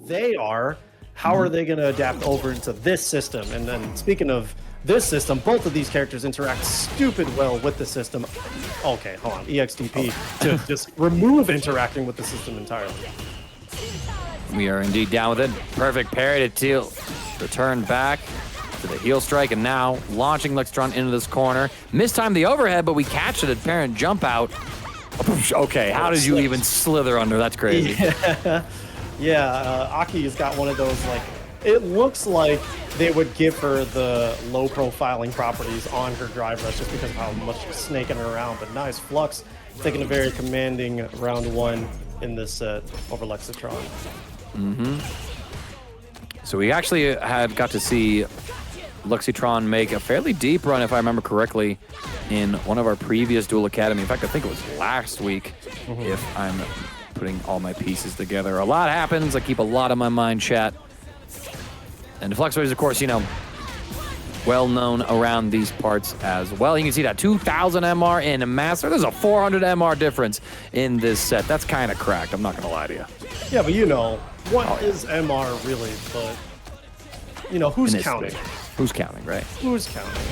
they are, how are they going to adapt over into this system? And then speaking of this system, both of these characters interact stupid well with the system. Okay, hold on, EXDP to just remove interacting with the system entirely. We are indeed down with it. Perfect parry to Teal. Return back to the heel strike, and now launching Lexitron into this corner. Mistimed the overhead, but we catch it at parent jump out. Okay, how did you even slither under? That's crazy. Yeah, Aki has got one of those, like, it looks like they would give her the low profiling properties on her drive rush just because of how much she's snaking around. But nice, Flux taking a very commanding round one in this set over Lexitron. So we actually got to see Lexitron make a fairly deep run, if I remember correctly, in one of our previous Duel Academy. In fact, I think it was last week, if I'm putting all my pieces together. A lot happens. I keep a lot on my mind, chat. And Fluxwave is, of course, you know, well known around these parts as well. You can see that 2,000 MR in a Master. There's a 400 MR difference in this set. That's kind of cracked. I'm not going to lie to you. Yeah, but you know, what is MR really? But, you know, who's counting? Who's counting, right? Who's counting?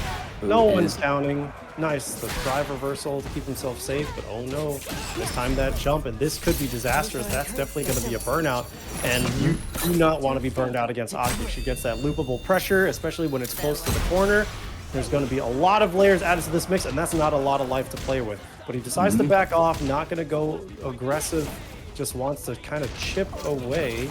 No one's counting. Nice, the drive reversal to keep himself safe, but oh no, this time that jump, and this could be disastrous. That's definitely going to be a burnout, and you do not want to be burned out against Aki. She gets that loopable pressure, especially when it's close to the corner. There's going to be a lot of layers added to this mix, and that's not a lot of life to play with. But he decides to back off, not going to go aggressive, just wants to kind of chip away.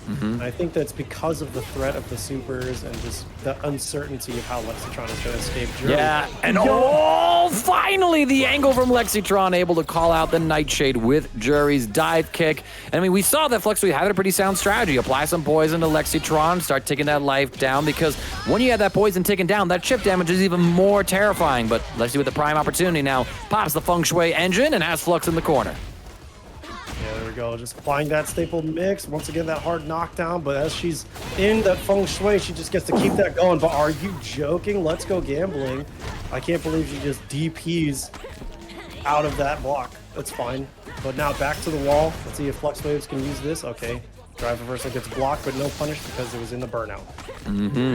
And I think that's because of the threat of the supers and just the uncertainty of how Lexitron is going to escape Jury. Yeah, and oh, finally the angle from Lexitron, able to call out the Nightshade with Jury's dive kick. And I mean, we saw that Fluxwave had a pretty sound strategy. Apply some poison to Lexitron, start taking that life down, because when you have that poison taken down, that chip damage is even more terrifying. But Lexi with the prime opportunity now pops the Feng Shui engine and has Flux in the corner. Yeah, there we go. Just applying that staple mix. Once again, that hard knockdown. But as she's in that Feng Shui, she just gets to keep that going. But are you joking? Let's go gambling. I can't believe she just DPs out of that block. That's fine. But now back to the wall. Let's see if Flux Waves can use this. Okay. Drive reversal gets blocked, but no punish because it was in the burnout.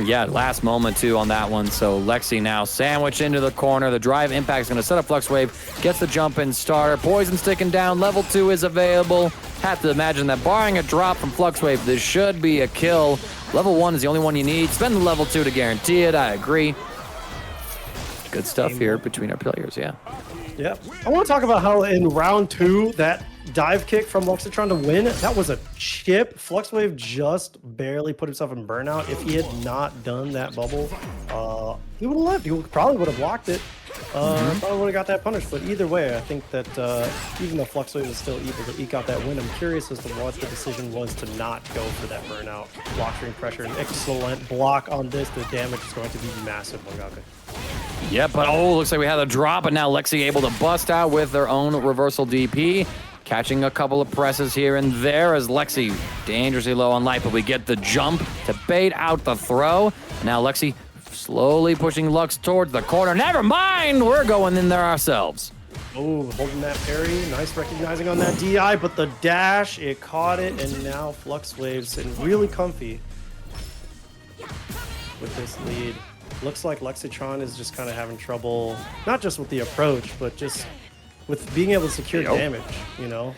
Yeah, last moment too on that one. So Lexi now sandwiched into the corner. The drive impact is going to set up Fluxwave. Gets the jump in starter. Poison sticking down. Level 2 is available. Have to imagine that barring a drop from Fluxwave, this should be a kill. Level 1 is the only one you need. Spend the level 2 to guarantee it. I agree. Good stuff here between our players, yeah. Yeah. I want to talk about how in round 2, that dive kick from Lexitron to win, that was a chip. Fluxwave just barely put himself in burnout. If he had not done that bubble, he would have left. He probably would have blocked it. Probably would have got that punish. But either way, I think that even though Fluxwave was still able to eke out that win, I'm curious as to what the decision was to not go for that burnout. Block string pressure, an excellent block on this. The damage is going to be massive, Wangaka. Yep, but oh, looks like we had a drop, and now Lexi able to bust out with their own reversal DP. Catching a couple of presses here and there as Lexi dangerously low on life, but we get the jump to bait out the throw. Now Lexi slowly pushing Lux towards the corner. Never mind, we're going in there ourselves. Oh, holding that parry. Nice recognizing on that DI, but the dash, it caught it, and now Fluxwave sitting really comfy with this lead. Looks like Lexitron is just kind of having trouble, not just with the approach, but just with being able to secure damage, you know?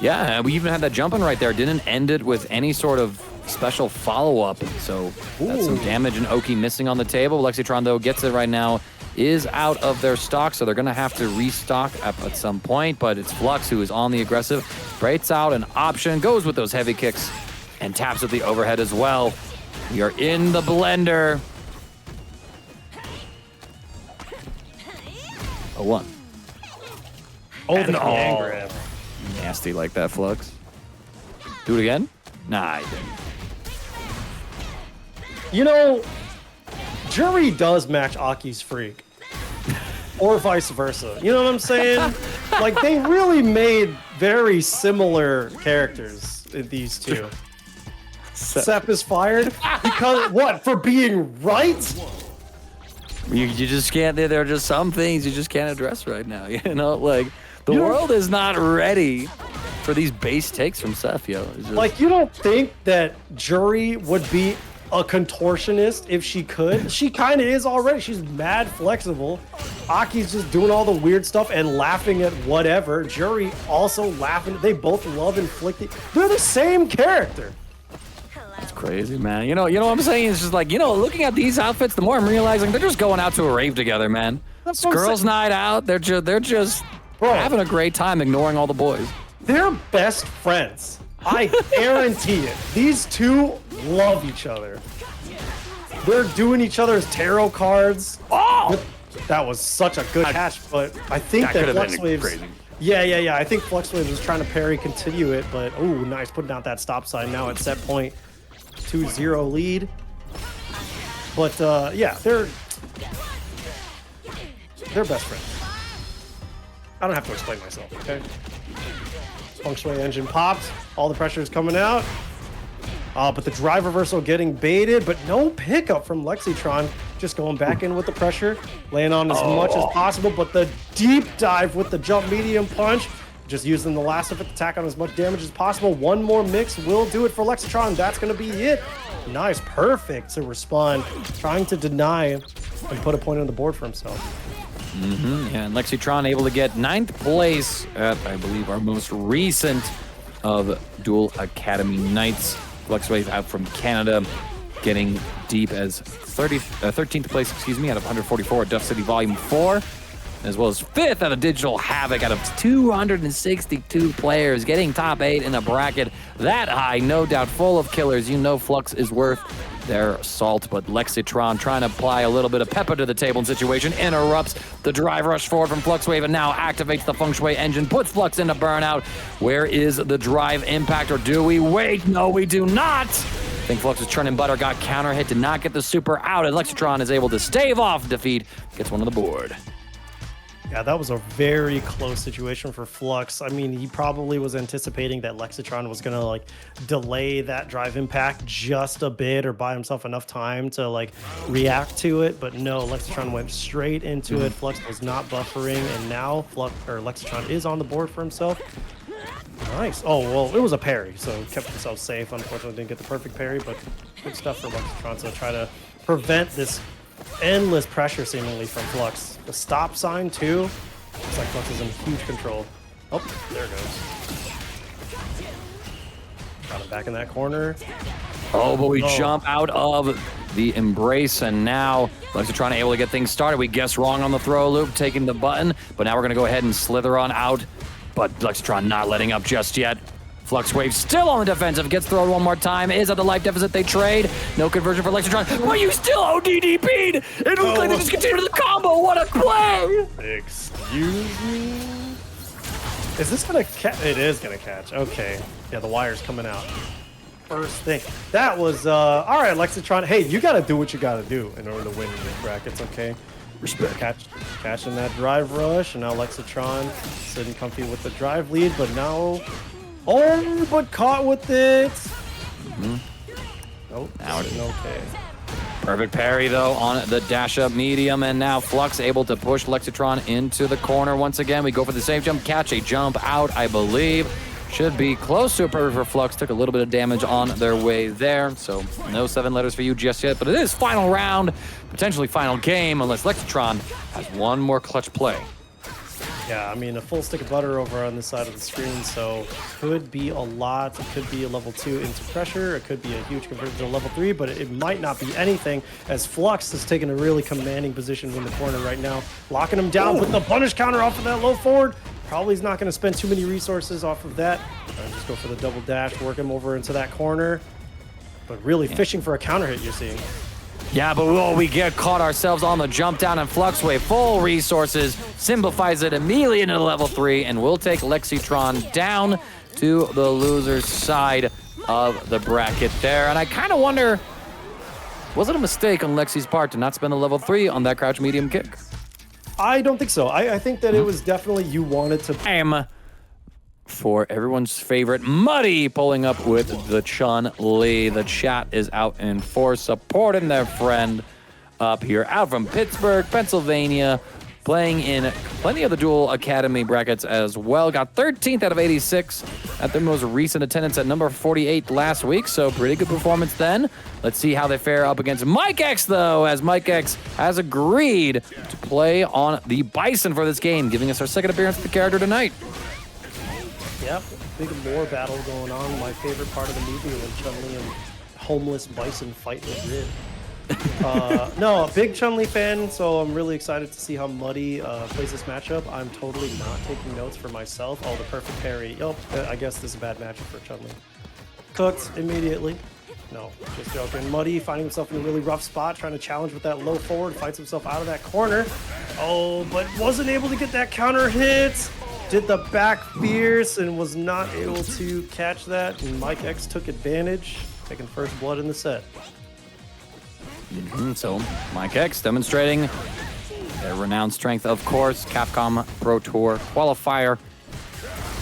Yeah, we even had that jumping right there. Didn't end it with any sort of special follow-up. So that's some damage and Oki missing on the table. Lexitron, though, gets it right now, is out of their stock, so they're going to have to restock at some point. But it's Flux who is on the aggressive. Breaks out an option, goes with those heavy kicks, and taps with the overhead as well. We are in the blender. 0-1. Oh, the command grab. Nasty like that, Flux. Do it again? Nah, he didn't. You know, Jury does match Aki's freak. Or vice versa. You know what I'm saying? Like, they really made very similar characters in these two. Sep is fired? Because, what, for being right? You just can't, there are just some things you just can't address right now, you know? Like, the world is not ready for these base takes from Seth, yo. Like, you don't think that Jury would be a contortionist if she could? She kind of is already. She's mad flexible. Aki's just doing all the weird stuff and laughing at whatever. Jury also laughing. They both love inflicting. They're the same character. It's crazy, man. You know what I'm saying? It's just like, looking at these outfits, the more I'm realizing they're just going out to a rave together, man. It's girls' night out. They're just having a great time, ignoring all the boys. They're best friends. I guarantee it. These two love each other. They're doing each other's tarot cards. Oh! That was such a good catch, but I think that FluxWaves. Yeah. I think FluxWaves was trying to parry, continue it, but nice, putting out that stop sign. Now at set point, 2-0 lead. But yeah, they're best friends. I don't have to explain myself, okay? Feng Shui engine popped. All the pressure is coming out. But the drive reversal getting baited, but no pickup from Lexitron. Just going back in with the pressure, laying on as much as possible, but the deep dive with the jump medium punch, just using the last of it to tack on as much damage as possible. One more mix will do it for Lexitron. That's going to be it. Nice, perfect to respond, trying to deny and put a point on the board for himself. Yeah, and Lexitron able to get 9th place at, I believe, our most recent of Duel Academy nights. FluxWave out from Canada, getting deep as 13th place, out of 144 at Duff City Volume 4, as well as 5th out of Digital Havoc out of 262 players, getting top 8 in a bracket that high, no doubt, full of killers. Flux is worth their salt, but Lexitron trying to apply a little bit of pepper to the table and situation, interrupts the drive rush forward from FluxWave and now activates the Feng Shui engine, puts Flux into burnout. Where is the drive impact, or do we wait? No, we do not. I think Flux is churning butter, got counter hit, did not get the super out, and Lexitron is able to stave off defeat, gets one on the board. Yeah, that was a very close situation for Flux. I mean, he probably was anticipating that Lexitron was going to delay that drive impact just a bit or buy himself enough time to react to it. But no, Lexitron went straight into it. Flux was not buffering, and now Lexitron is on the board for himself. Nice. Oh, well, it was a parry, so kept himself safe. Unfortunately, didn't get the perfect parry, but good stuff for Lexitron to try to prevent this endless pressure seemingly from Flux. The stop sign too. Looks like Flux is in huge control. Oh, there it goes. Got him back in that corner. Oh, but we jump out of the embrace, and now Lexitron able to get things started. We guessed wrong on the throw loop, taking the button, but now we're gonna go ahead and slither on out. But Lexitron not letting up just yet. FluxWave still on the defensive, gets thrown one more time, is at the life deficit, they trade. No conversion for Lexitron, but you still ODDP'd! It looks like they just continued the combo, what a play! Excuse me? Is this gonna catch? It is gonna catch, okay. Yeah, the wire's coming out. First thing. That was, all right, Lexitron. Hey, you gotta do what you gotta do in order to win in these brackets, okay? Respect. Catching that drive rush, and now Lexitron sitting comfy with the drive lead, but now... Oh, but caught with it. Nope. Now it's okay. Perfect parry, though, on the dash-up medium, and now Flux able to push Lexitron into the corner once again. We go for the safe jump, catch a jump out, I believe. Should be close to a perfect for Flux. Took a little bit of damage on their way there, so no 7 letters for you just yet. But it is final round, potentially final game, unless Lexitron has one more clutch play. Yeah, I mean, a full stick of butter over on this side of the screen, so could be a lot. It could be a level 2 into pressure. It could be a huge conversion to level 3, but it might not be anything, as Flux is taking a really commanding position in the corner right now. Locking him down with the punish counter off of that low forward. Probably is not going to spend too many resources off of that. Just go for the double dash, work him over into that corner. But really fishing for a counter hit, you're seeing. Yeah, but we get caught ourselves on the jump down, and FluxWave, full resources, simplifies it immediately into level 3, and we'll take Lexitron down to the loser's side of the bracket there. And I kind of wonder, was it a mistake on Lexi's part to not spend the level 3 on that crouch medium kick? I don't think so. I think that it was definitely you wanted to... For everyone's favorite Muddy pulling up with the Chun-Li. The chat is out in force, supporting their friend up here, out from Pittsburgh, Pennsylvania. playing in plenty of the Duel Academy brackets as well. Got 13th out of 86 at their most recent attendance at number 48 last week, so pretty good performance then. Let's see how they fare up against Mike X, though, as Mike X has agreed to play on the Bison for this game, giving us our second appearance of the character tonight. Yep, big lore battle going on. My favorite part of the movie when Chun-Li and homeless Bison fight in the grid. No, a big Chun-Li fan, so I'm really excited to see how Muddy plays this matchup. I'm totally not taking notes for myself. Oh, the perfect parry. Yup, I guess this is a bad matchup for Chun-Li. Cooked immediately. No, just joking. Muddy finding himself in a really rough spot, trying to challenge with that low forward, fights himself out of that corner. Oh, but wasn't able to get that counter hit. Did the back fierce and was not able to catch that. And Mike X took advantage, taking first blood in the set. So Mike X demonstrating their renowned strength, of course. Capcom Pro Tour qualifier,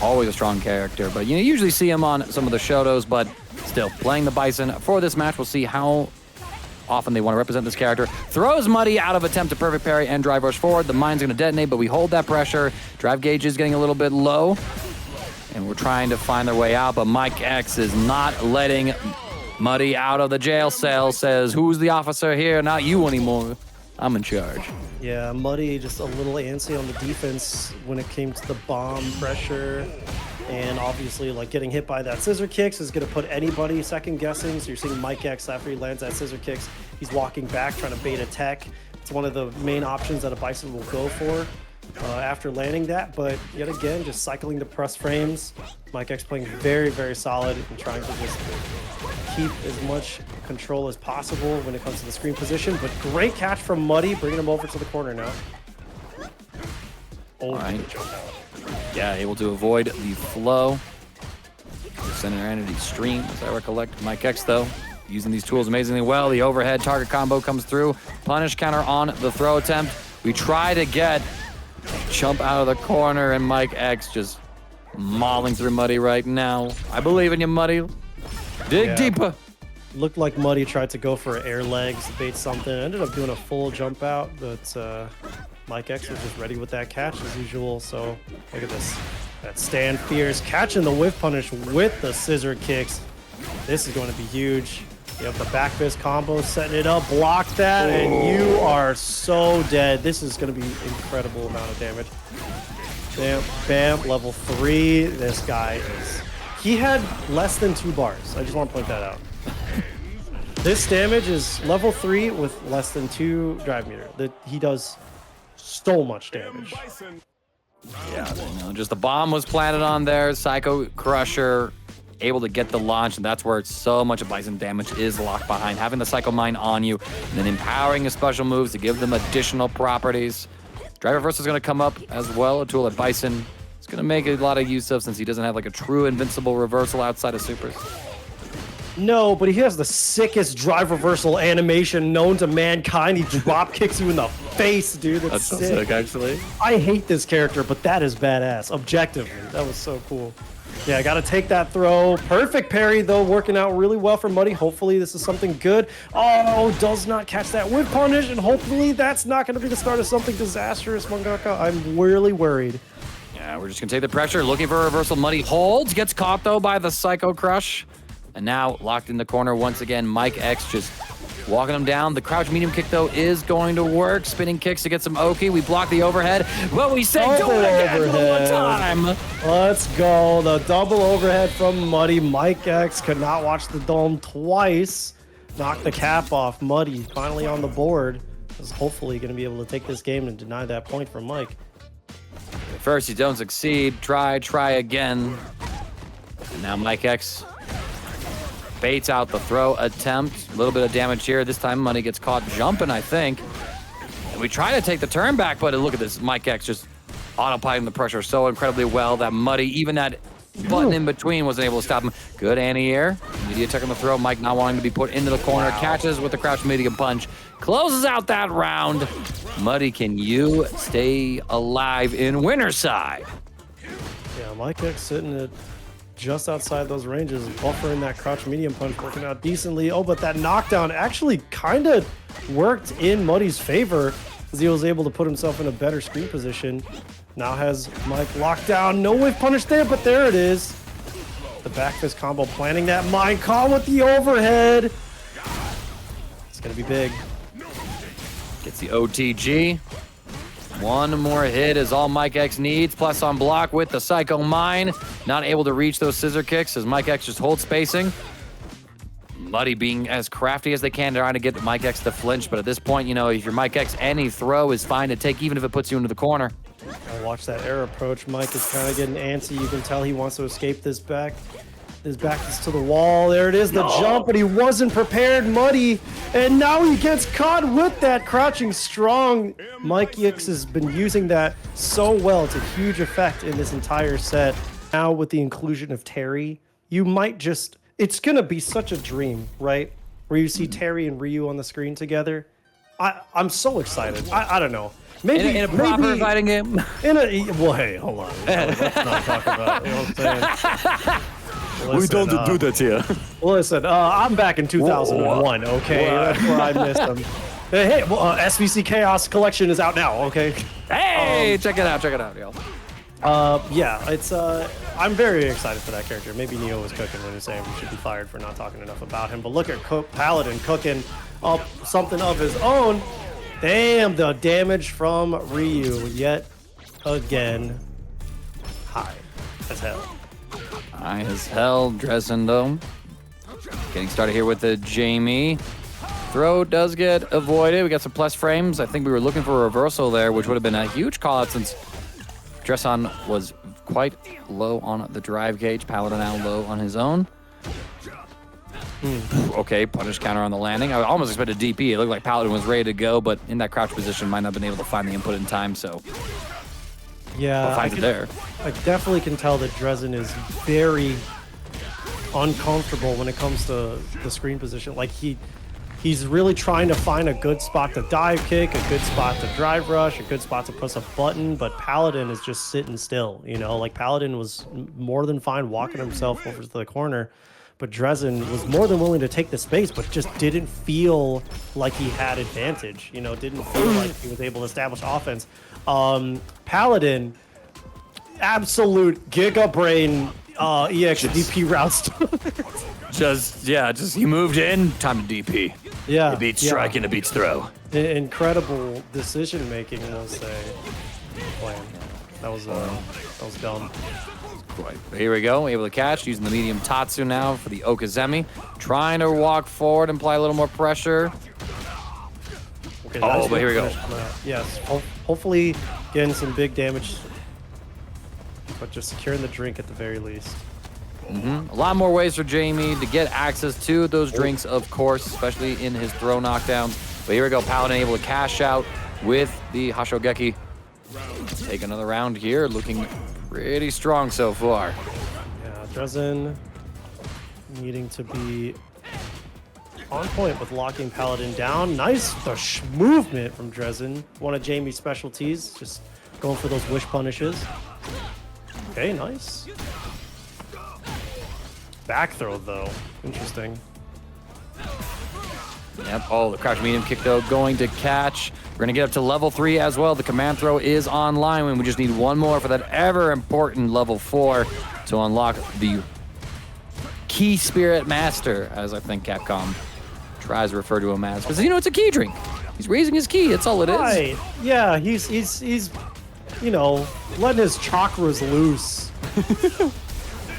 always a strong character, but you usually see him on some of the Shotos, but still playing the Bison for this match. We'll see how often they want to represent this character. Throws Muddy out of attempt to perfect parry and drive rush forward. The mine's going to detonate, but we hold that pressure. Drive gauge is getting a little bit low, and we're trying to find their way out, but Mike X is not letting Muddy out of the jail cell, says, who's the officer here? Not you anymore. I'm in charge. Yeah, Muddy just a little antsy on the defense when it came to the bomb pressure. And obviously, like, getting hit by that scissor kicks is going to put anybody second guessing. So you're seeing Mike X after he lands that scissor kicks, he's walking back, trying to bait a tech. It's one of the main options that a Bison will go for after landing that. But yet again, just cycling the press frames. Mike X playing very, very solid and trying to just keep as much control as possible when it comes to the screen position. But great catch from Muddy, bringing him over to the corner now. Oh, right. Yeah, able to avoid the flow. The center entity stream, as I recollect. Mike X, though, using these tools amazingly well. The overhead target combo comes through. Punish counter on the throw attempt. We try to get jump out of the corner, and Mike X just mauling through Muddy right now. I believe in you, Muddy. Dig deeper. Looked like Muddy tried to go for air legs, bait something. Ended up doing a full jump out, but Mike X was just ready with that catch as usual. So look at this. That stand fierce, catching the whiff punish with the scissor kicks. This is going to be huge. You have the back fist combo, setting it up, block that, and you are so dead. This is going to be incredible amount of damage. Bam, bam, level 3. This guy is... He had less than 2 bars. I just want to point that out. This damage is level 3 with less than 2 drive meter. He does so much damage. Yeah, just the bomb was planted on there. Psycho Crusher able to get the launch, and that's where so much of Bison damage is locked behind. Having the Psycho Mine on you, and then empowering your special moves to give them additional properties. Drive Reverse is going to come up as well, a tool that Bison is going to make a lot of use of since he doesn't have like a true invincible reversal outside of supers. No, but he has the sickest drive reversal animation known to mankind. He drop kicks you in the face, dude. That's so sick, actually. I hate this character, but that is badass. Objectively, that was so cool. Yeah, I got to take that throw. Perfect parry, though, working out really well for Muddy. Hopefully, this is something good. Oh, does not catch that whip punish, and hopefully that's not going to be the start of something disastrous, Mangaka. I'm really worried. Yeah, we're just going to take the pressure. Looking for a reversal. Muddy holds. Gets caught, though, by the Psycho Crush. And now locked in the corner once again. Mike X just walking him down. The crouch medium kick, though, is going to work. Spinning kicks to get some Oki. We block the overhead. Well, we said do it again for one time. Let's go. The double overhead from Muddy. Mike X could not watch the dome twice. Knock the cap off. Muddy finally on the board. Is hopefully going to be able to take this game and deny that point from Mike. At first, you don't succeed. Try again. And now Mike X baits out the throw attempt. A little bit of damage here. This time Muddy gets caught jumping, I think. And we try to take the turn back, but look at this. Mike X just autopiloting the pressure so incredibly well that Muddy, even that button in between, wasn't able to stop him. Good anti-air. Immediate attack on the throw. Mike not wanting to be put into the corner. Catches with the crouch medium punch. Closes out that round. Muddy, can you stay alive in winner's side? Yeah, Mike X sitting at just outside those ranges, buffering that crouch medium punch, working out decently. Oh, but that knockdown actually kind of worked in Muddy's favor. Zeal's able to put himself in a better screen position. Now has Mike locked down. No whiff punish there, but there it is. The back fist combo planning that mind call with the overhead. It's going to be big. Gets the OTG. One more hit is all Mike X needs. Plus on block with the Psycho Mine. Not able to reach those scissor kicks as Mike X just holds spacing. Muddy being as crafty as they can, trying to get Mike X to flinch. But at this point, you know, if you're Mike X, any throw is fine to take, even if it puts you into the corner. Watch that air approach. Mike is kind of getting antsy. You can tell he wants to escape this back. His back is to the wall. There it is, the jump, but he wasn't prepared. Muddy, and now he gets caught with that crouching strong. Mike X has been using that so well. It's a huge effect in this entire set. Now with the inclusion of Terry, you might just, it's gonna be such a dream, right? Where you see Terry and Ryu on the screen together. I'm so excited. I don't know. Maybe In a proper fighting game. Well, hey, hold on. Let's not talk about, you know what I'm saying? Listen, we don't do that here. Listen, I'm back in 2001, okay? That's where I missed them. Hey, well, SVC Chaos Collection is out now, okay? Hey, check it out, yo. Yeah, it's, I'm very excited for that character. Maybe Neo was cooking when he was saying we should be fired for not talking enough about him, but look at Paladin cooking up something of his own. Damn, the damage from Ryu yet again. High as hell. High as hell, Dresden though. Getting started here with the Jamie. Throw does get avoided. We got some plus frames. I think we were looking for a reversal there, which would have been a huge call out since Dresden was quite low on the drive gauge. Paladin now low on his own. Okay, punish counter on the landing. I almost expected DP. It looked like Paladin was ready to go, but in that crouch position, might not have been able to find the input in time, so. Yeah, finds it there. I definitely can tell that Dresden is very uncomfortable when it comes to the screen position. Like he's really trying to find a good spot to dive kick, a good spot to drive rush, a good spot to press a button, but Paladin is just sitting still, you know? Like Paladin was more than fine walking himself over to the corner, but Dresden was more than willing to take the space, but just didn't feel like he had advantage, you know, didn't feel like he was able to establish offense. Paladin, absolute Giga Brain EXDP routes. just he moved in, time to DP. Yeah. It beats strike and it beats throw. Incredible decision making, we'll say. Plan. That was dumb. Quite. Here we go, able to catch, using the medium Tatsu now for the Okazemi. Trying to walk forward, apply a little more pressure. Okay, but here we go. Yes, hopefully getting some big damage, but just securing the drink at the very least. A lot more ways for Jamie to get access to those drinks, of course, especially in his throw knockdowns. But here we go, Paladin able to cash out with the Hashogeki. Take another round here, looking pretty strong so far. Yeah, Dresden needing to be on point with locking Paladin down. Nice movement from Dresden. One of Jamie's specialties, just going for those wish punishes. Okay, nice. Back throw though, interesting. Yep, the crouch medium kick though going to catch. We're gonna get up to level 3 as well. The command throw is online when we just need one more for that ever important level 4 to unlock the Key Spirit Master, as I think Capcom tries to refer to him as. Because, you know, it's a key drink. He's raising his key, that's all it is. Right, yeah, he's you know, letting his chakras loose.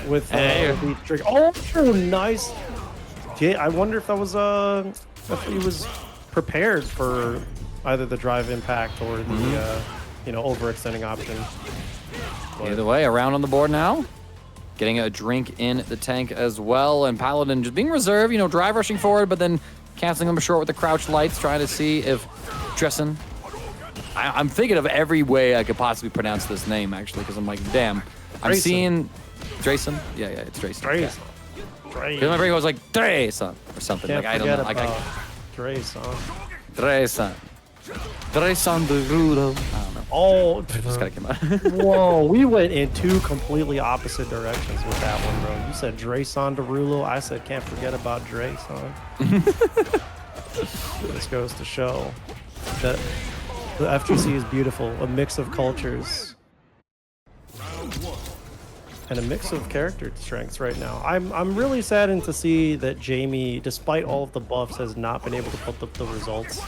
With the drink. Oh, nice. Yeah, I wonder if that was if he was prepared for either the drive impact or the you know, overextending option. But either way, around on the board now. Getting a drink in the tank as well, and Paladin just being reserved, you know, drive rushing forward, but then canceling him short with the crouch lights, trying to see if Dresden. I'm thinking of every way I could possibly pronounce this name, actually, because I'm like, damn. I'm seeing Dresden. Yeah, it's Dresden. Dresden. Because my brain was like Dresden or something. Can't like I don't know. Like Dresden. Dresden. Dresden Derulo. I don't know. Oh, Just gotta come out. whoa, we went in two completely opposite directions with that one, bro. You said Dresden Derulo. I said can't forget about Dresden. This goes to show that The FGC is beautiful. A mix of cultures. And a mix of character strengths right now. I'm really saddened to see that Jamie, despite all of the buffs, has not been able to put up the results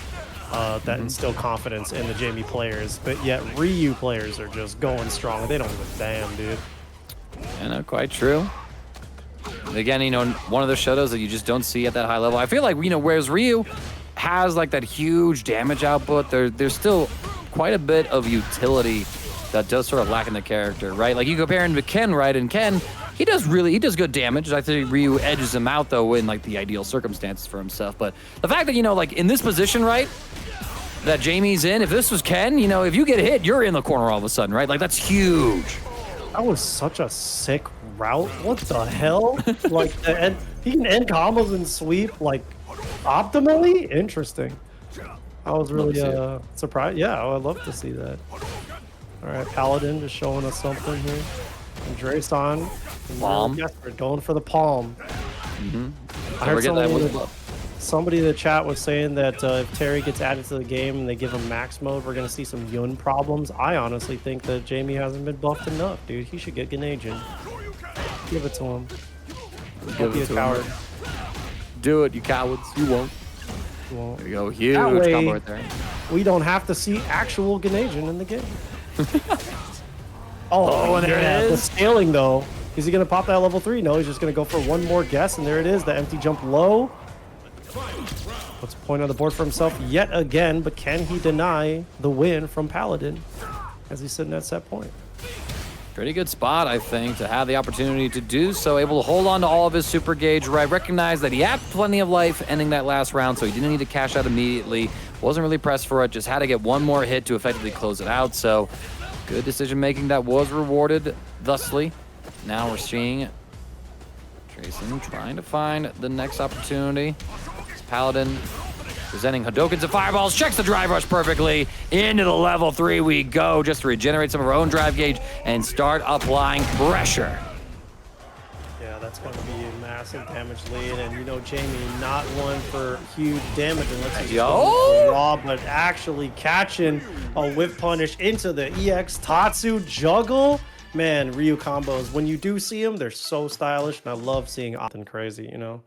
that instill confidence in the Jamie players. But yet Ryu players are just going strong. They don't give a damn, dude. Yeah, no, quite true. And again, you know, one of the shadows that you just don't see at that high level. I feel like, you know, whereas Ryu has like that huge damage output, there's still quite a bit of utility that does sort of lack in the character, right? Like you compare him to Ken, right? And Ken, he does good damage. I think Ryu edges him out though in like the ideal circumstances for himself. But the fact that, you know, like in this position, right, that Jamie's in, if this was Ken, you know, if you get hit, you're in the corner all of a sudden, right? Like that's huge. That was such a sick route. What the hell? Like he can end combos and sweep like optimally? Interesting. I was really surprised. Yeah, I would love to see that. All right, Paladin just showing us something here. And Drason, Palm. We're going for the palm. I heard somebody in the chat was saying that if Terry gets added to the game and they give him max mode, we're going to see some Yun problems. I honestly think that Jamie hasn't been buffed enough, dude. He should get Ganagin. Give it to him. Don't be a coward. Do it, you cowards. You won't. You won't. There you go. Huge combo right there. We don't have to see actual Ganagin in the game. Oh, and there it is. The scaling, though. Is he going to pop that level 3? No, he's just going to go for one more guess, and there it is. The empty jump low. Puts a point on the board for himself yet again, but can he deny the win from Paladin as he's sitting at set point? Pretty good spot, I think, to have the opportunity to do so. Able to hold on to all of his super gauge, right? Recognize that he had plenty of life ending that last round, so he didn't need to cash out immediately. Wasn't really pressed for it, just had to get one more hit to effectively close it out. So good decision-making that was rewarded thusly. Now we're seeing Drason trying to find the next opportunity. Paladin presenting Hadokens and Fireballs, checks the drive rush perfectly. Into the level 3 we go, just to regenerate some of our own drive gauge and start applying pressure. Yeah, that's going to be a massive damage lead, and you know Jamie not one for huge damage unless he's raw, but actually catching a whip punish into the EX Tatsu juggle. Man, Ryu combos, when you do see them, they're so stylish, and I love seeing often crazy, you know?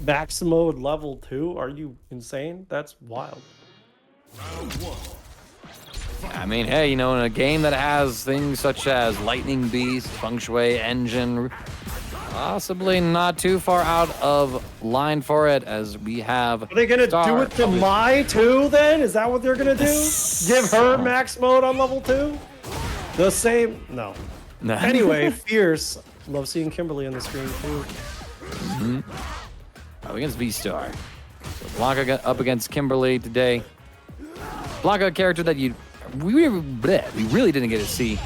Max mode level 2? Are you insane? That's wild. I mean, hey, you know, in a game that has things such as Lightning Beast, Feng Shui Engine, possibly not too far out of line for it, as we have. Are they gonna do it to Mai too? Then is that what they're gonna do? Give her max mode on level 2? The same? No. Anyway, Fierce. Love seeing Kimberly on the screen too. Up against V-Star. So Blanca up against Kimberly today. Blanca, a character that we really didn't get to see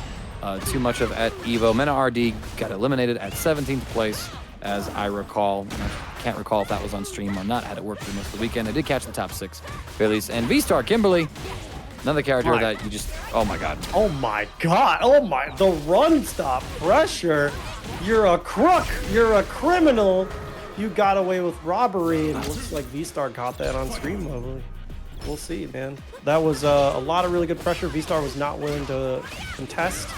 too much of at EVO. Mena RD got eliminated at 17th place, as I recall. I can't recall if that was on stream or not. Had it worked for most of the weekend. I did catch the top 6 at least. And V-Star Kimberly, another character that you just, oh my god. Oh my god. Oh my, the run stop pressure. You're a crook. You're a criminal. You got away with robbery, and it looks like V-Star caught that on stream level. We'll see, man. That was a lot of really good pressure. V-Star was not willing to contest.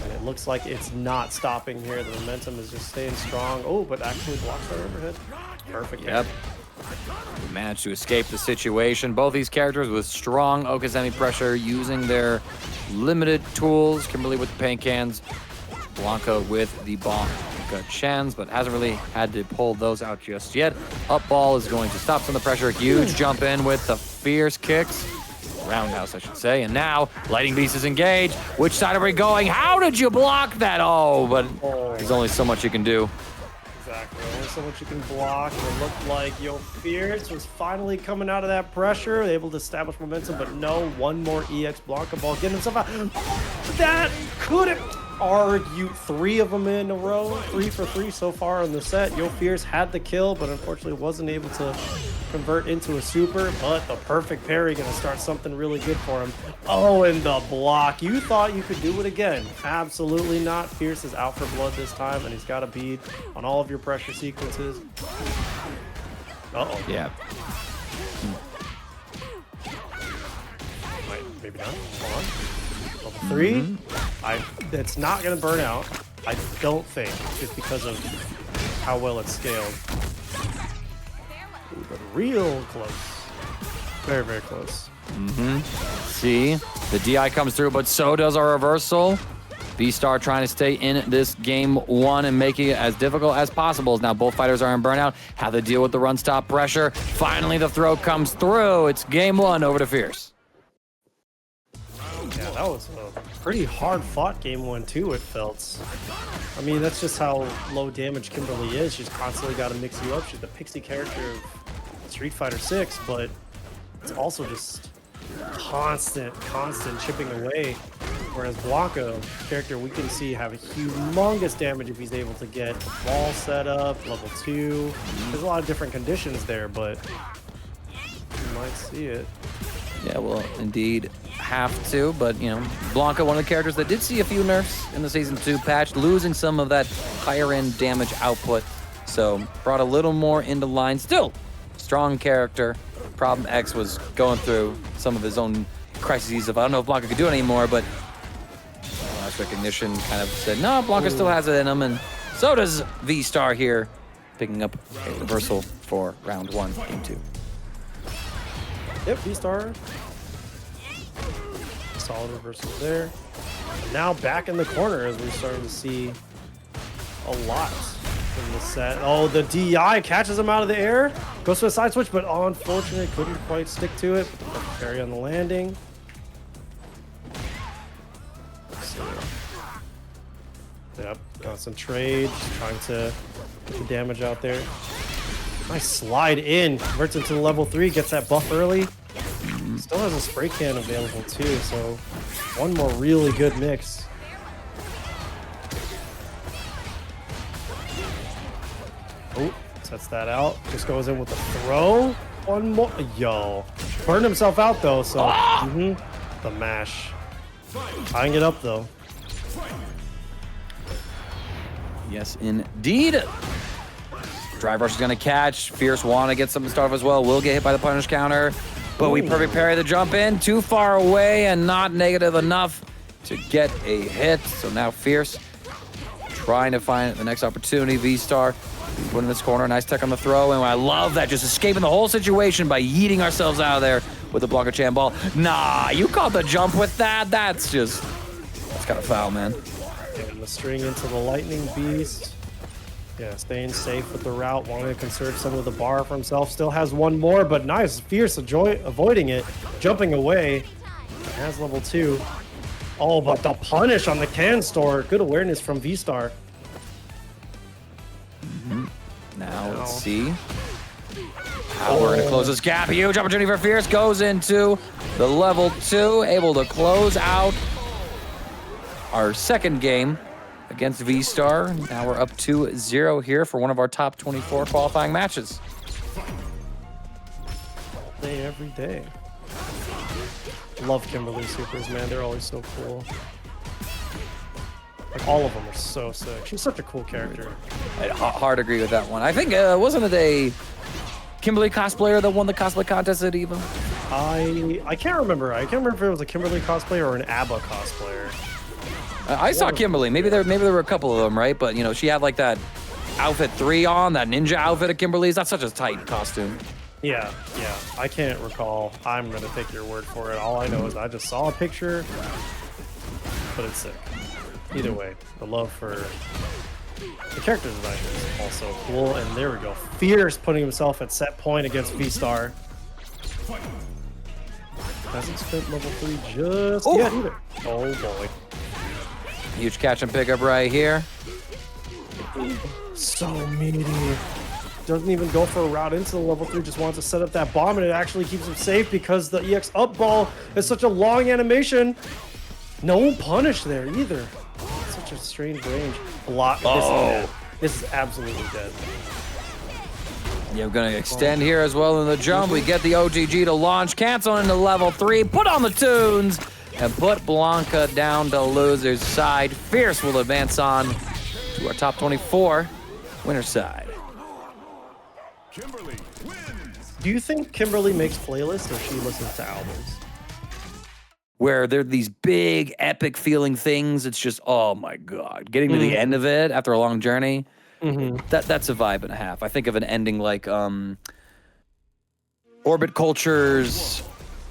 And it looks like it's not stopping here. The momentum is just staying strong. Oh, but actually blocks that overhead. Perfect. Yep. We managed to escape the situation. Both these characters with strong Okazemi pressure, using their limited tools. Kimberly with the paint cans. Blanca with the bomb. Chans, but hasn't really had to pull those out just yet. Up ball is going to stop some of the pressure. Huge jump in with the fierce kicks. Roundhouse, I should say. And now, Lightning Beast is engaged. Which side are we going? How did you block that? Oh, but there's only so much you can do. Exactly. Only so much you can block. It looked like Yo Fierce was finally coming out of that pressure, able to establish momentum, but no, one more EX Blanca ball, getting himself out. That couldn't argue 3 of them in a row. 3 for 3 so far in the set. Yo Fierce had the kill, but unfortunately wasn't able to convert into a super, but the perfect parry gonna start something really good for him. Oh, and the block. You thought you could do it again. Absolutely not. Fierce is out for blood this time, and he's got a bead on all of your pressure sequences. Uh-oh. Yeah. maybe not. Hold on. Level 3. It's not going to burn out. I don't think, just because of how well it's scaled. Ooh, but real close. Very, very close. See, the DI comes through, but so does our reversal. V-Star trying to stay in this game 1 and making it as difficult as possible. Now both fighters are in burnout. How they deal with the run-stop pressure. Finally, the throw comes through. It's game 1 over to Fierce. Yeah, that was a pretty hard-fought game 1 too, it felt. I mean, that's just how low damage Kimberly is. She's constantly got to mix you up. She's the pixie character of Street Fighter 6, but it's also just constant chipping away. Whereas Blanca, character we can see have a humongous damage if he's able to get the ball set up, level 2. There's a lot of different conditions there, but you might see it. Yeah, well, indeed have to, but, you know, Blanca, one of the characters that did see a few nerfs in the Season 2 patch, losing some of that higher-end damage output, so brought a little more into line. Still, strong character. Problem X was going through some of his own crises of, I don't know if Blanca could do it anymore, but last recognition kind of said, no, Blanca still has it in him, and so does V-Star here, picking up a reversal for round 1, game 2. Yep, V-Star. Solid reversal there. And now back in the corner as we're starting to see a lot in the set. Oh, the DI catches him out of the air. Goes for a side switch, but unfortunately couldn't quite stick to it. Parry on the landing. So, yep, concentrate. Trying to get the damage out there. Nice slide in. Converts into the level 3. Gets that buff early. Still has a spray can available too, so one more really good mix. Oh, sets that out. Just goes in with the throw. One more. Yo. Burned himself out though, so the mash. Tying it up though. Yes, indeed. Drive rush is going to catch. Fierce want to get something started as well. Will get hit by the punish counter. But we perfect parry the jump in. Too far away and not negative enough to get a hit. So now Fierce trying to find the next opportunity. V-Star put in this corner. Nice tech on the throw. And I love that. Just escaping the whole situation by yeeting ourselves out of there with the Blanca Chan ball. Nah, you caught the jump with that. That's kind of foul, man. And the string into the lightning beast. Yeah, staying safe with the route, wanting to conserve some of the bar for himself. Still has one more, but nice. Fierce avoiding it, jumping away. Has level 2. Oh, but the punish on the can store. Good awareness from V-Star. Now let's see how we're going to close this gap. Huge opportunity for Fierce. Goes into the level 2, able to close out our second game against V-Star. Now we're up 2-0 here for one of our top 24 qualifying matches. All day, every day. Love Kimberly Supers, man. They're always so cool. Like, all of them are so sick. She's such a cool character. I'd hard agree with that one. I think, wasn't it a Kimberly cosplayer that won the cosplay contest at EVO? I can't remember. I can't remember if it was a Kimberly cosplayer or an ABBA cosplayer. I saw Kimberly. Maybe there were a couple of them, right? But, you know, she had like that outfit 3 on, that ninja outfit of Kimberly's. That's such a tight costume. Yeah. I can't recall. I'm going to take your word for it. All I know is I just saw a picture, but it's sick. Either way, the love for the character design is also cool. And there we go. Fierce putting himself at set point against V-Star. Hasn't spent level 3 just yet either. Oh, boy. Huge catch and pickup right here. So meaty. Doesn't even go for a route into the level 3, just wants to set up that bomb, and it actually keeps him safe because the EX up ball is such a long animation. No punish there either. Such a strange range. Block. This is absolutely dead. Yeah, we're going to extend here as well in the jump. We get the OGG to launch, cancel into level 3, put on the tunes, and put Blanca down to loser's side. Fierce will advance on to our top 24 winner side. Kimberly wins. Do you think Kimberly makes playlists or she listens to albums? where they're these big, epic feeling things. It's just, oh my God. Getting to the end of it after a long journey, that's a vibe and a half. I think of an ending like Orbit Culture's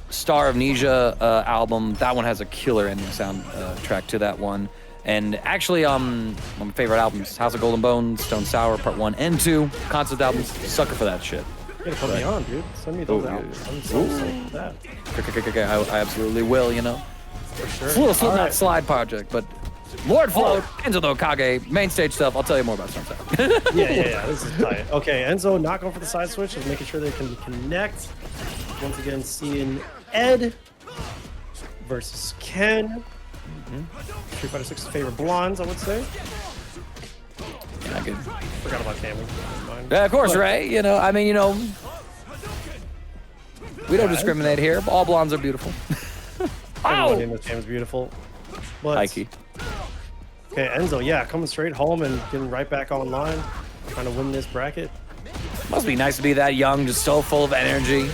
Star of Amnesia album. That one has a killer ending soundtrack to that one. And actually, one of my favorite albums, House of Golden Bones, Stone Sour, Part 1 and 2, concept albums, sucker for that shit. You gotta put me on, dude. Send me those albums. I'm so stoked for that. I absolutely will, you know. For sure. It's a little Slipknot slide project, but Lord Float, Enzo the Hokage, main stage stuff. I'll tell you more about Stone Sour. Yeah. This is tight. Okay, Enzo not going for the side switch, just making sure they can connect. Once again, seeing Ed versus Ken. Street Fighter 6's favorite blondes, I would say. Yeah, good. Forgot about Cammy. Yeah, of course, right? You know, I mean, you know, we don't discriminate here. All blondes are beautiful. Everybody in this game is beautiful. But, Mikey. okay, Enzo, yeah, coming straight home and getting right back online, trying to win this bracket. Must be nice to be that young, just so full of energy.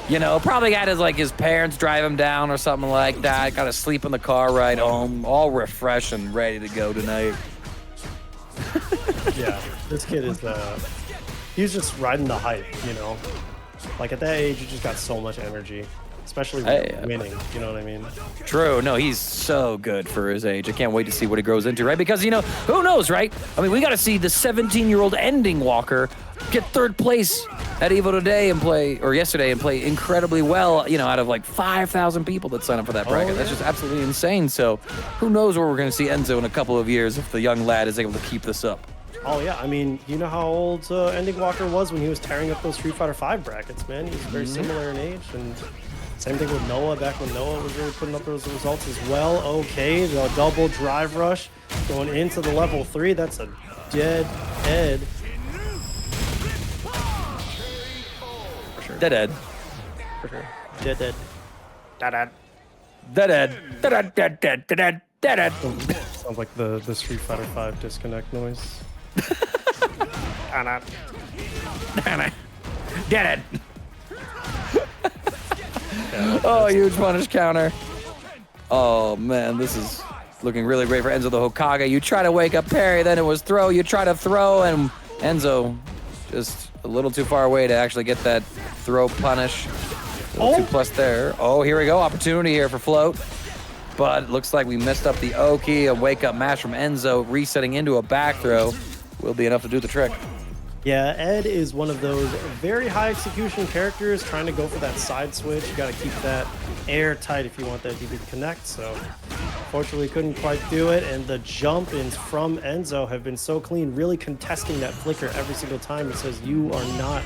You know, probably had his parents drive him down or something like that. Got to sleep in the car ride home, all refreshed and ready to go tonight. Yeah, this kid is, he's just riding the hype, you know? Like, at that age, you just got so much energy, especially when you're winning, you know what I mean? True. No, he's so good for his age. I can't wait to see what he grows into, right? Because, you know, who knows, right? I mean, we got to see the 17-year-old Ending Walker get third place at Evo today and yesterday and play incredibly well, you know, out of like 5,000 people that signed up for that bracket. Yeah. That's just absolutely insane. So who knows where we're going to see Enzo in a couple of years if the young lad is able to keep this up. Oh, yeah. I mean, you know how old Ending Walker was when he was tearing up those Street Fighter 5 brackets, man? He was very similar in age. And same thing with Noah, back when Noah was really putting up those results as well. Okay, the double drive rush going into the level 3. That's a dead Ed. For sure. Dead Ed. For sure. Dead Ed. Dead Ed. Dead Ed. Dead Ed. Dead Ed. Dead Ed. Dead Ed. Sounds like the Street Fighter 5 disconnect noise. Dead Ed. Oh, huge punish counter. Oh, man, this is looking really great for Enzo the Hokage. You try to wake up parry, then it was throw. You try to throw, and Enzo just a little too far away to actually get that throw punish. A little 2+ there. Oh, here we go. Opportunity here for Float. But it looks like we messed up the Oki. A wake-up mash from Enzo, resetting into a back throw will be enough to do the trick. Yeah, Ed is one of those very high execution characters trying to go for that side switch. You got to keep that air tight if you want that DB to connect. So, fortunately, couldn't quite do it. And the jump-ins from Enzo have been so clean, really contesting that flicker every single time. It says, you are not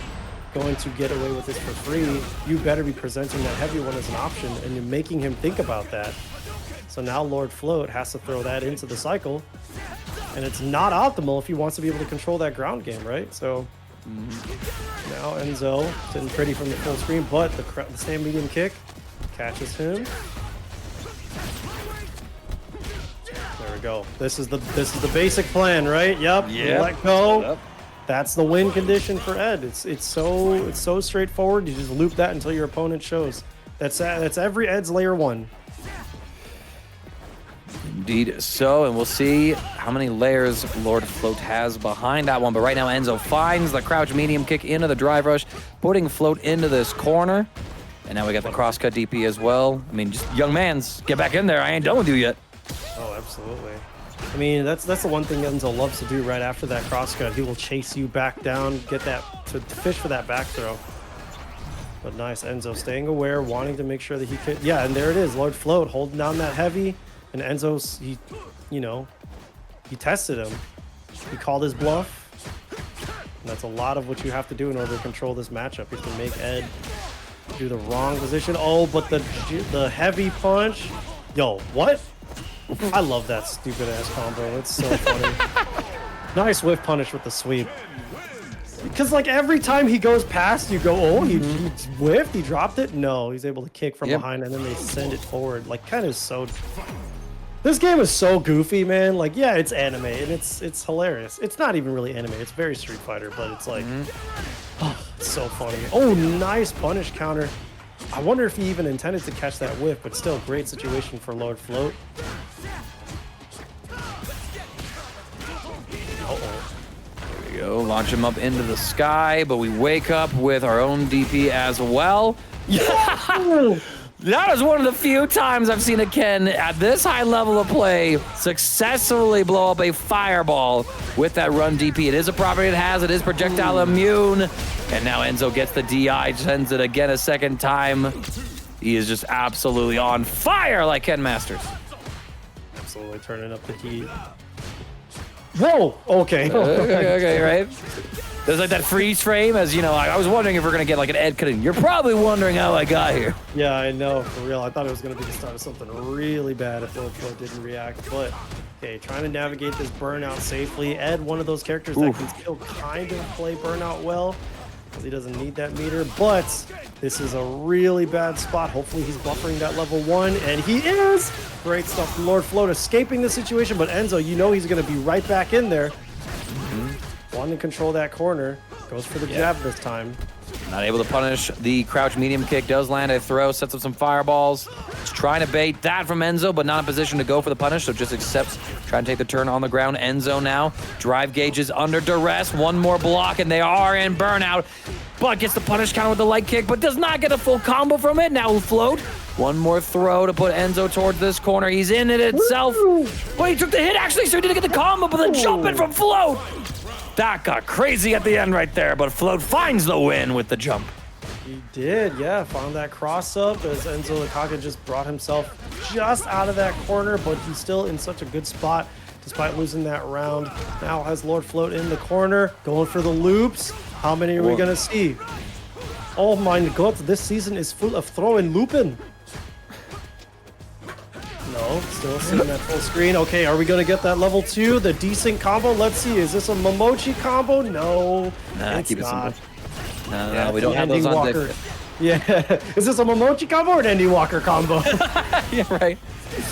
going to get away with this for free. You better be presenting that heavy one as an option, and you're making him think about that. So now Lord Float has to throw that into the cycle. And it's not optimal if he wants to be able to control that ground game, right? So now Enzo sitting pretty from the full screen, but the stand medium kick catches him. There we go. This is the basic plan, right? Yep. Yeah. Let go. Yep. That's the win condition for Ed. It's so straightforward. You just loop that until your opponent shows. That's every Ed's layer 1. Indeed so, and we'll see how many layers Lord Float has behind that one. But right now, Enzo finds the crouch medium kick into the drive rush, putting Float into this corner. And now we got the crosscut DP as well. I mean, just young mans, get back in there. I ain't done with you yet. Oh, absolutely. I mean, that's the one thing Enzo loves to do right after that crosscut. He will chase you back down, get that to fish for that back throw. But nice, Enzo staying aware, wanting to make sure that he could. Yeah, and there it is, Lord Float holding down that heavy. And Enzo, he tested him. He called his bluff. And that's a lot of what you have to do in order to control this matchup. You have to make Ed do the wrong position. Oh, but the heavy punch. Yo, what? I love that stupid ass combo. It's so funny. Nice whiff punish with the sweep. Because like every time he goes past, you go, oh, he whiffed, he dropped it. No, he's able to kick from behind, and then they send it forward. Like, kind of so. This game is so goofy, man. Like, yeah, it's anime and it's hilarious. It's not even really anime. It's very Street Fighter, but it's like, oh, it's so funny. Oh, nice punish counter. I wonder if he even intended to catch that whiff, but still, great situation for Lord Float. Uh-oh. There we go. Launch him up into the sky, but we wake up with our own DP as well. Yeah! That was one of the few times I've seen a Ken at this high level of play successfully blow up a fireball with that run DP. It is a property it has. It is projectile immune. And now Enzo gets the DI, sends it again a second time. He is just absolutely on fire like Ken Masters. Absolutely turning up the heat. Whoa! Okay. Okay, right? There's like that freeze frame as, you know, I was wondering if we're going to get like an Ed cutting. You're probably wondering how I got here. Yeah, I know, for real. I thought it was going to be the start of something really bad if Lord Float didn't react. But, okay, trying to navigate this burnout safely. Ed, one of those characters that can still kind of play burnout well, because he doesn't need that meter. But this is a really bad spot. Hopefully he's buffering that level 1, and he is! Great stuff from Lord Float, escaping the situation. But Enzo, you know he's going to be right back in there. Wanting to control that corner. Goes for the jab this time. Not able to punish the crouch medium kick. Does land a throw, sets up some fireballs. He's trying to bait that from Enzo, but not in position to go for the punish, so just accepts, trying to take the turn on the ground. Enzo now, drive gauges under duress. One more block, and they are in burnout. But gets the punish counter with the light kick, but does not get a full combo from it. Now Float. One more throw to put Enzo towards this corner. He's in it itself. But he took the hit, actually, so he didn't get the combo, but the jump in from Float. That got crazy at the end right there, but Float finds the win with the jump. He did, yeah. Found that cross up as Enzo Akaka just brought himself just out of that corner, but he's still in such a good spot despite losing that round. Now has Lord Float in the corner, going for the loops. How many are we going to see? Oh my god, this season is full of throwing looping. No, still seeing that full screen. Okay, are we going to get that level 2? The decent combo? Let's see. Is this a Momochi combo? No, nah, it's keep not. it simple. No, we don't have those on deck. Yeah. Is this a Momochi combo or an Andy Walker combo? Yeah, right.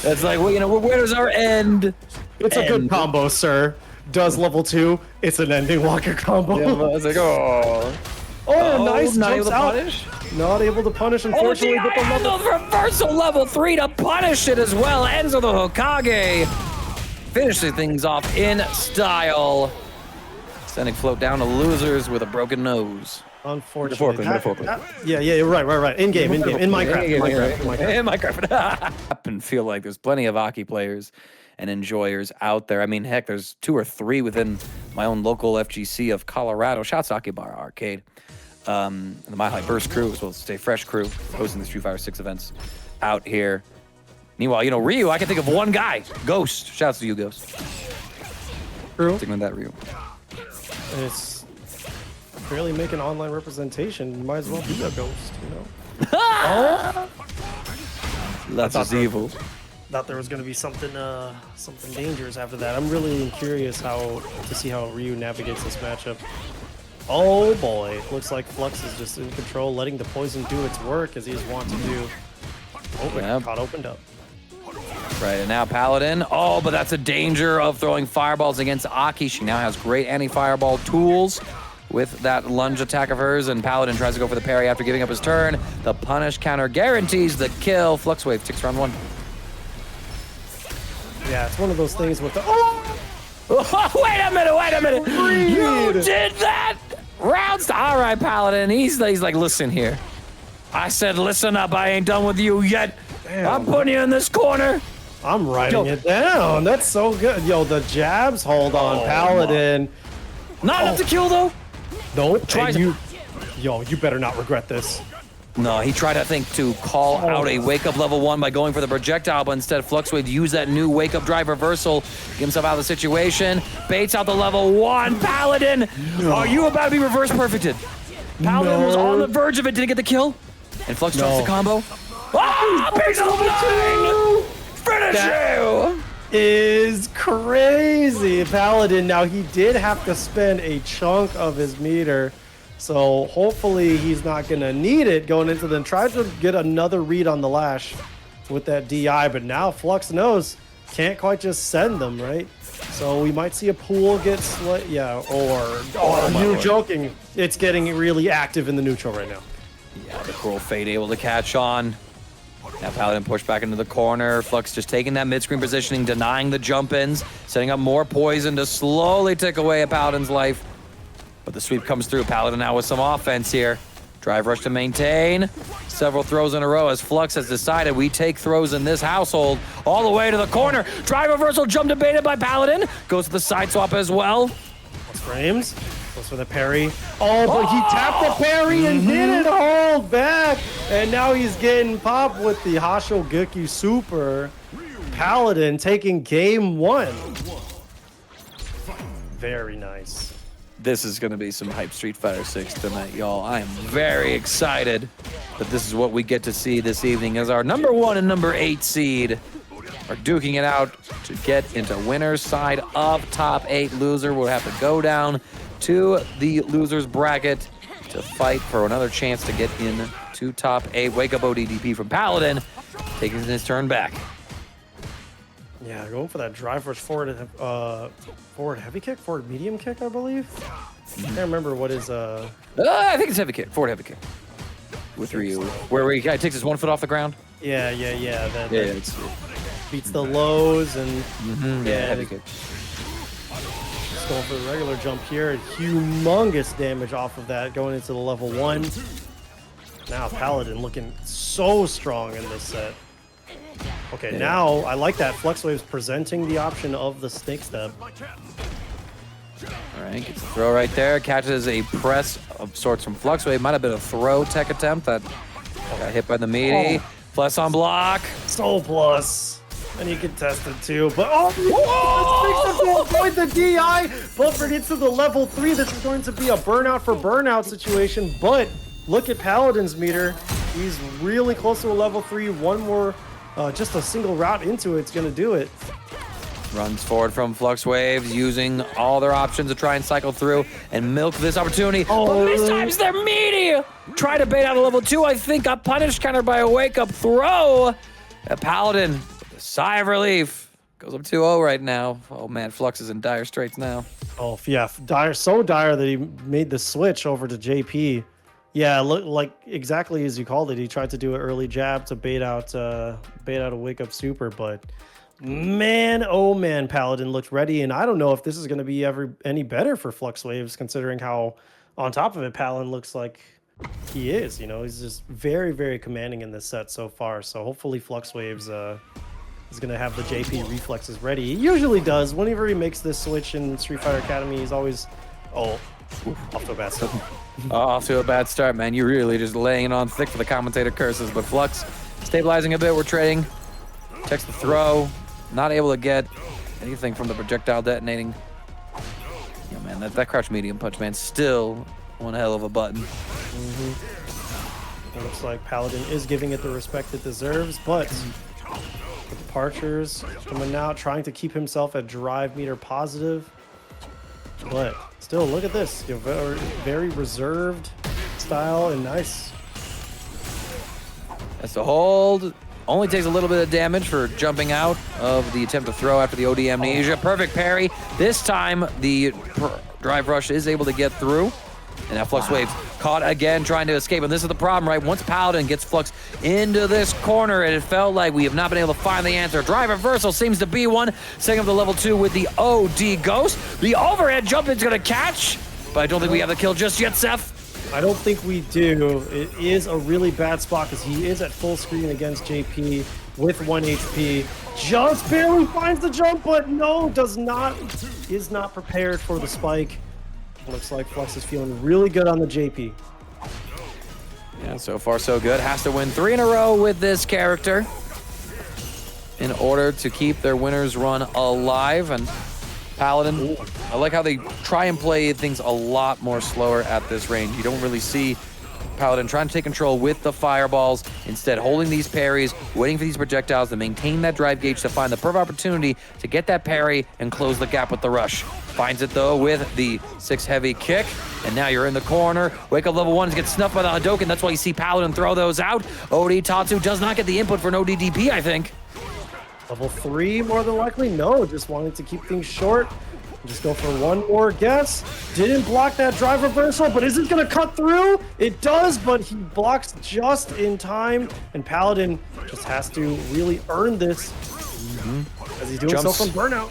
That's like, well, you know, where does our end? It's a good combo, sir. Does level 2? It's an Andy Walker combo. Yeah, I was like, oh. Oh, nice. Not Jumps able to out. punish? Not able to punish, unfortunately. Oh, the Enzo reversal level 3 to punish it as well. Enzo the Hokage finishing things off in style. Sending Float down to losers with a broken nose. Unfortunately. Metaphorically. Yeah, right. In-game. In Minecraft. In Minecraft. And feel like there's plenty of hockey players and enjoyers out there. I mean, heck, there's 2 or 3 within my own local FGC of Colorado. Shouts to Hockey Bar Arcade. The Mile High Burst crew, as well as Stay Fresh crew, hosting the Street Fighter 6 events out here. Meanwhile, you know, Ryu, I can think of one guy. Ghost. Shouts to you, Ghost. True. Sticking with that, Ryu. It's barely making online representation. You might as well be a ghost, you know? That's just evil. Thought there was going to be something dangerous after that. I'm really curious to see how Ryu navigates this matchup. Oh boy, looks like Flux is just in control, letting the poison do its work as he's wont to do. Caught opened up. Right, and now Paladin. Oh, but that's a danger of throwing fireballs against Aki. She now has great anti-fireball tools with that lunge attack of hers, and Paladin tries to go for the parry after giving up his turn. The punish counter guarantees the kill. Flux Wave takes round 1. Yeah, it's one of those things with the... Wait a minute! You did that! Rounds to... All right, Paladin. He's like, listen here. I said, listen up. I ain't done with you yet. Damn. I'm putting you in this corner. I'm writing it down. That's so good. Yo, the jabs. Hold on, Paladin. Not enough to kill, though. Nope. You better not regret this. No, he tried, I think, to call out a wake-up level 1 by going for the projectile, but instead Fluxwave used that new wake-up drive reversal, get himself out of the situation, baits out the level 1. Paladin, are you about to be reverse perfected? Paladin was on the verge of it, didn't get the kill, and Flux drops the combo. Ah, piece of the finish you! Is crazy. Paladin, now he did have to spend a chunk of his meter. So hopefully he's not going to need it going into the... Try to get another read on the lash with that DI, but now Flux knows. Can't quite just send them, right? So we might see a pool get... You're joking. It's getting really active in the neutral right now. Yeah, the Cruel Fate able to catch on. Now Paladin pushed back into the corner. Flux just taking that mid-screen positioning, denying the jump-ins, setting up more poison to slowly tick away at Paladin's life. But the sweep comes through. Paladin now with some offense here. Drive rush to maintain. Several throws in a row as Flux has decided we take throws in this household all the way to the corner. Drive reversal jump debated by Paladin. Goes to the side swap as well. Frames. Goes for the parry. Oh, but he tapped the parry and didn't hold back. And now he's getting popped with the Hashogeki Super. Paladin taking game 1. Very nice. This is going to be some hype Street Fighter 6 tonight, y'all. I am very excited that this is what we get to see this evening as our number 1 and number 8 seed are duking it out to get into winner's side of top 8. Loser will have to go down to the loser's bracket to fight for another chance to get into top 8. Wake up ODDP from Paladin, taking his turn back. Yeah, going for that drive rush forward heavy kick, forward medium kick, I believe. I can't remember what his I think it's heavy kick, forward heavy kick. With Ryu, where he takes his 1 foot off the ground. Yeah. Yeah, it's beats the lows and yeah, heavy kick. Just going for the regular jump here. Humongous damage off of that going into the level 1. Now Paladin looking so strong in this set. Okay, yeah. Now I like that Flux Wave's presenting the option of the snake step. All right, gets a throw right there. Catches a press of sorts from Flux Wave. Might have been a throw tech attempt that got hit by the meaty. Plus on block. Soul plus. And he contested too, but oh, avoid the DI. Buffered into the level 3. This is going to be a burnout for burnout situation, but look at Paladin's meter. He's really close to a level 3. One more, just a single route into it's going to do it. Runs forward from Flux Waves, using all their options to try and cycle through and milk this opportunity. Oh, but this time's they're meaty. Try to bait out a level 2, I think. Got punished countered by a wake-up throw. A Paladin, with a sigh of relief, goes up 2-0 right now. Oh man, Flux is in dire straits now. Oh yeah, so dire that he made the switch over to JP. Yeah, look like exactly as you called it. He tried to do an early jab to bait out a wake-up super, but man, oh man, Paladin looked ready, and I don't know if this is going to be any better for Flux Waves, considering how on top of it Paladin looks like he is. You know, he's just very, very commanding in this set so far. So hopefully Flux Waves is going to have the JP reflexes ready. He usually does. Whenever he makes this switch in Street Fighter Academy, he's always off to a bad start. Off to a bad start, man. You're really just laying it on thick for the commentator curses. But Flux stabilizing a bit. We're trading. Checks the throw. Not able to get anything from the projectile detonating. Yeah, man, that crouch medium punch, man, still one hell of a button. It looks like Paladin is giving it the respect it deserves, but the departures coming out, trying to keep himself at drive meter positive. But still, look at this. Very, very reserved style and nice. That's the hold. Only takes a little bit of damage for jumping out of the attempt to throw after the OD amnesia. Perfect parry. This time, the drive rush is able to get through. And now Flux Waves caught again, trying to escape. And this is the problem, right? Once Paladin gets Flux into this corner, and it felt like we have not been able to find the answer. Drive reversal seems to be one. Setting up the level 2 with the OD Ghost. The overhead jump is going to catch, but I don't think we have the kill just yet, Seth. I don't think we do. It is a really bad spot because he is at full screen against JP with 1 HP. Just barely finds the jump, but no, is not prepared for the spike. Looks like Flux is feeling really good on the JP. Yeah, so far so good. Has to win 3 in a row with this character in order to keep their winner's run alive. And Paladin, I like how they try and play things a lot more slower at this range. You don't really see Paladin trying to take control with the fireballs, instead holding these parries, waiting for these projectiles to maintain that drive gauge to find the perfect opportunity to get that parry and close the gap with the rush. Finds it though with the 6 heavy kick, and now you're in the corner. Wake up level 1 gets snuffed by the Hadouken. That's why you see Paladin throw those out. OD Tatsu does not get the input for an ODDP, I think. Level 3, more than likely? No, just wanted to keep things short. Just go for one more guess. Didn't block that drive reversal, but is it going to cut through? It does, but he blocks just in time. And Paladin just has to really earn this as he's doing so from burnout.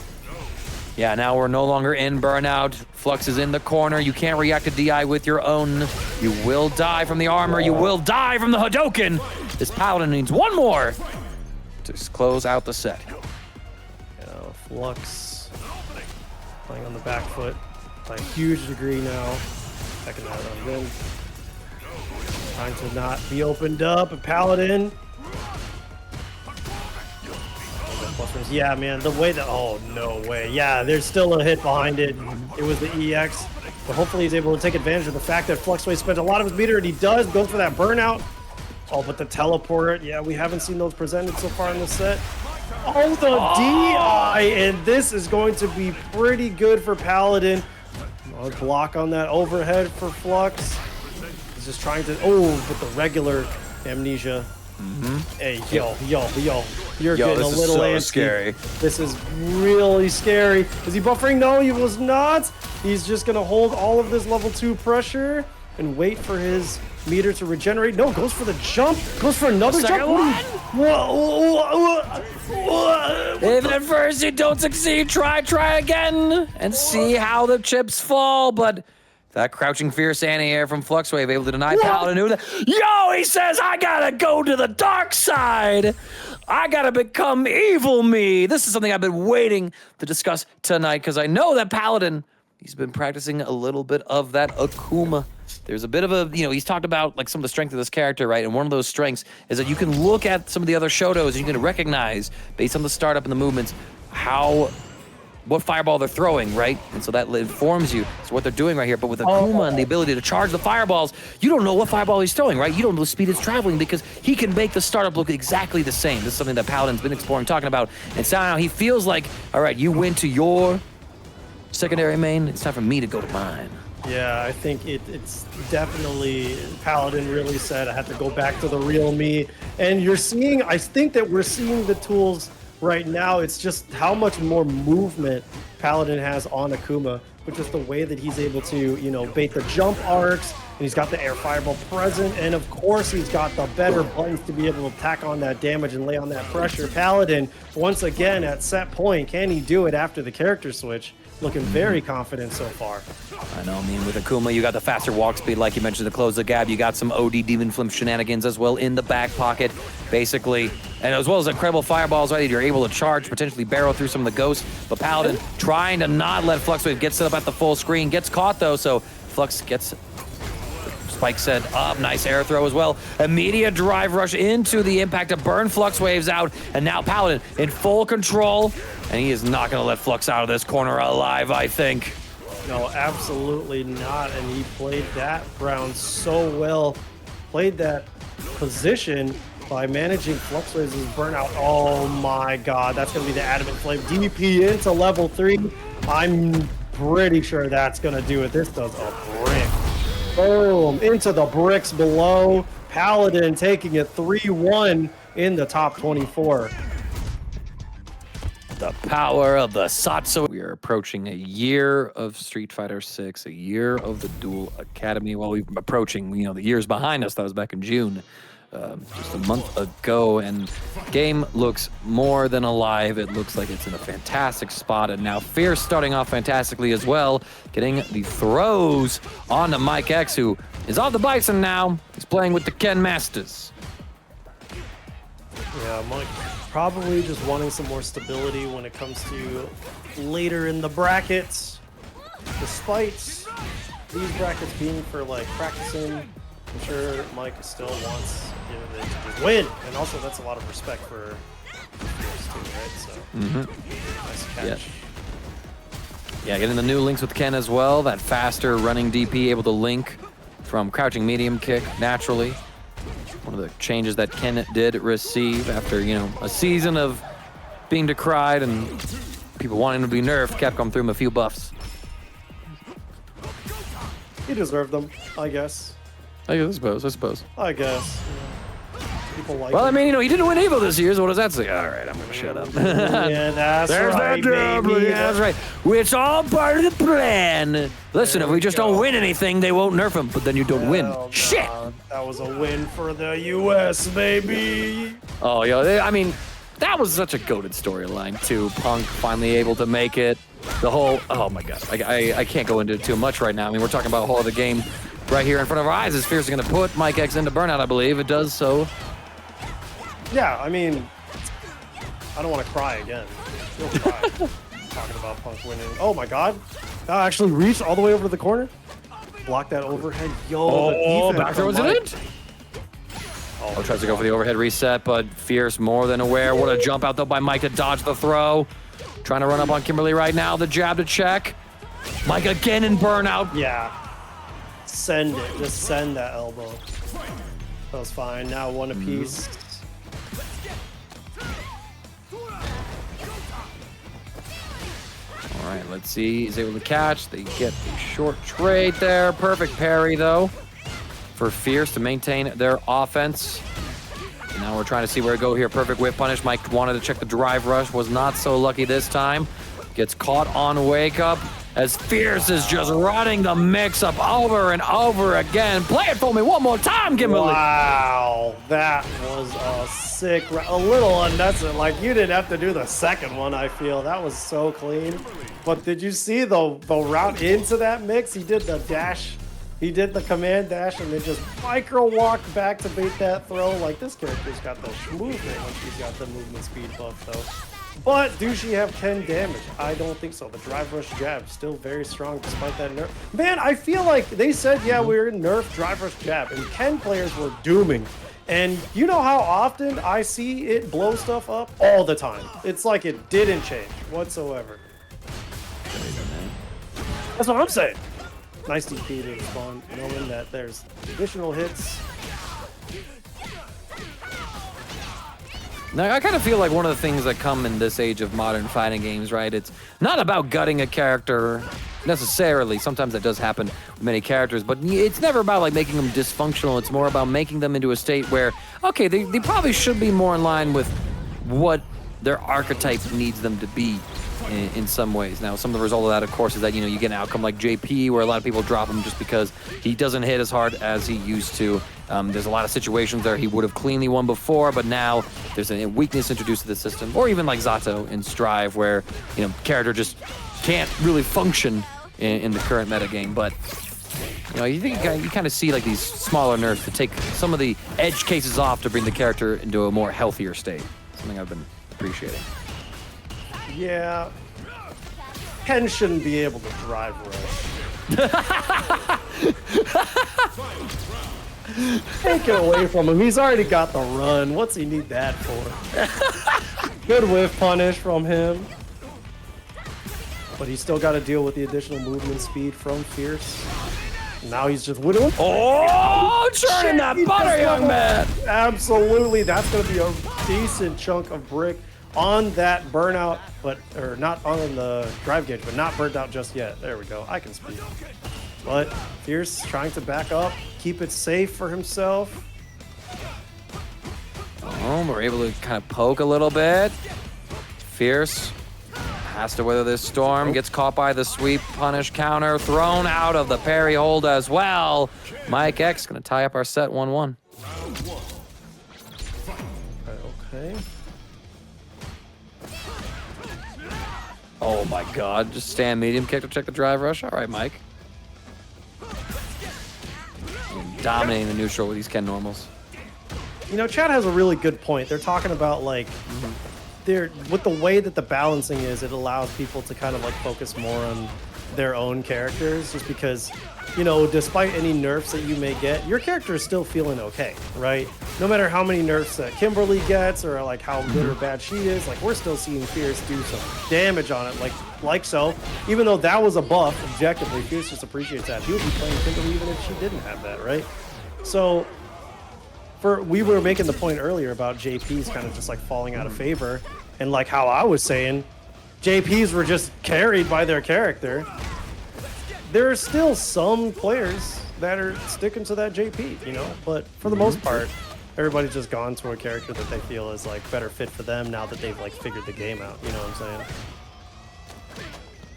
Yeah, now we're no longer in burnout. Flux is in the corner. You can't react to DI with your own. You will die from the armor. You will die from the Hadoken. This Paladin needs one more to close out the set. Flux playing on the back foot by a huge degree now. Second that on win. Trying to not be opened up. A Paladin. Yeah, man, the way that, oh, no way. Yeah, there's still a hit behind it. It was the EX, but hopefully he's able to take advantage of the fact that Fluxway spent a lot of his meter, and he does go for that burnout. Oh, but the teleport, yeah, we haven't seen those presented so far in the set. Oh, the DI, and this is going to be pretty good for Paladin. A block on that overhead for Flux. He's just trying to, oh, but the regular amnesia. Hey, yo, you're getting a little antsy. Scary. This is really scary. Is he buffering? No, he was not. He's just gonna hold all of this level 2 pressure and wait for his meter to regenerate. No, goes for the jump. Goes for another jump. If at first you don't succeed, try again and see how the chips fall. But that crouching fierce anti-air from Fluxwave able to deny Paladin. Yo, he says, I gotta go to the dark side. I gotta become evil me. This is something I've been waiting to discuss tonight because I know that Paladin, he's been practicing a little bit of that Akuma. There's a bit of a, he's talked about like some of the strength of this character, right? And one of those strengths is that you can look at some of the other Shotos and you can recognize, based on the startup and the movements, what fireball they're throwing, right? And so that informs you. So what they're doing right here. But with Akuma and the ability to charge the fireballs, you don't know what fireball he's throwing, right? You don't know the speed it's traveling because he can make the startup look exactly the same. This is something that Paladin's been exploring, talking about. And so now he feels like, all right, you went to your secondary main. It's time for me to go to mine. Yeah, I think it's definitely, Paladin really said, I have to go back to the real me. And you're seeing, I think that we're seeing the tools right now. It's just how much more movement Paladin has on Akuma, which is the way that he's able to, bait the jump arcs, and he's got the air fireball present, and of course he's got the better buttons to be able to tack on that damage and lay on that pressure. Paladin, once again, at set point, can he do it after the character switch? Looking very confident so far. I know, with Akuma, you got the faster walk speed, like you mentioned, to close the gap. You got some OD Demon Flim shenanigans as well in the back pocket, basically. And as well as incredible fireballs, right? You're able to charge, potentially barrel through some of the ghosts. But Paladin trying to not let Fluxwave get set up at the full screen. Gets caught, though, so Flux gets Spike set up. Nice air throw as well. Immediate drive rush into the impact to burn Fluxwaves out. And now Paladin in full control. And he is not going to let Flux out of this corner alive, I think. No, absolutely not. And he played that round so well. Played that position by managing Fluxwaves' burnout. Oh my god, that's going to be the Adamant Flame. DP into level 3. I'm pretty sure that's going to do it. This does a brick. Boom, into the bricks below. Paladin taking it 3-1 in the top 24. The power of the Satsu. We are approaching a year of Street Fighter 6, a year of the Duel Academy. Well, we're approaching, the years behind us. That was back in June, just a month ago. And game looks more than alive. It looks like it's in a fantastic spot. And now Fierce starting off fantastically as well, getting the throws onto Mike X, who is on the Bison now. He's playing with the Ken Masters. Yeah, Mike probably just wanting some more stability when it comes to later in the brackets. Despite these brackets being for practicing, I'm sure Mike still wants to win. And also that's a lot of respect for Fierce too, right? So nice catch. Yeah, getting the new links with Ken as well. That faster running DP, able to link from crouching medium kick naturally. One of the changes that Ken did receive after, a season of being decried and people wanting to be nerfed. Capcom threw him a few buffs. He deserved them, I guess. I suppose. I guess. People like Well, I him. mean, he didn't win Evo this year, so what does that say? All right, I'm going to shut up. Yeah, that's There's right, that baby. yeah, that's right. It's all part of the plan. Listen, if we just don't win anything, they won't nerf him, but then you don't win. Hell Shit! nah. That was a win for the U.S., baby. Oh, I mean, that was such a goated storyline, too. Punk finally able to make it. The whole, oh my God, I can't go into it too much right now. I mean, we're talking about whole of the game right here in front of our eyes. Is Fierce going to put Mike X into burnout, I believe. It does so. Yeah, I mean, I don't want to cry again. Still cry. Talking about Punk winning. Oh my God. That actually reached all the way over to the corner. Block that overhead. Yo, the defense back there was from Mike. it? Oh, tries to go for the overhead reset, but Fierce more than aware. What a jump out, though, by Mike to dodge the throw. Trying to run up on Kimberly right now. The jab to check. Mike again in burnout. Yeah. Send it. Just send that elbow. That was fine. Now one apiece. All right, let's see. He's able to catch. They get the short trade there. Perfect parry, though, for Fierce to maintain their offense. Now we're trying to see where to go here. Perfect whip punish. Mike wanted to check the drive rush. Was not so lucky this time. Gets caught on wake up as Fierce is just running the mix up over and over again. Play it for me one more time, Kimberly. Wow. That was a sick, a little unnecessary. Like, you didn't have to do the second one, I feel. That was so clean. But did you see the route into that mix? He did the dash. He did the command dash and then just micro walked back to bait that throw. Like, this character's got the movement when she's got the movement speed buff, though. But do she have 10 damage? I don't think so. The drive rush jab still very strong despite that nerf. Man, I feel like they said, yeah, we're nerf drive rush jab, and Ken players were dooming. And you know how often I see it blow stuff up? All the time. It's like it didn't change whatsoever. That's what I'm saying. Nice DP to respond, knowing that there's additional hits. Now, I kind of feel like one of the things that come in this age of modern fighting games, right? It's not about gutting a character necessarily. Sometimes that does happen with many characters, but it's never about like making them dysfunctional. It's more about making them into a state where, okay, they probably should be more in line with what their archetype needs them to be in some ways. Now, some of the result of that, of course, is that, you get an outcome like JP, where a lot of people drop him just because he doesn't hit as hard as he used to. There's a lot of situations there he would have cleanly won before, but now there's a weakness introduced to the system. Or even like Zato in Strive, where, character just can't really function in the current metagame. But, you think you kind of see like these smaller nerfs to take some of the edge cases off to bring the character into a more healthier state. Something I've been appreciating. Yeah. Ken shouldn't be able to drive rush. Take it away from him. He's already got the run. What's he need that for? Good whiff punish from him. But he's still got to deal with the additional movement speed from Fierce. Now he's just whittling. Oh, churning that butter, young man. Absolutely. That's going to be a decent chunk of brick on that burnout, or not on the drive gauge, but not burnt out just yet. There we go. I can speak. But Fierce trying to back up, keep it safe for himself. Oh, we're able to kind of poke a little bit. Fierce has to weather this storm, gets caught by the sweep, punish, counter, thrown out of the parry hold as well. Mike X gonna tie up our set 1-1. Okay. Oh my God, just stand medium kick to check the drive rush. All right, Mike. Dominating the neutral with these Ken normals. Chad has a really good point. They're talking about like, with the way that the balancing is, it allows people to kind of like focus more on their own characters, just because, despite any nerfs that you may get, your character is still feeling okay, right? No matter how many nerfs that Kimberly gets or like how good or bad she is, like we're still seeing Fierce do some damage on it, like so. Even though that was a buff, objectively, Fierce just appreciates that. He would be playing Kimberly even if she didn't have that, right? So, we were making the point earlier about JP's kind of just like falling out of favor, and like how I was saying, JP's were just carried by their character. There are still some players that are sticking to that JP, but for the most part, Everybody's just gone to a character that they feel is like better fit for them now that they've like figured the game out. You know what I'm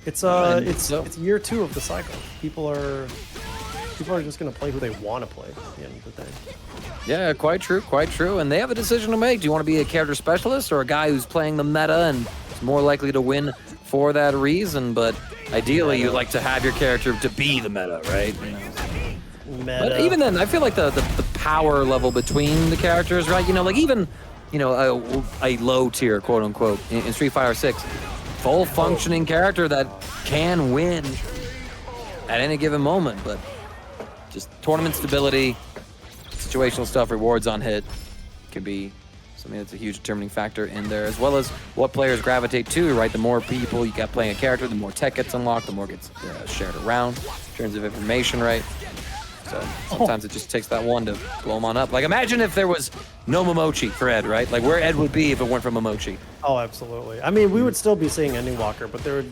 saying? It's year 2 of the cycle. People are just gonna play who they want to play at the end of the day. Yeah, quite true, quite true. And they have a decision to make. Do you want to be a character specialist or a guy who's playing the meta and is more likely to win for that reason? But ideally, you'd like to have your character to be the meta, right? You know? Meta. But even then, I feel like the power level between the characters, right? You know, like even, you know, a low tier, quote unquote, in Street Fighter 6, full functioning character that can win at any given moment, but just tournament stability, situational stuff, rewards on hit can be something that's a huge determining factor in there, as well as what players gravitate to, right? The more people you got playing a character, the more tech gets unlocked, the more gets shared around in terms of information, right? So sometimes it just takes that one to blow him on up. Like imagine if there was no Momochi for Ed, right? Like where Ed would be if it weren't for Momochi. Oh, absolutely. I mean, we would still be seeing Ending Walker, but the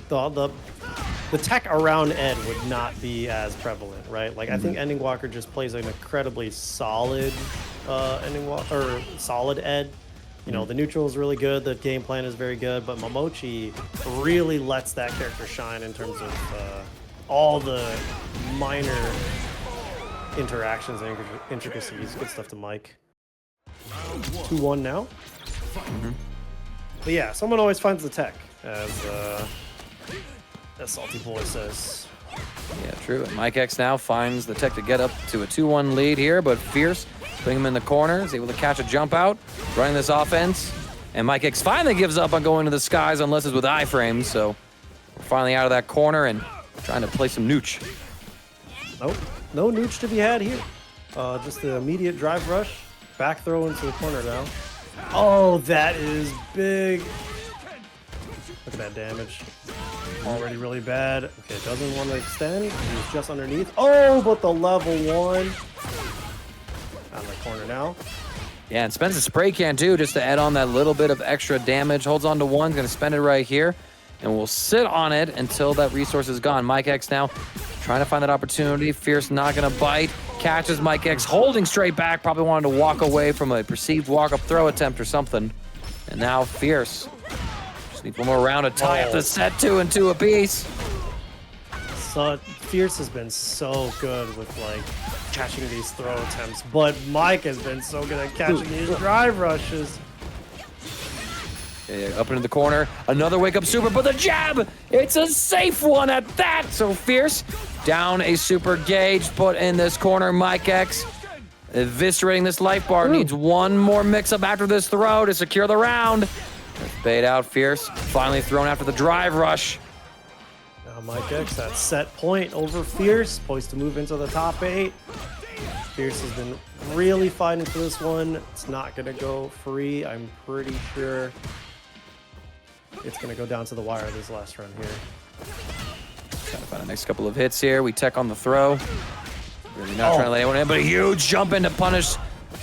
tech around Ed would not be as prevalent, right? Like I think Ending Walker just plays an incredibly solid solid Ed. You know, the neutral is really good, the game plan is very good, but Momochi really lets that character shine in terms of all the minor interactions and intricacies. Good stuff to Mike. 2-1 now. But yeah, someone always finds the tech, as Salty Boy says. Yeah, true. And Mike X now finds the tech to get up to a 2-1 lead here, but Fierce putting him in the corner, is able to catch a jump out, running this offense. And Mike X finally gives up on going to the skies unless it's with iframes, so we're finally out of that corner and trying to play some nooch. Nope. No nooch to be had here. Just the immediate drive rush. Back throw into the corner now. Oh, that is big. Look at that damage. Already really bad. Okay, doesn't want to extend. He's just underneath. Oh, but the level 1. On the corner now. Yeah, and spends a spray can too, just to add on that little bit of extra damage. Holds on to 1, gonna spend it right here. And we'll sit on it until that resource is gone. Mike X now trying to find that opportunity. Fierce not gonna bite. Catches Mike X, holding straight back. Probably wanted to walk away from a perceived walk-up throw attempt or something. And now Fierce just needs one more round to tie up the set 2 and 2 apiece. So Fierce has been so good with like catching these throw attempts, but Mike has been so good at catching these drive rushes. Yeah, up into the corner, another wake-up super, but the jab! It's a safe one at that! So Fierce, down a super gauge, put in this corner, Mike X, eviscerating this life bar, needs one more mix-up after this throw to secure the round. Let's bait out Fierce, finally thrown after the drive rush. Now Mike X, that set point over Fierce, poised to move into the top 8. Fierce has been really fighting for this one. It's not gonna go free, I'm pretty sure. It's going to go down to the wire this last run here. Trying to find the next couple of hits here. We tech on the throw. Really not trying to lay anyone in, but a huge jump in to punish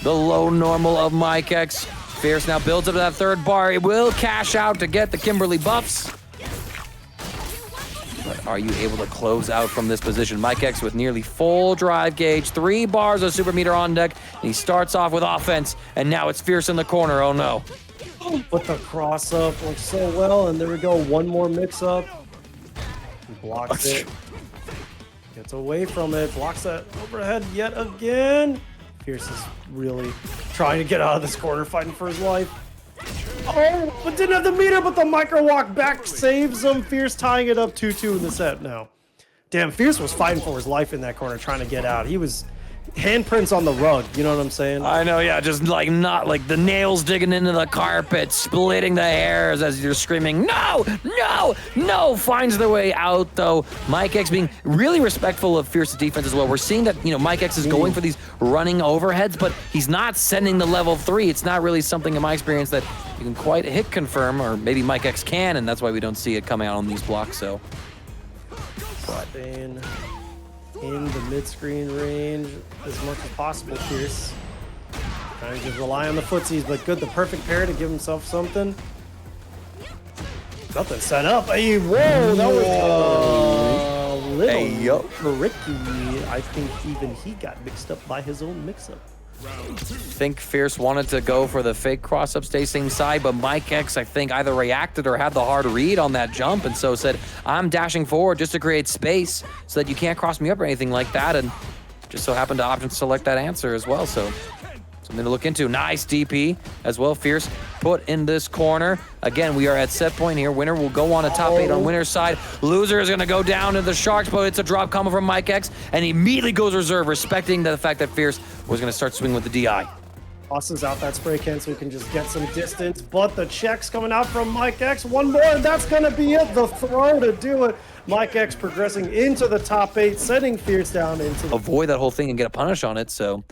the low normal of Mike X. Fierce now builds up to that third bar. It will cash out to get the Kimberly buffs. But are you able to close out from this position? Mike X with nearly full drive gauge, 3 bars of super meter on deck. And he starts off with offense, and now it's Fierce in the corner. Oh no. But the cross up works so well, and there we go. One more mix up. He blocks it. Gets away from it. Blocks that overhead yet again. Fierce is really trying to get out of this corner, fighting for his life. Oh, but didn't have the meter, but the micro walk back saves him. Fierce tying it up 2-2 in the set now. Damn, Fierce was fighting for his life in that corner, trying to get out. He was handprints on the rug, you know what I'm saying? I know, yeah, just like not like the nails digging into the carpet, splitting the hairs as you're screaming, no, no, no, finds their way out though. Mike X being really respectful of Fierce's defense as well. We're seeing that, you know, Mike X is going for these running overheads, but he's not sending the level 3. It's not really something in my experience that you can quite hit confirm, or maybe Mike X can, and that's why we don't see it coming out on these blocks, so. But in the mid-screen range as much as possible, Fierce. Trying to just rely on the footsies, but good, the perfect pair to give himself something. Nothing set up. Hey, whoa, that was a little tricky. I think even he got mixed up by his own mix-up. think Fierce wanted to go for the fake cross-up, stay same side, but Mike X, I think, either reacted or had the hard read on that jump, and so said, I'm dashing forward just to create space so that you can't cross me up or anything like that, and just so happened to option select that answer as well, so something to look into. Nice DP as well. Fierce put in this corner. Again, we are at set point here. Winner will go on a top 8 on winner's side. Loser is going to go down to the Sharks, but it's a drop combo from Mike X, and he immediately goes reserve, respecting the fact that Fierce was going to start swinging with the DI. Tosses out that spray can so he can just get some distance, but the check's coming out from Mike X. One more, and that's going to be it. The throw to do it. Mike X progressing into the top 8, sending Fierce down into avoid that whole thing and get a punish on it, so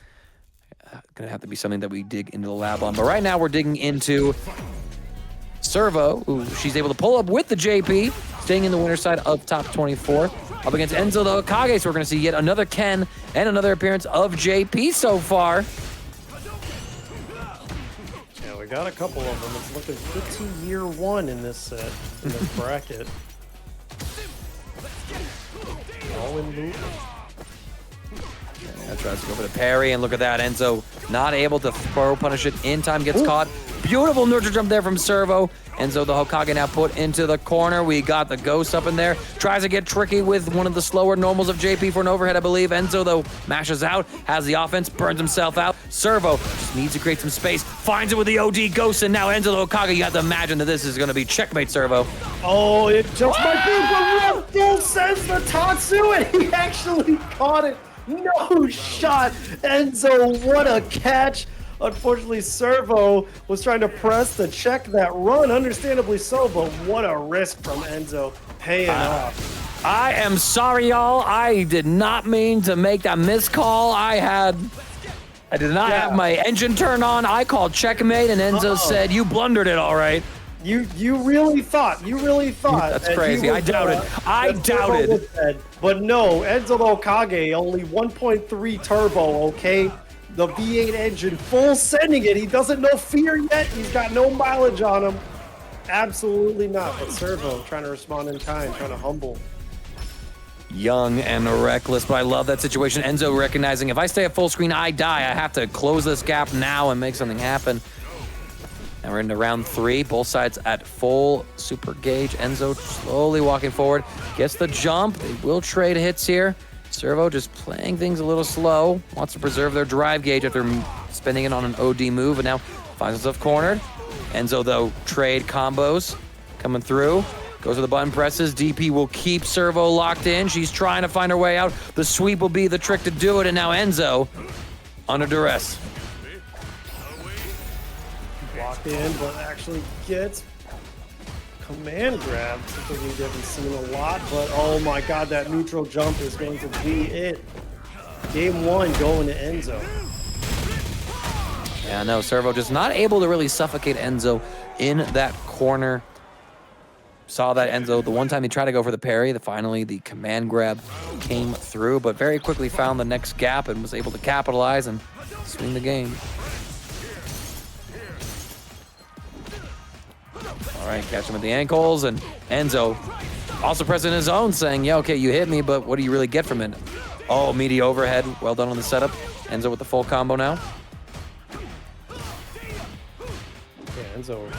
gonna have to be something that we dig into the lab on. But right now we're digging into Servo, who she's able to pull up with the JP, staying in the winner's side of top 24. Up against Enzo the Hokage, so we're gonna see yet another Ken and another appearance of JP so far. Yeah, we got a couple of them. It's looking pretty year one in this set, in this bracket. All in loop. Yeah, tries to go for the parry, and look at that. Enzo not able to throw punish it in time, gets caught. Beautiful nurture jump there from Servo. Enzo the Hokage now put into the corner. We got the ghost up in there. Tries to get tricky with one of the slower normals of JP for an overhead, I believe. Enzo, though, mashes out, has the offense, burns himself out. Servo just needs to create some space, finds it with the OD ghost, and now Enzo the Hokage, you have to imagine that this is going to be checkmate, Servo. Oh, it just might be, but Red says the Tatsu, and he actually caught it. No shot. Enzo, what a catch. Unfortunately, Servo was trying to press to check that run, understandably so, but what a risk from Enzo, paying off. I am sorry, y'all. I did not mean to make that miscall. I did not have my engine turned on. I called checkmate, and Enzo said, you blundered it, all right. You really thought. That's crazy. I doubted. But no, Enzo the Hokage, only 1.3 turbo, okay? The V8 engine, full sending it. He doesn't know fear yet. He's got no mileage on him. Absolutely not. But Servo trying to respond in kind, trying to humble. Young and reckless, but I love that situation. Enzo recognizing if I stay at full screen, I die. I have to close this gap now and make something happen. And we're into round 3. Both sides at full super gauge. Enzo slowly walking forward. Gets the jump. They will trade hits here. Servo just playing things a little slow. Wants to preserve their drive gauge after spending it on an OD move, and now finds himself cornered. Enzo, though, trade combos coming through. Goes to the button presses. DP will keep Servo locked in. She's trying to find her way out. The sweep will be the trick to do it, and now Enzo under duress. Locked in, but actually gets command grab. Something we haven't seen a lot, but oh my god, that neutral jump is going to be it. Game 1 going to Enzo. Yeah, no, Servo just not able to really suffocate Enzo in that corner. Saw that Enzo, the one time he tried to go for the parry, finally the command grab came through, but very quickly found the next gap and was able to capitalize and swing the game. All right, catch him at the ankles, and Enzo also pressing his own, saying, yeah, okay, you hit me, but what do you really get from it? Oh, meaty overhead. Well done on the setup. Enzo with the full combo now. Yeah, Enzo,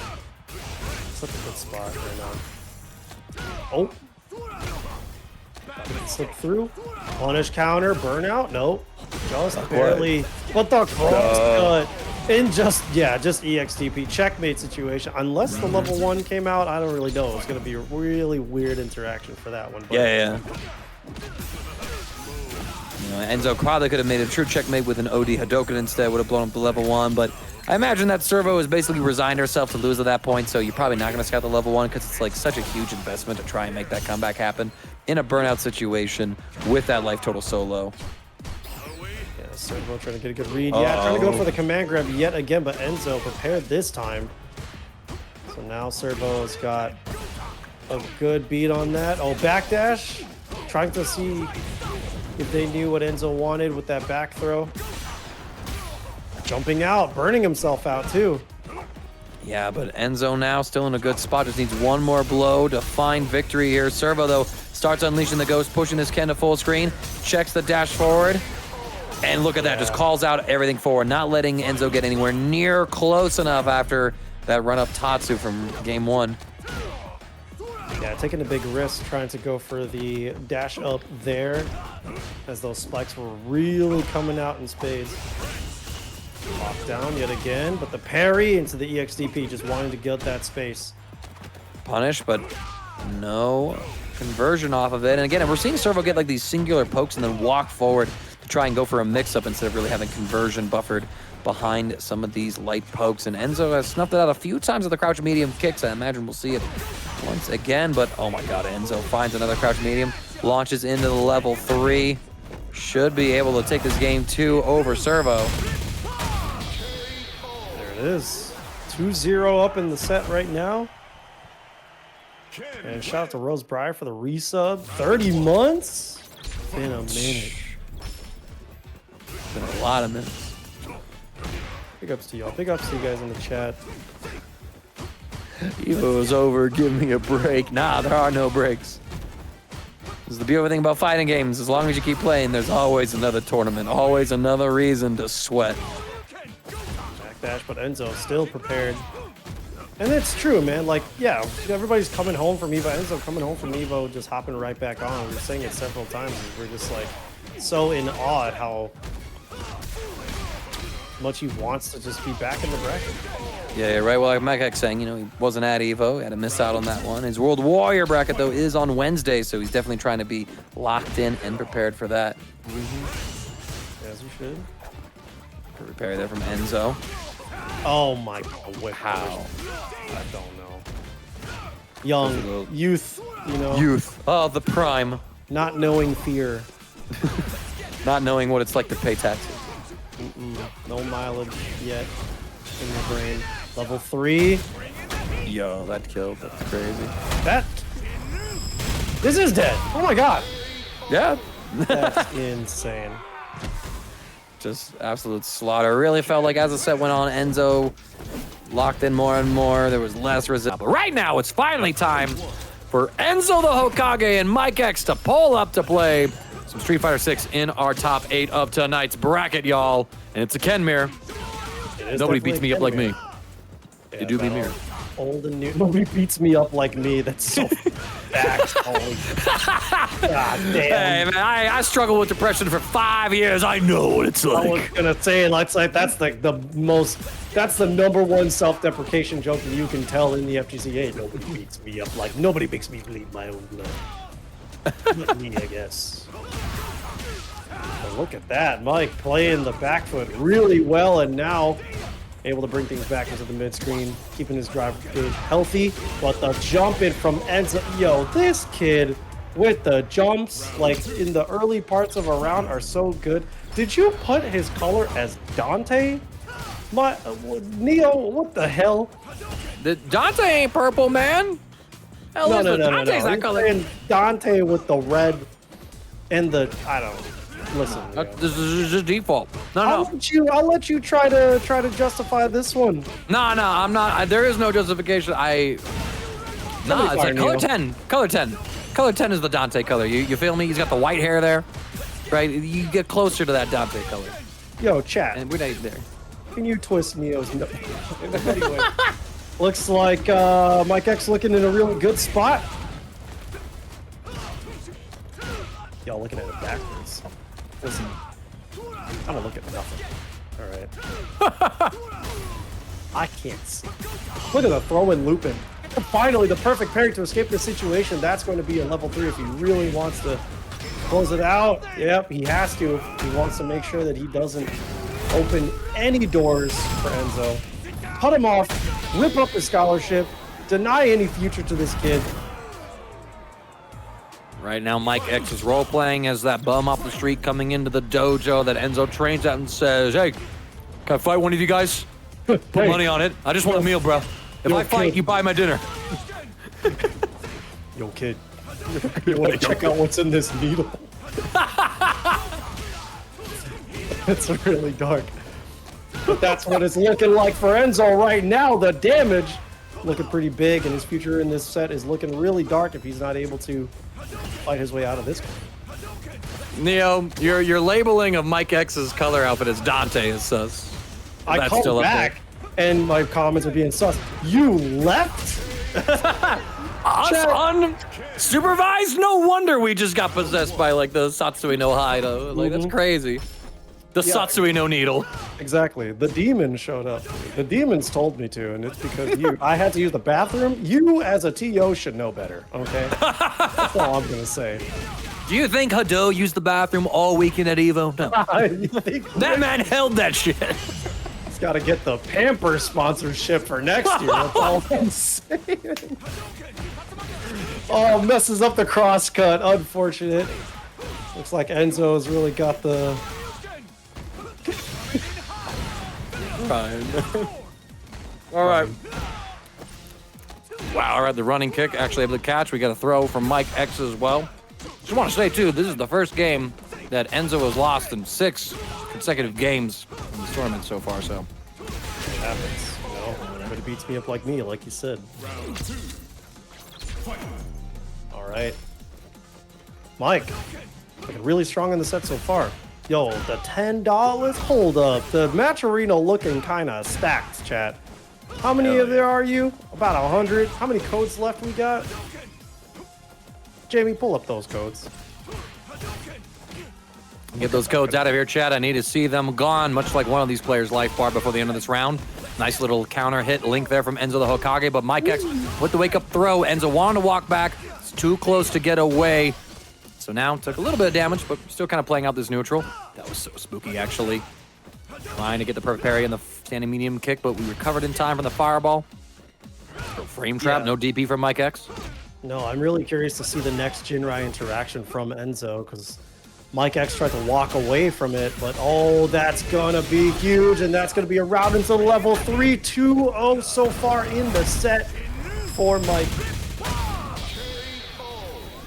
such a good spot right now. Oh. Slip through. Punish counter, burnout. Nope. Just barely. But the cross cut. And just EXTP checkmate situation. Unless the level 1 came out, I don't really know. It's going to be a really weird interaction for that one. But yeah. You know, Enzo probably could have made a true checkmate with an OD Hadoken instead, would have blown up the level 1, but I imagine that Servo has basically resigned herself to lose at that point, so you're probably not going to scout the level 1 because it's like such a huge investment to try and make that comeback happen in a burnout situation with that life total so low. Servo trying to get a good read. Yeah, trying to go for the command grab yet again, but Enzo prepared this time. So now Servo has got a good beat on that. Oh, backdash. Trying to see if they knew what Enzo wanted with that back throw. Jumping out, burning himself out too. Yeah, but Enzo now still in a good spot. Just needs one more blow to find victory here. Servo, though, starts unleashing the ghost, pushing his Ken to full screen. Checks the dash forward. And look at that, just calls out everything forward, not letting Enzo get anywhere near close enough after that run up Tatsu from game 1. Yeah, taking a big risk trying to go for the dash up there as those spikes were really coming out in spades. Locked down yet again, but the parry into the EXDP, just wanting to get that space. Punish, but no conversion off of it. And again, we're seeing Servo get like these singular pokes and then walk forward to try and go for a mix-up instead of really having conversion buffered behind some of these light pokes. And Enzo has snuffed it out a few times with the crouch medium kicks. I imagine we'll see it once again, but oh my god, Enzo finds another crouch medium, launches into the level 3. Should be able to take this game 2 over Servo. There it is. 2-0 up in the set right now. And shout out to Rose Breyer for the resub. 30 months? Been a minute. Been a lot of minutes. Big ups to y'all. Big ups to you guys in the chat. Evo's over, give me a break. Nah, there are no breaks. This is the beautiful thing about fighting games. As long as you keep playing, there's always another tournament, always another reason to sweat. Backdash, but Enzo still prepared. And it's true, man. Like, yeah, everybody's coming home from Evo. Enzo coming home from Evo, just hopping right back on. We're saying it several times. We're just like so in awe at how much he wants to just be back in the bracket. Yeah, right. Well, like Mike X saying, you know, he wasn't at Evo, he had to miss out on that one. His World Warrior bracket, though, is on Wednesday, so he's definitely trying to be locked in and prepared for that. As you should. Prepare there from Enzo. Oh my god, how? I don't know. Young, youth, you know. Youth. Oh, the prime. Not knowing fear. Not knowing what it's like to pay taxes. No mileage yet in your brain. Level 3. Yo, that killed. That's crazy. This is dead. Oh my god. Yeah. That's insane. Just absolute slaughter. Really felt like as the set went on, Enzo locked in more and more. There was less resistance. But right now, it's finally time for Enzo the Hokage and Mike X to pull up to play some Street Fighter 6 in our top 8 of tonight's bracket, y'all. And it's a Kenmir. Nobody beats me up like me. Yeah, you do be mirror. Old and new. Nobody beats me up like me. That's so facts. God damn. Hey, man, I struggled with depression for 5 years. I know what it's like. I was gonna say, that's like that's the number one self-deprecation joke that you can tell in the FGCA. Nobody beats me up like nobody makes me bleed my own blood. Not me, I guess. But look at that, Mike playing the back foot really well, and now able to bring things back into the mid-screen, keeping his driver page healthy. But the jump in from Enzo, yo, this kid with the jumps, like in the early parts of a round, are so good. Did you put his color as Dante? Neo, what the hell? The Dante ain't purple, man. Hell, No. Dante's that color. And Dante with the red and the, I don't know. Listen, This is just default. No. I'll let you try to justify this one. No, I'm not. There is no justification. It's like color 10. Color 10. Color 10 is the Dante color. You feel me? He's got the white hair there, right? You get closer to that Dante color. Yo, chat. And we're not there. Can you twist Neo's nose? Anyway, looks like Mike X looking in a really good spot. Y'all looking at it backwards. Listen, I'm gonna look at nothing. All right. I can't see. Look at the throw and looping. Finally, the perfect parry to escape this situation. That's going to be a level 3 if he really wants to close it out. Yep, he has to. He wants to make sure that he doesn't open any doors for Enzo. Cut him off, rip up his scholarship, deny any future to this kid. Right now, Mike X is role-playing as that bum off the street coming into the dojo that Enzo trains at and says, hey, can I fight one of you guys? Put money on it. I just want a meal, bro. If I fight, you buy my dinner. Yo, kid. You want to check out what's in this needle? It's really dark. But that's what it's looking like for Enzo right now. The damage looking pretty big, and his future in this set is looking really dark if he's not able to fight his way out of this one. Neo, your labeling of Mike X's color outfit as Dante is sus. I called back, and my comments are being sus. You left? Us unsupervised? No wonder we just got possessed by like the Satsui no Haido. Like that's crazy. The Satsui no needle. Exactly. The demon showed up. The demons told me to, and it's because you. I had to use the bathroom. You, as a TO, should know better. Okay. That's all I'm gonna say. Do you think Hado used the bathroom all weekend at Evo? No. That man held that shit. He's got to get the Pampers sponsorship for next year. That's all I'm saying. Oh, messes up the crosscut. Unfortunate. Looks like Enzo's really got the. Fine. All right. Wow. All right. The running kick actually able to catch. We got a throw from Mike X as well. Just want to say too, this is the first game that Enzo has lost in 6 consecutive games in this tournament so far. So it happens. You know, everybody beats me up like me, like you said. All right, Mike, looking really strong in the set so far. Yo, the $10. Hold up, the match arena looking kind of stacked. Chat. How many of there are you? About 100. How many codes left we got? Jamie, pull up those codes. Get those codes out of here, chat. I need to see them gone, much like one of these players' life bar before the end of this round. Nice little counter hit link there from Enzo the Hokage, but Mike X with the wake-up throw. Enzo wanted to walk back. It's too close to get away. So now took a little bit of damage, but still kind of playing out this neutral. That was so spooky, actually. Trying to get the perfect parry and the standing medium kick, but we recovered in time from the fireball. Frame trap, no DP from Mike X. No, I'm really curious to see the next Jinrai interaction from Enzo, because Mike X tried to walk away from it, but oh, that's gonna be huge, and that's gonna be a route into level 3, 2-0 so far in the set for Mike.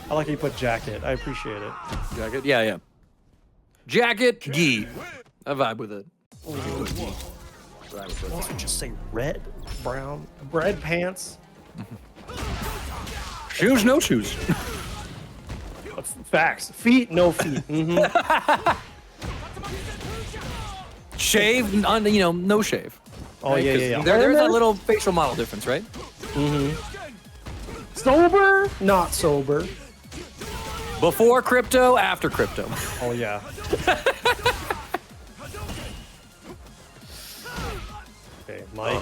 I like how you put jacket. I appreciate it. Jacket? Yeah. Jacket, gi. I vibe with it. Also just say red, brown, bread pants. Shoes, no shoes. Facts. Feet, no feet. Shave, no shave. Oh, right? yeah. There's a little facial model difference, right? Sober, not sober. Before crypto, after crypto. Oh, yeah. Okay, Mike.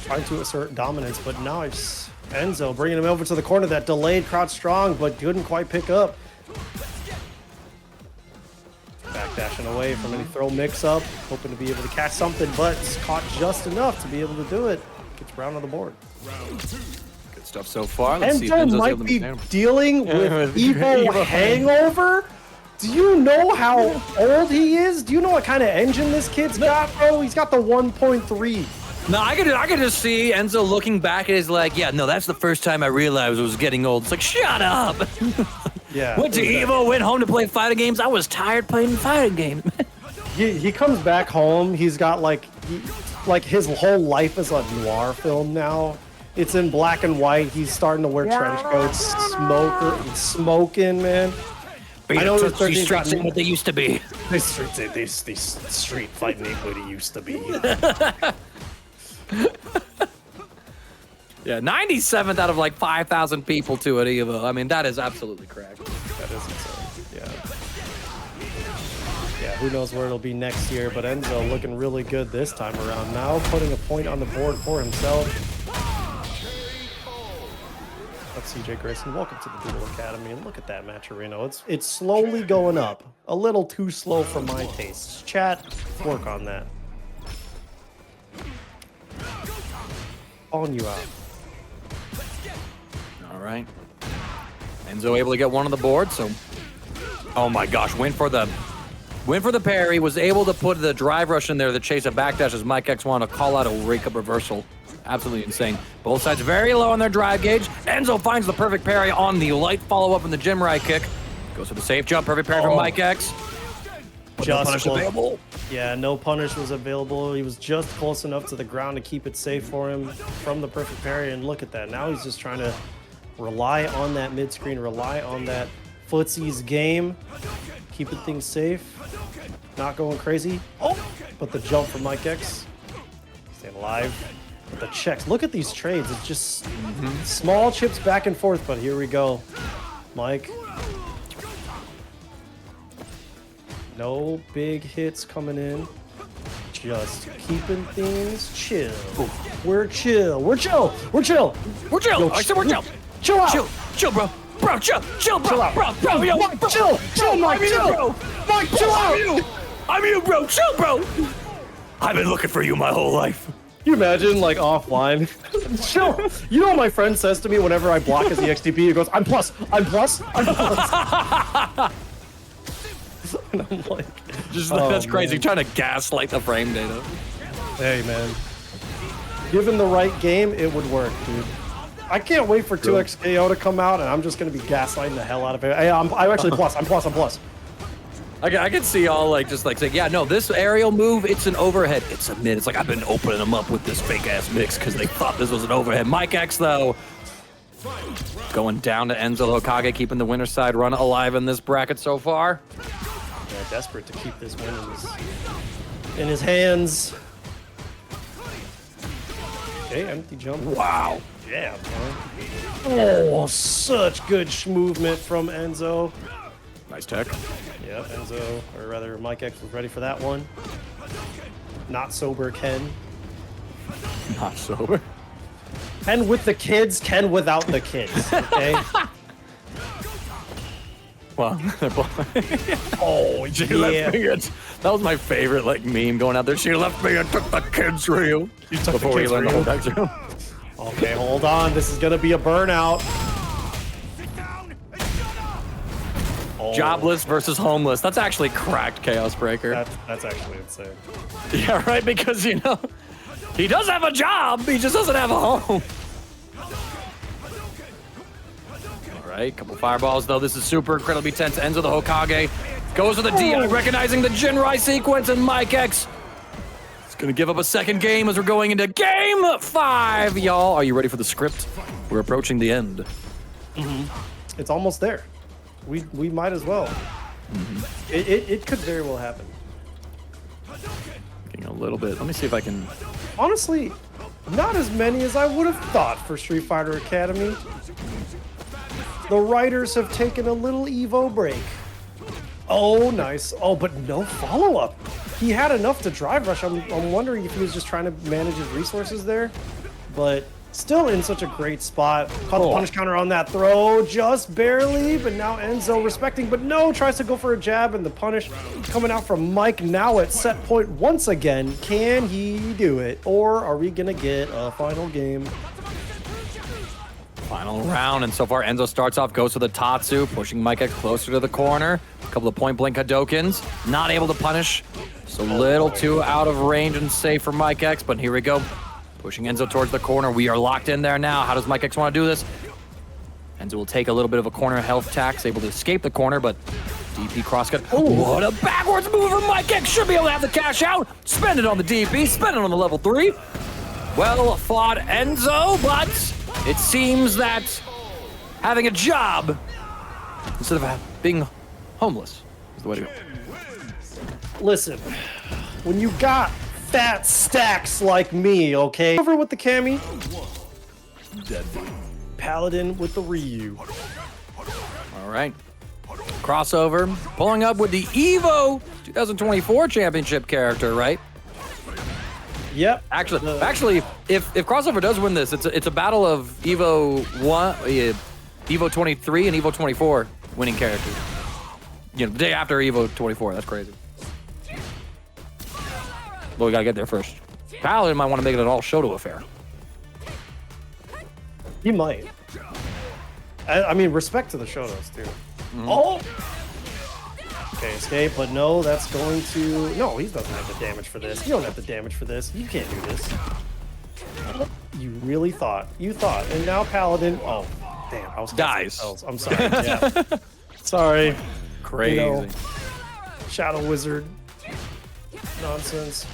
Trying to assert dominance, but now it's Enzo bringing him over to the corner. That delayed crouch strong, but couldn't quite pick up. Backdashing away from any throw mix-up, hoping to be able to catch something, but it's caught just enough to be able to do it. Gets Brown on the board. Good stuff so far. Let's see if Enzo Enzo's might able to be stand. dealing with Evo hangover. Do you know how old he is? Do you know what kind of engine this kid's got, bro? He's got the 1.3. No, I could just see Enzo looking back at his like, yeah, no, that's the first time I realized I was getting old. It's like, shut up. Yeah. Went to Evo, went home to play fighting games. I was tired playing fighting games. He comes back home. He's got like his whole life is a noir film now. It's in black and white. He's starting to wear trench coats, smoking, man. I know these streets ain't what they used to be. These street fighting ain't what it used to be. Yeah, 97th out of like 5,000 people to it, Evo. I mean, that is absolutely correct. That is insane. Yeah. Yeah, who knows where it'll be next year, but Enzo looking really good this time around. Now putting a point on the board for himself. That's CJ Grayson. Welcome to the Doodle Academy, and look at that match arena. It's slowly going up. A little too slow for my tastes. Chat, work on that. Calling you out. All right. Enzo able to get one on the board, so oh my gosh, went for the parry, was able to put the drive rush in there to chase a backdash as Mike X wanted to call out a wake up reversal. Absolutely insane. Both sides very low on their drive gauge. Enzo finds the perfect parry on the light follow-up in the Jinrai kick. Goes for the safe jump, perfect parry from Mike X. Just no punish available. Yeah, no punish was available. He was just close enough to the ground to keep it safe for him from the perfect parry, and look at that. Now he's just trying to rely on that mid-screen, rely on that Footsie's game. Keeping things safe. Not going crazy. Oh! But the jump from Mike X. Staying alive. But the checks. Look at these trades. It's just small chips back and forth, but here we go. Mike. No big hits coming in. Just keeping things chill. We're chill. We're chill. We're chill. We're chill. Yo, I said we're chill. Chill out. Chill, bro. Bro, chill, bro. Chill out. Bro, yo, Mike, bro. chill. Chill, Mike, chill. Bro. Mike, chill out. I'm you, bro. Chill, bro. I've been looking for you my whole life. Can you imagine, like, offline? Chill. You know what my friend says to me whenever I block his EXTP? He goes, I'm plus. I'm plus. I'm plus. And I'm like, Just oh, that's crazy. man. Trying to gaslight the frame data. Hey, man. Given the right game, it would work, dude. I can't wait for 2XKO to come out, and I'm just going to be gaslighting the hell out of it. Hey, I'm actually plus. I'm plus. I'm plus. I can see all like just like saying, yeah, no, this aerial move, it's an overhead. It's a mid. It's like I've been opening them up with this fake ass mix because they thought this was an overhead. Mike X though, going down to Enzo Hokage, keeping the winner side run alive in this bracket so far. Yeah, desperate to keep this win in his hands. Okay, empty jump. Wow. Yeah, man. Oh, such good movement from Enzo. Nice tech. Yep, Enzo, or rather Mike X was ready for that one. Not sober Ken. Not sober. Ken with the kids, Ken without the kids, okay? Well, they're both. Oh, She yeah. left me. That was my favorite like meme going out there. She left me and took the kids for you. You took Before the we kids learned the for whole you? backstory. Okay, hold on. This is going to be a burnout. Oh, Jobless versus homeless. That's actually cracked Chaos Breaker. That's actually insane. Yeah, right. Because you know, he does have a job. He just doesn't have a home. All right, couple fireballs though. This is super incredibly tense. Enzo the Hokage goes with the DI, recognizing the Jinrai sequence, and Mike X is gonna give up a second game as we're going into game 5. Y'all, are you ready for the script? We're approaching the end. It's almost there. We might as well. It could very well happen. Getting a little bit. Let me see if I can. Honestly, not as many as I would have thought for Street Fighter Academy. The writers have taken a little Evo break. Oh, nice. Oh, but no follow-up. He had enough to drive rush. I'm wondering if he was just trying to manage his resources there. But still in such a great spot. Caught the punish counter on that throw, just barely. But now Enzo respecting, but no, tries to go for a jab, and the punish coming out from Mike now at set point once again. Can he do it? Or are we going to get a final game? Final round, and so far Enzo starts off, goes for the Tatsu, pushing Mike X closer to the corner. A couple of point blank Hadokens, not able to punish. So little too out of range and safe for Mike X, but here we go. Pushing Enzo towards the corner. We are locked in there now. How does Mike X want to do this? Enzo will take a little bit of a corner health tax, able to escape the corner, but DP crosscut. Oh, what a backwards move from Mike X. Should be able to have the cash out. Spend it on the DP, spend it on the level 3. Well fought Enzo, but it seems that having a job instead of being homeless is the way to go. Listen, when you got fat stacks like me, okay? Over with the Cammy. Paladin with the Ryu. All right. Crossover, pulling up with the EVO 2024 championship character, right? Yep. Actually, if Crossover does win this, it's a battle of Evo 1, Evo 23, and Evo 24 winning characters. You know, the day after Evo 24. That's crazy. But we gotta get there first. Paladin might want to make it an all Shoto affair. He might. I mean, respect to the Shotos, too. Oh! Okay, escape, but no, that's going to... No, he doesn't have the damage for this. You don't have the damage for this. You can't do this. You really thought. You thought. And now Paladin... Oh, damn. I was... Dies. I'm sorry. Yeah. Sorry. Crazy. You know, Shadow Wizard. Nonsense.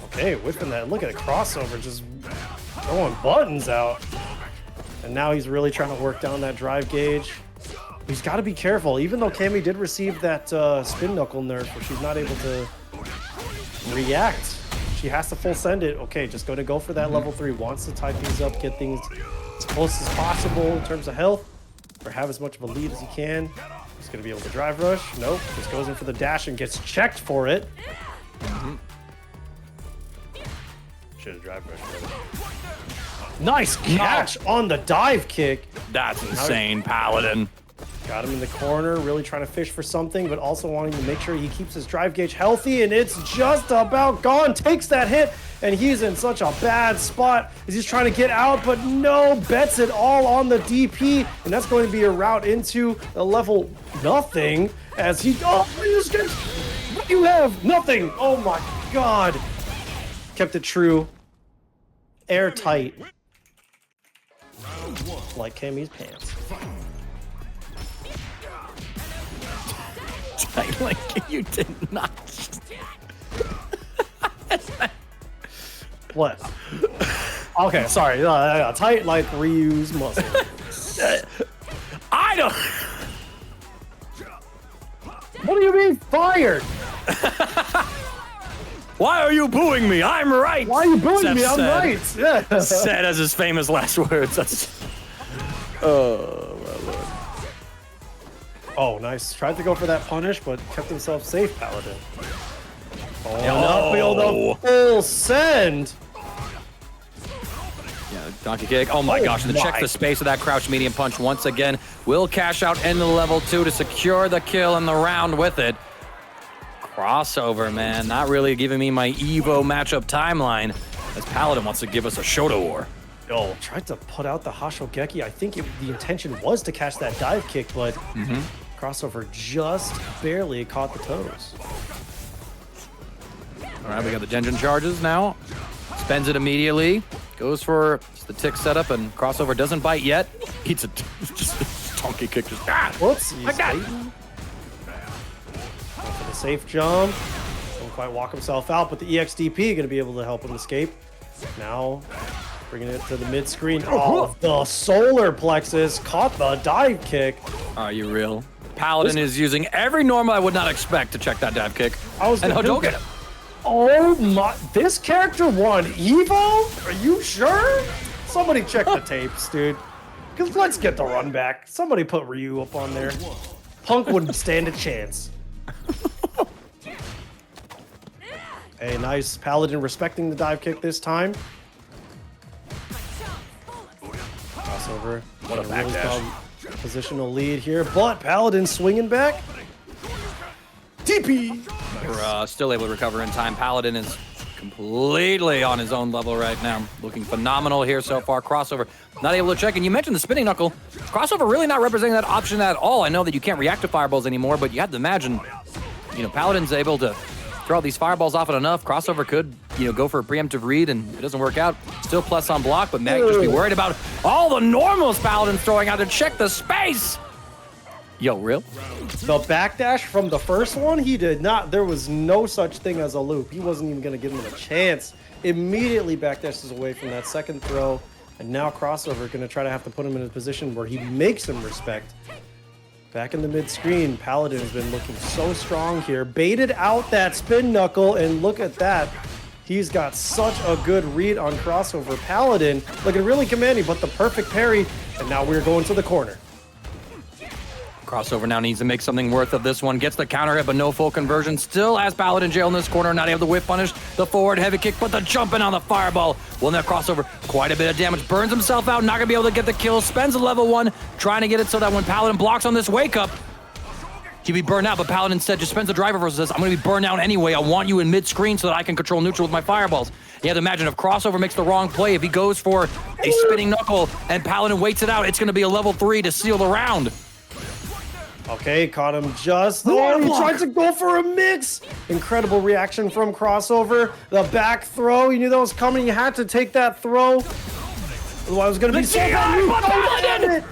Okay, whipping that. Look at a crossover, just throwing buttons out. And now he's really trying to work down that drive gauge. He's got to be careful. Even though Cammy did receive that spin knuckle nerf, where she's not able to react. She has to full send it. Okay, just going to go for that level 3. Wants to tie things up, get things as close as possible in terms of health, or have as much of a lead as he can. He's going to be able to drive rush. Nope, just goes in for the dash and gets checked for it. Should have drive rushed. Nice catch on the dive kick. That's insane, Paladin. Got him in the corner, really trying to fish for something, but also wanting to make sure he keeps his drive gauge healthy, and it's just about gone. Takes that hit, and he's in such a bad spot as he's trying to get out, but no, bets it all on the DP, and that's going to be a route into a level nothing as he, what do you have? Nothing. Oh my God. Kept it true. Airtight. Like Cammy's pants. Like, you did not. What? Okay, sorry. Tight like Ryu's muscle. I don't. What do you mean fired? Why are you booing me? I'm right. Why are you booing me? I'm said. right. Yeah. Said as his famous last words. That's. Oh, my Lord. Oh, nice. Tried to go for that punish, but kept himself safe, Paladin. Oh, full send. Yeah, donkey kick. Oh my gosh, and check the space of that crouch medium punch once again. Will cash out into level 2 to secure the kill in the round with it. Crossover, man. Not really giving me my Evo matchup timeline as Paladin wants to give us a Shoto War. Oh, tried to put out the Hashogeki. I think the intention was to catch that dive kick, but crossover just barely caught the toes. All right, we got the Genjin charges now. Spends it immediately. Goes for the tick setup, and crossover doesn't bite yet. Eats a just donkey kick. Just whoops! He's waiting. For the safe jump. Didn't quite walk himself out, but the EXDP going to be able to help him escape. Now bringing it to the mid screen. Oh, the solar plexus caught the dive kick. Are you real? Paladin is using every normal I would not expect to check that dive kick. And don't get him. Oh my, this character won Evo? Are you sure? Somebody check the tapes, dude. Because let's get the run back. Somebody put Ryu up on there. Punk wouldn't stand a chance. Hey, nice. Paladin respecting the dive kick this time. Crossover. What a backdash. Positional lead here, but Paladin swinging back. TP! We're still able to recover in time. Paladin is completely on his own level right now. Looking phenomenal here so far. Crossover not able to check. And you mentioned the spinning knuckle. Crossover really not representing that option at all. I know that you can't react to fireballs anymore, but you have to imagine, you know, Paladin's able to throw all these fireballs off it enough. Crossover could, you know, go for a preemptive read, and it doesn't work out. Still plus on block, but Mag just be worried about all the normals Paladin's throwing out to check the space. Yo, real? The backdash from the first one, he did not. There was no such thing as a loop. He wasn't even going to give him a chance. Immediately backdashes away from that second throw, and now crossover going to try to have to put him in a position where he makes him respect. Back in the mid-screen, Paladin has been looking so strong here. Baited out that spin knuckle, and look at that. He's got such a good read on crossover. Paladin looking really commanding, but the perfect parry, and now we're going to the corner. Crossover now needs to make something worth of this one. Gets the counter hit, but no full conversion. Still has Paladin jail in this corner. Not able to whip punish the forward heavy kick, but the jumping on the fireball. Will now crossover. Quite a bit of damage. Burns himself out. Not going to be able to get the kill. Spends a level 1. Trying to get it so that when Paladin blocks on this wake up, he'd be burned out. But Paladin instead just spends the driver versus says, I'm going to be burned out anyway. I want you in mid-screen so that I can control neutral with my fireballs. You have to imagine if crossover makes the wrong play, if he goes for a spinning knuckle and Paladin waits it out, it's going to be a level 3 to seal the round. Okay, caught him just. Oh, he tried to go for a mix. Incredible reaction from crossover. The back throw. You knew that was coming. You had to take that throw. Otherwise, it was going to be so bad.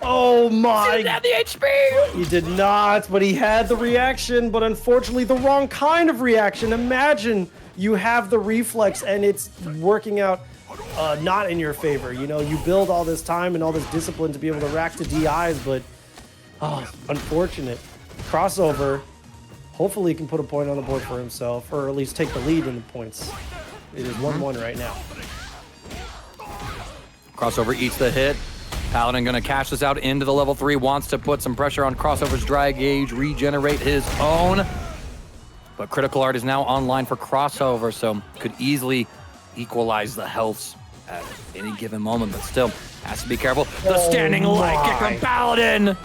Oh my. He didn't have the HP. He did not, but he had the reaction, but unfortunately the wrong kind of reaction. Imagine you have the reflex and it's working out not in your favor. You know, you build all this time and all this discipline to be able to rack to DIs, but Oh, unfortunate. Crossover. Hopefully he can put a point on the board for himself, or at least take the lead in the points. It is 1-1 right now. Crossover eats the hit. Paladin gonna cash this out into the level 3, wants to put some pressure on Crossover's dry gauge, regenerate his own. But Critical Art is now online for Crossover, so could easily equalize the healths at any given moment, but still has to be careful. The standing light kick from Paladin!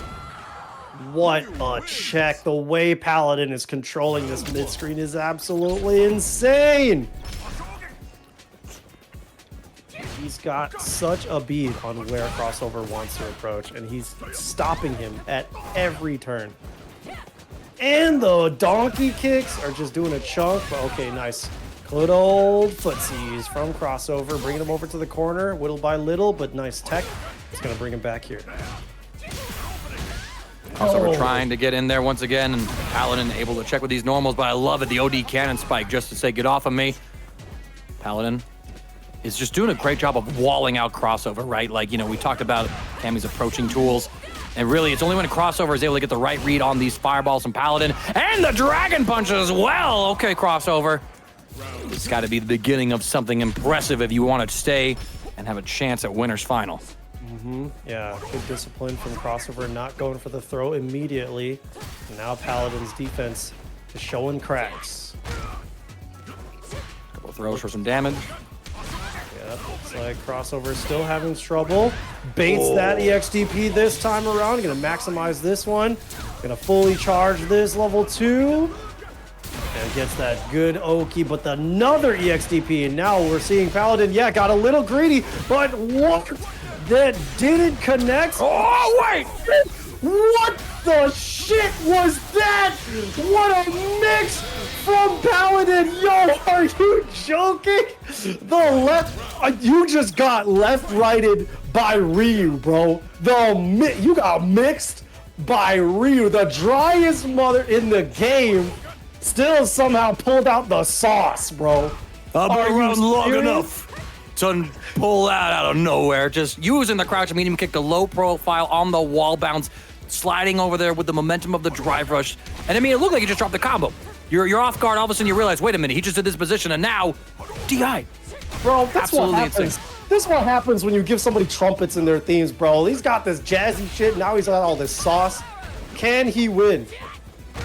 What a check. The way Paladin is controlling this mid-screen is absolutely insane. He's got such a bead on where Crossover wants to approach, and he's stopping him at every turn. And the donkey kicks are just doing a chunk, but okay, nice. Good old footsies from Crossover, bringing him over to the corner, little by little, but nice tech. It's gonna bring him back here. Crossover trying to get in there once again, and Paladin able to check with these normals, but I love it, the OD cannon spike, just to say, get off of me. Paladin is just doing a great job of walling out Crossover, right? Like, you know, we talked about Cammy's approaching tools, and really, it's only when Crossover is able to get the right read on these fireballs from Paladin, and the Dragon Punch as well! Okay, Crossover. It's got to be the beginning of something impressive if you want to stay and have a chance at winner's final. Yeah, good discipline from Crossover, not going for the throw immediately. And now Paladin's defense is showing cracks. Couple throws for some damage. Yeah, looks like Crossover is still having trouble. Baits that EXDP this time around. Gonna maximize this one. Gonna fully charge this level 2. And gets that good Oki, but another EXDP. And now we're seeing Paladin, yeah, got a little greedy, but what? That didn't connect. Oh, wait! What the shit was that? What a mix from Paladin. Yo, are you joking? The left, you just got left-righted by Ryu, bro. You got mixed by Ryu, the driest mother in the game. Still somehow pulled out the sauce, bro. I've been around long enough to pull that out of nowhere. Just using the crouch medium kick, the low profile on the wall bounce, sliding over there with the momentum of the drive rush. And I mean, it looked like he just dropped the combo. You're off guard, all of a sudden you realize, wait a minute, he just did this position, and now, DI. Bro, that's absolutely what happens. insane. This is what happens when you give somebody trumpets in their themes, bro. He's got this jazzy shit, now he's got all this sauce. Can he win?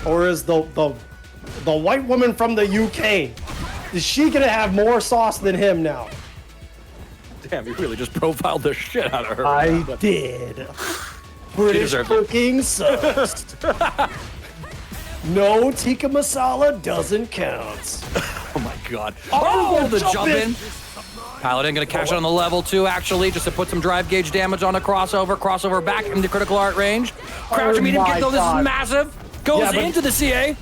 Or is the white woman from the UK, is she gonna have more sauce than him now? Damn, you really just profiled the shit out of her. I did. British cooking sucks. No tikka masala doesn't count. Oh my god. Oh, the jump in. Paladin gonna cash it on the level 2, actually, just to put some drive gauge damage on a Crossover. Crossover back into Critical Art range. Crouch medium kick, though, this is massive. Goes into the CA.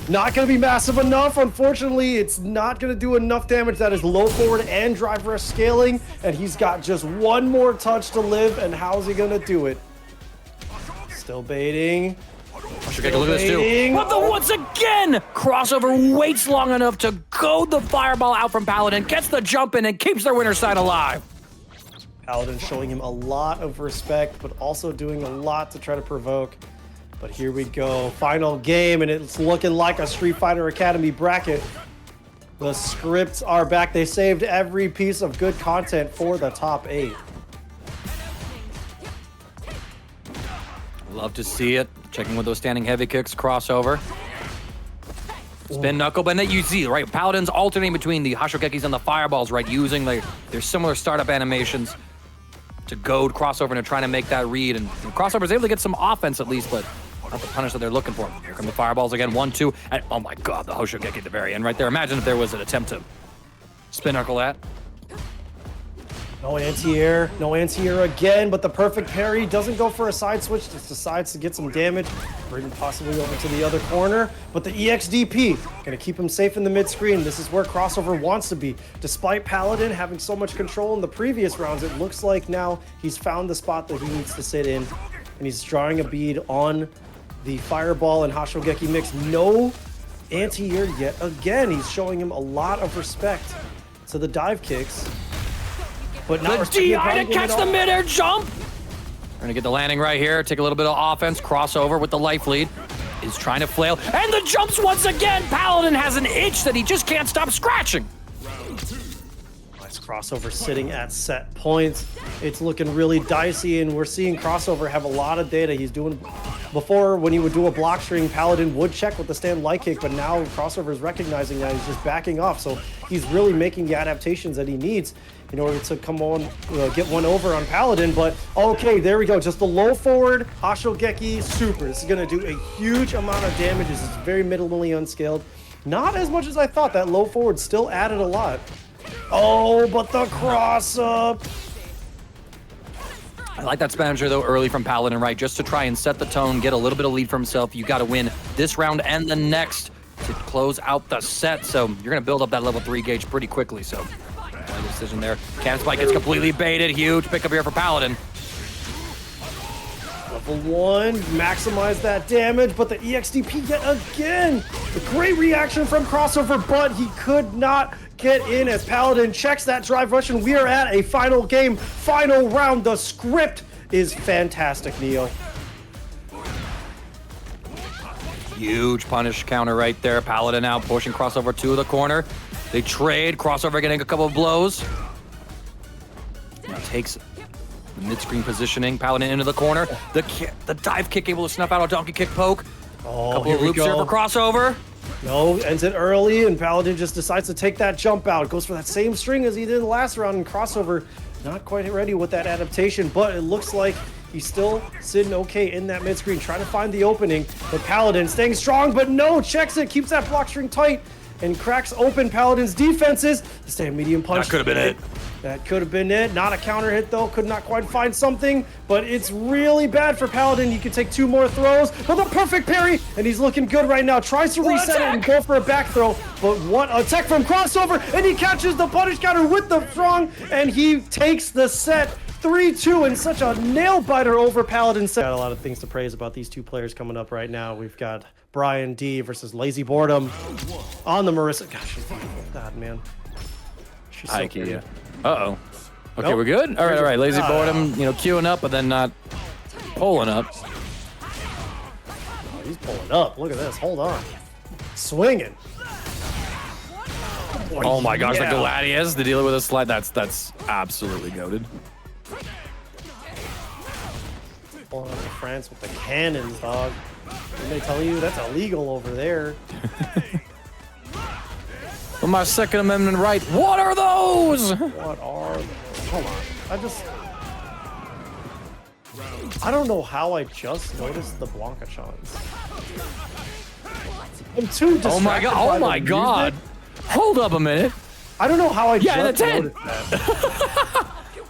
Not going to be massive enough. Unfortunately, it's not going to do enough damage. That is low forward and drive rush scaling, and he's got just one more touch to live, and how's he going to do it? Still baiting. Look at this too. But once again, Crossover waits long enough to goad the fireball out from Paladin, gets the jump in, and keeps their winner's side alive. Paladin showing him a lot of respect, but also doing a lot to try to provoke. But here we go, final game, and it's looking like a Street Fighter Academy bracket. The scripts are back. They saved every piece of good content for the top 8. Love to see it. Checking with those standing heavy kicks, Crossover. Spin knuckle, but then you see, right, Paladin's alternating between the Hashokekis and the fireballs, right, using their similar startup animations to goad Crossover into trying to make that read, and Crossover's able to get some offense at least, but not the punish that they're looking for. Here come the fireballs again, 1, 2, and oh my god, the Hoshokeki at the very end right there. Imagine if there was an attempt to spin knuckle that. No anti-air, no anti-air again, but the perfect parry doesn't go for a side switch, just decides to get some damage, bring possibly over to the other corner, but the EXDP gonna keep him safe in the mid-screen. This is where Crossover wants to be. Despite Paladin having so much control in the previous rounds, it looks like now he's found the spot that he needs to sit in, and he's drawing a bead on the fireball and Hashogeki mix. No anti-air yet again. He's showing him a lot of respect to the dive kicks. But not the DI to catch the mid-air jump. We're gonna get the landing right here. Take a little bit of offense. Crossover with the life lead. Is trying to flail. And the jumps once again. Paladin has an itch that he just can't stop scratching. Nice crossover sitting at set points. It's looking really dicey, and we're seeing crossover have a lot of data. He's doing before when he would do a block string, Paladin would check with the stand light kick, but now crossover is recognizing that he's just backing off. So he's really making the adaptations that he needs in order to come on, get one over on Paladin. But okay, there we go. Just the low forward Hashogeki super. This is going to do a huge amount of damage. This is very minimally unscaled. Not as much as I thought. That low forward still added a lot. Oh, but the cross up. I like that Spanier though early from Paladin, right? Just to try and set the tone, get a little bit of lead for himself. You got to win this round and the next to close out the set. So you're going to build up that level 3 gauge pretty quickly. So decision there. Cannon Spike gets completely baited. Huge pickup here for Paladin. Level 1, maximize that damage, but the EXDP yet again. A great reaction from crossover, but he could not get in as Paladin checks that drive rush, and we are at a final game, final round. The script is fantastic, Neo. Huge punish counter right there. Paladin out, pushing crossover to the corner. They trade. Crossover getting a couple of blows. Now takes the mid-screen positioning. Paladin into the corner. The dive kick able to snuff out a donkey kick poke. Oh, couple of loops here for crossover. No, ends it early, and Paladin just decides to take that jump out. Goes for that same string as he did in the last round, and crossover not quite ready with that adaptation, but it looks like he's still sitting okay in that mid-screen, trying to find the opening. But Paladin staying strong, but no, checks it, keeps that block string tight, and cracks open Paladin's defenses. The stand medium punch. That could have been it. That could have been it. Not a counter hit though. Could not quite find something, but it's really bad for Paladin. He could take 2 more throws, but the perfect parry, and he's looking good right now. Tries to reset it and go for a back throw, but what attack from crossover, and he catches the punish counter with the strong, and he takes the set 3-2 in such a nail biter over Paladin. Got a lot of things to praise about these two players coming up right now. We've got Brian D versus Lazy Boredom on the Marissa. Gosh, she's beautiful. God, man. She's so pretty. Yeah. Uh-oh. Okay, Nope. we're good? All right. Lazy Boredom, queuing up, but then not pulling up. Oh, he's pulling up. Look at this. Hold on. Swinging. Oh my gosh, the Gladius, the dealer with a slide, that's absolutely goated. Pulling up to France with the cannons, dog. Didn't they tell you that's illegal over there? With my Second Amendment right, what are those? What are those? Hold on. I don't know how I just noticed the Blanca chants. I'm too distracted. Oh my god, by the music. Hold up a minute. I don't know how I Yeah, just the 10. noticed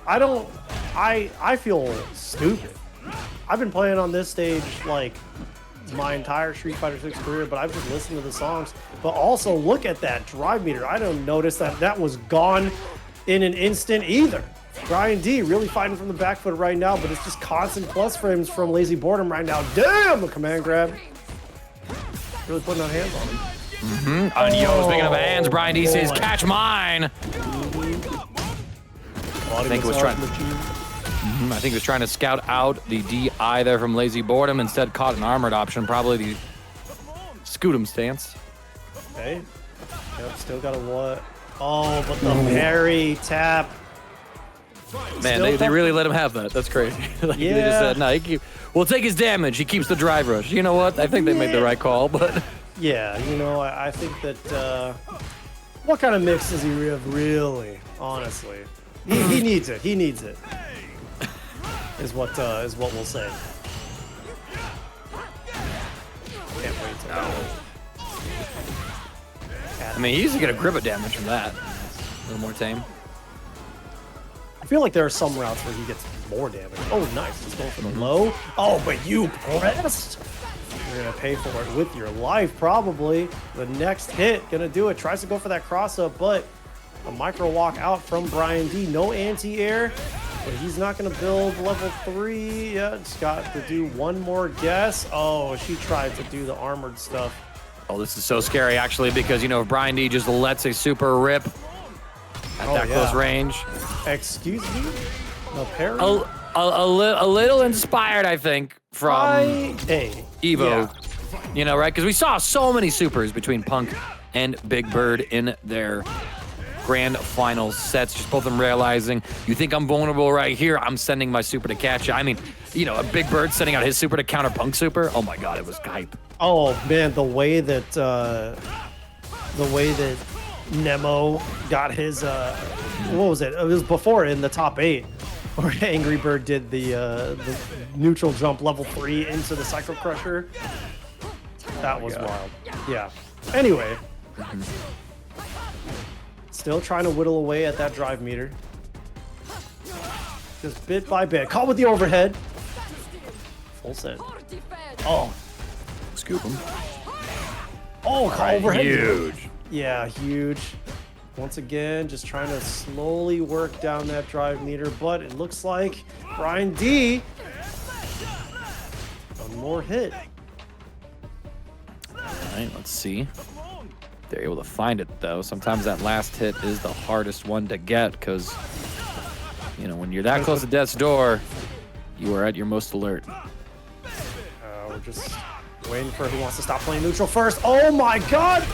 that. I feel stupid. I've been playing on this stage like my entire Street Fighter 6 career, but I've just listened to the songs. But also look at that drive meter. I don't notice that was gone in an instant either. Brian D really fighting from the back foot right now, but it's just constant plus frames from Lazy Boredom right now. Damn, a command grab. Really putting on hands on him. On Yo, speaking of hands, Brian D says, catch mine. I think it was he was trying to scout out the DI there from Lazy Boredom. Instead, caught an armored option, probably the Scootum stance. Okay. Yep, still got a what? Oh, but the parry tap. Man, they really let him have that. That's crazy. Like, Yeah. They just said, no, we'll take his damage. He keeps the drive rush. You know what? I think they made the right call, but... Yeah, I think that, what kind of mix does he have, really, honestly? He needs it. He needs it. Is what we'll say. Can't wait to I mean, he used to get a grip of damage from that. A little more tame. I feel like there are some routes where he gets more damage. Oh, nice. He's going for the low. Oh, but you pressed. You're going to pay for it with your life, probably. The next hit, going to do it. Tries to go for that cross-up, but a micro walk out from Brian D. No anti-air, but he's not going to build level 3. Yeah, it's got to do one more guess. Oh, she tried to do the armored stuff. Oh, this is so scary, actually, because, if Brian D just lets a super rip at that close range. Excuse me? No parry? a little inspired, I think, from Evo. Evo. You know, right? Because we saw so many supers between Punk and Big Bird in their grand final sets. Just both of them realizing, you think I'm vulnerable right here, I'm sending my super to catch you. I mean, you know, a Big Bird sending out his super to counter Punk super. Oh my God, it was hype. Oh man, the way that Nemo got his what was it? It was before in the top 8, where Angry Bird did the neutral jump level 3 into the Psycho Crusher. That was wild. Yeah. Anyway. Still trying to whittle away at that drive meter. Just bit by bit. Caught with the overhead. Full set. Oh. Scoop him. Oh, caught overhead. Huge. Yeah, huge. Once again, just trying to slowly work down that drive meter, but it looks like Brian D. One more hit. All right, let's see. They're able to find it, though. Sometimes that last hit is the hardest one to get because, you know, when you're that close to death's door, you are at your most alert. We're just waiting for who wants to stop playing neutral first. Oh, my God!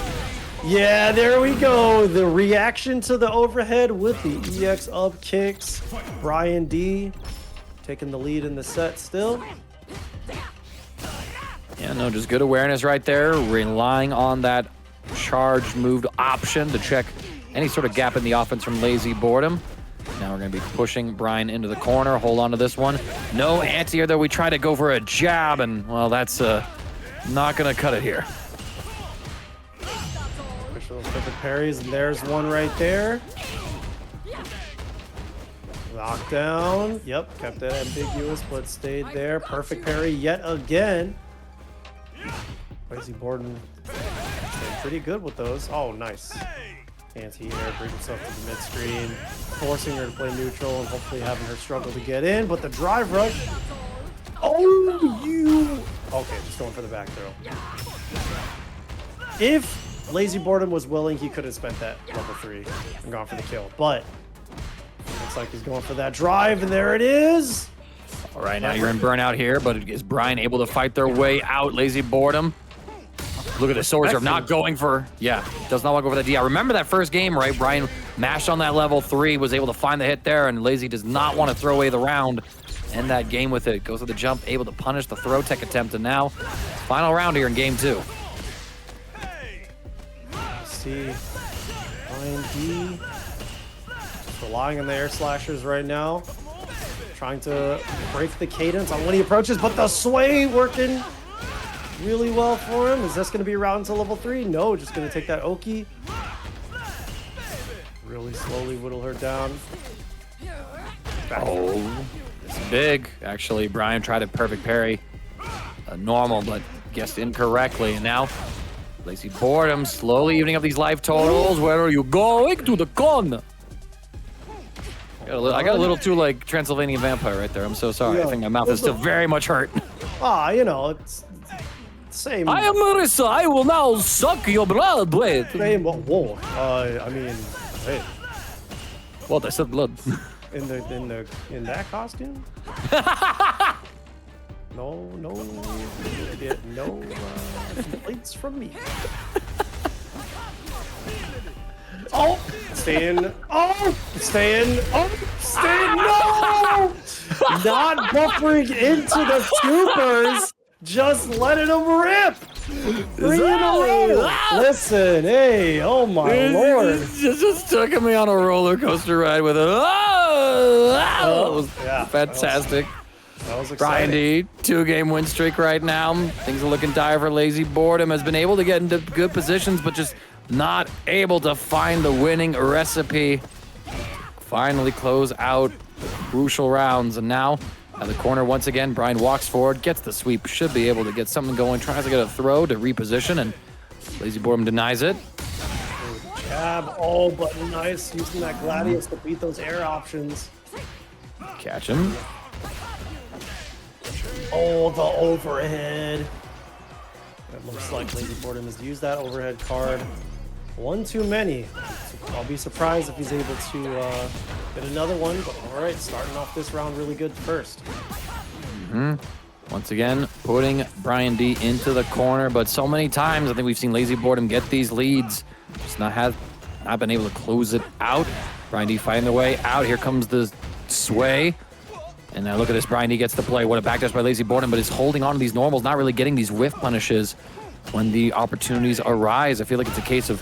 Yeah, there we go. The reaction to the overhead with the EX up kicks. Brian D taking the lead in the set still. Yeah, no, just good awareness right there. Relying on that charge moved option to check any sort of gap in the offense from Lazy Boredom. Now we're going to be pushing Brian into the corner. Hold on to this one. No anti-air, though. We try to go for a jab, and, well, that's not going to cut it here. Push those perfect parries, and there's one right there. Lockdown. Yep, kept it ambiguous, but stayed there. Perfect parry yet again. Lazy Boredom staying pretty good with those. Oh, nice. Anti-air, brings himself to the mid-screen, forcing her to play neutral and hopefully having her struggle to get in, but the drive rush. Oh, you. Okay, just going for the back throw. If Lazy Boredom was willing, he could have spent that level 3 and gone for the kill, but looks like he's going for that drive, and there it is. All right, now you're in burnout here, but is Brian able to fight their way out? Lazy Boredom. Look at the Soul Reserve not going for, does not want to go for the DI. Remember that first game, right? Brian mashed on that level 3, was able to find the hit there, and Lazy does not want to throw away the round. End that game with it. Goes with the jump, able to punish the throw tech attempt, and now final round here in game 2. See, Brian D relying on the air slashers right now. Trying to break the cadence on when he approaches, but the sway working really well for him. Is this going to be a round to level 3? No, just going to take that Oki. Really slowly whittle her down. Oh, it's big. Actually, Brian tried a perfect parry. Normal, but guessed incorrectly. And now, Lazy Boredom slowly evening up these life totals. Where are you going? To the con. I got a little too like Transylvanian vampire right there. I'm so sorry. I think my mouth is still very much hurt. You know, it's same. I am Marissa. I will now suck your blood. Wait. Same. Whoa. I mean, hey. What? I said blood. In that costume? No complaints from me. Oh, staying. Oh, staying. Oh, staying. No! Not buffering into the supers. Just letting them rip. 3 in a row. Listen, hey, oh my lord. Just took me on a roller coaster ride with it. That was fantastic. That was Brian exciting. D, 2-game win streak right now. Things are looking dire for Lazy Boredom. Has been able to get into good positions, but just not able to find the winning recipe. Finally close out the crucial rounds. And now at the corner once again, Brian walks forward, gets the sweep, should be able to get something going, tries to get a throw to reposition, and Lazy Boredom denies it. Jab, oh, but nice using that Gladius to beat those air options. Catch him. Oh, the overhead. It looks like Lazy Boredom has used that overhead card one too many. So I'll be surprised if he's able to Get another one, but all right, starting off this round really good first. Once again, putting Brian D into the corner, but so many times I think we've seen Lazy Boredom get these leads, just not been able to close it out. Brian D fighting their way out. Here comes the sway. And now look at this, Brian D gets the play. What a backdash by Lazy Boredom, but is holding on to these normals, not really getting these whiff punishes when the opportunities arise. I feel like it's a case of,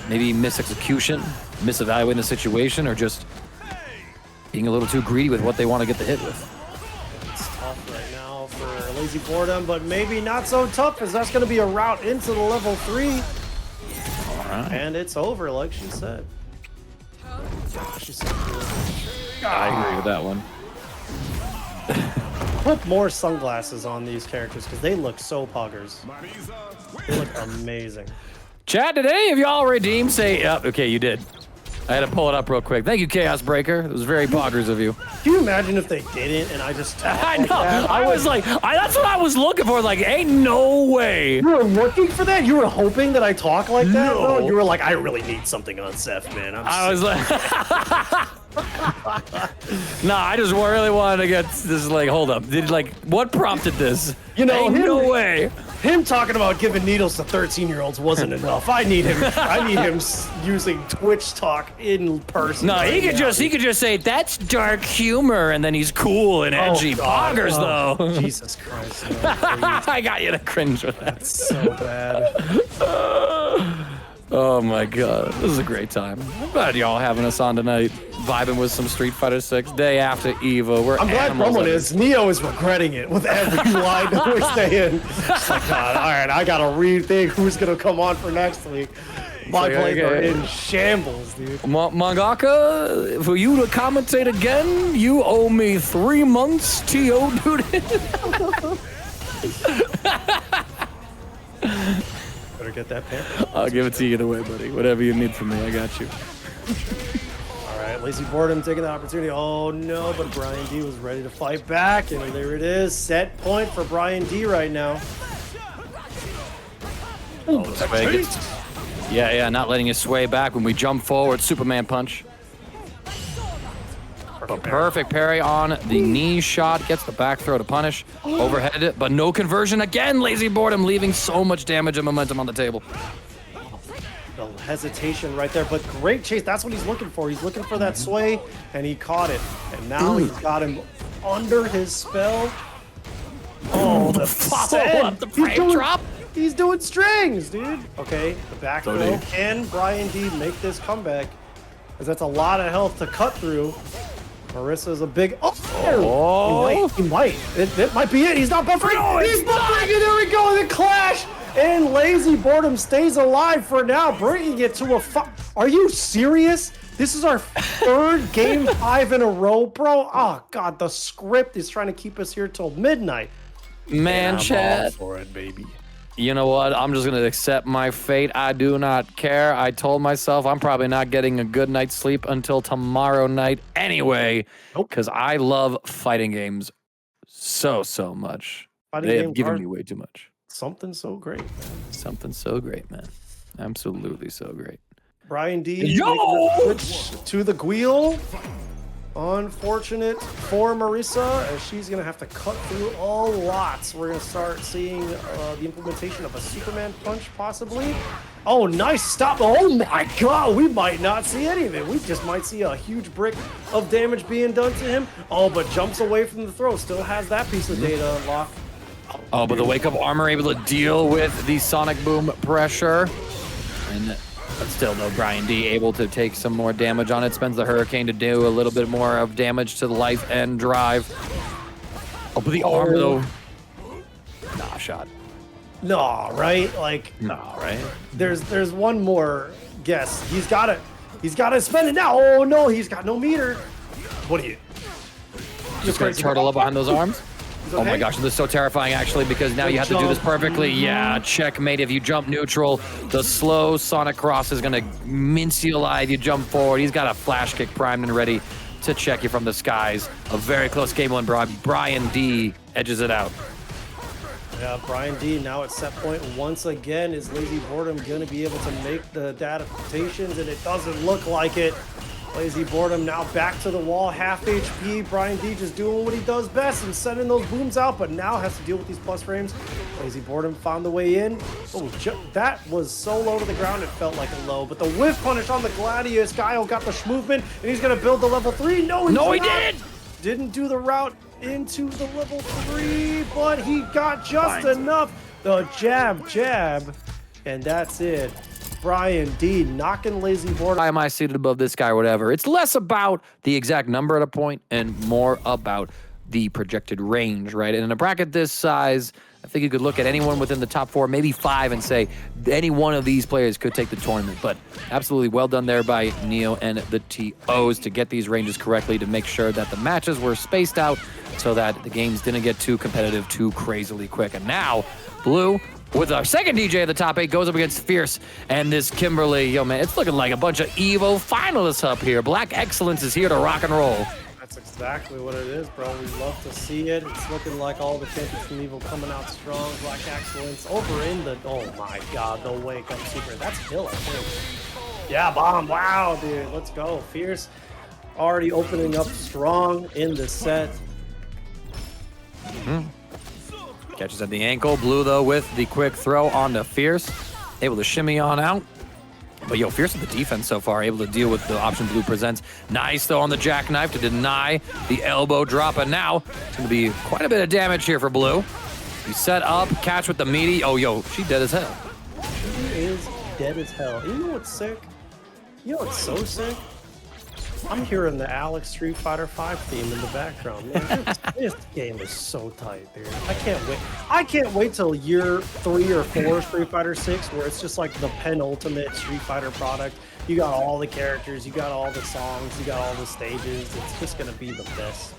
maybe misexecution, misevaluating the situation, or just being a little too greedy with what they want to get the hit with. It's tough right now for Lazy Boredom, but maybe not so tough, as that's going to be a route into the level 3. All right. And it's over, like she said. She said I agree with that one. Put more sunglasses on these characters because they look so poggers. They look amazing. Chat, did any of y'all redeem? Say, yep, okay, you did. I had to pull it up real quick. Thank you, Chaos Breaker. It was very poggers of you. Can you imagine if they didn't and I just... I know. I was like, that's what I was looking for. Like, ain't no way. You were looking for that? You were hoping that I talk like that? No. Bro? You were like, I really need something on Seth, man. I was like... No, I just really wanted to get this, like, hold up. What prompted this? Ain't no way. Him talking about giving needles to 13-year-olds wasn't enough. I need him using Twitch talk in person. No, he could just say that's dark humor, and then he's cool and edgy. Poggers, though. Jesus Christ. No, I got you to cringe with that. that's so bad. Oh my god, this is a great time. I'm glad y'all having us on tonight, vibing with some Street Fighter 6 day after EVO. I'm glad someone is. Neo is regretting it with every line that we're saying. It's like, God, all right, I gotta rethink who's gonna come on for next week. My plays are in shambles, dude. Mangaka, for you to commentate again, you owe me 3 months TO, dude. Better get that pen. I'll give it to you either way, buddy. Whatever you need from me, I got you. All right, Lazy Boredom taking the opportunity. Oh no, but Brian D was ready to fight back, and there it is. Set point for Brian D right now. Yeah, not letting it sway back when we jump forward. Superman punch. Perfect parry on the knee shot. Gets the back throw to punish. Overhead, but no conversion again. Lazy Boredom leaving so much damage and momentum on the table. The hesitation right there, but great chase. That's what he's looking for. He's looking for that sway, and he caught it. And now he's got him under his spell. Oh, the follow-up, the frame drop. He's doing strings, dude. Okay, the back throw. Can Brian D make this comeback? Because that's a lot of health to cut through. Marissa's a big... Oh! He might. It might be it. He's not buffering. No, he's buffering. And there we go. The clash. And Lazy Boredom stays alive for now, bringing it to a... Are you serious? This is our 3rd game 5 in a row, bro. Oh, God. The script is trying to keep us here till midnight. Man, Chad. For it, baby. You know what? I'm just going to accept my fate. I do not care. I told myself I'm probably not getting a good night's sleep until tomorrow night anyway, because I love fighting games so much. They have given me way too much. Something so great, man. Something so great, man. Absolutely so great. Brian D. Switch to the Guile. Unfortunate for Marissa, as she's going to have to cut through a lot. We're going to start seeing the implementation of a Superman punch, possibly. Oh, nice stop. Oh, my God. We might not see any of it. We just might see a huge brick of damage being done to him. Oh, but jumps away from the throw. Still has that piece of data unlocked. Oh, but the wake-up armor able to deal with the Sonic Boom pressure. But still, though, Brian D able to take some more damage on it. Spends the Hurricane to do a little bit more of damage to the life and drive. Oh, but the armor, though. Nah, shot. No, right? Like, no, right? There's one more guess. He's got to spend it now. Oh, no, he's got no meter. What are you? Just going to turtle up behind those arms? Okay. Oh my gosh, this is so terrifying actually, because now you have to do this perfectly. Yeah, checkmate. If you jump neutral, the slow Sonic Cross is gonna mince you alive. You jump forward. He's got a flash kick primed and ready to check you from the skies. A very close game one. Brian D edges it out. Yeah, Brian D now at set point once again. Is Lazy Boredom gonna be able to make the adaptations? And it doesn't look like it. Lazy Boredom now back to the wall, half HP. Brian D just doing what he does best and sending those booms out, but now has to deal with these plus frames. Lazy Boredom found the way in. Oh, that was so low to the ground, it felt like a low. But the whiff punish on the Gladius. Guile got the movement, and he's going to build the level 3. No, he didn't! Didn't do the route into the level 3, but he got just enough. The jab, and that's it. Brian D knocking Lazy Boredom. Why am I seated above this guy or whatever? It's less about the exact number at a point and more about the projected range, right? And in a bracket this size, I think you could look at anyone within the top 4, maybe 5, and say any one of these players could take the tournament. But absolutely well done there by Neo and the TOs to get these ranges correctly, to make sure that the matches were spaced out so that the games didn't get too competitive too crazily quick. And now, Blue, with our second DJ at the top 8, goes up against Fierce and this Kimberly. Yo, man, it's looking like a bunch of EVO finalists up here. Black Excellence is here to rock and roll. That's exactly what it is, bro. We love to see it. It's looking like all the champions from EVO coming out strong. Black Excellence over in the... Oh, my God. The Wake Up Secret. That's Hill, I think. Yeah, bomb. Wow, dude. Let's go. Fierce already opening up strong in the set. Catches at the ankle. Blue, though, with the quick throw onto Fierce. Able to shimmy on out. But, yo, Fierce with the defense so far, able to deal with the option Blue presents. Nice, though, on the jackknife to deny the elbow drop. And now, it's going to be quite a bit of damage here for Blue. He's set up, catch with the meaty. Oh, yo, she dead as hell. She is dead as hell. You know what's sick? You know what's so sick? I'm hearing the Alex Street Fighter 5 theme in the background. Man, this game is so tight, dude. I can't wait. I can't wait till year 3 or 4 Street Fighter 6, where it's just like the penultimate Street Fighter product. You got all the characters, you got all the songs, you got all the stages. It's just gonna be the best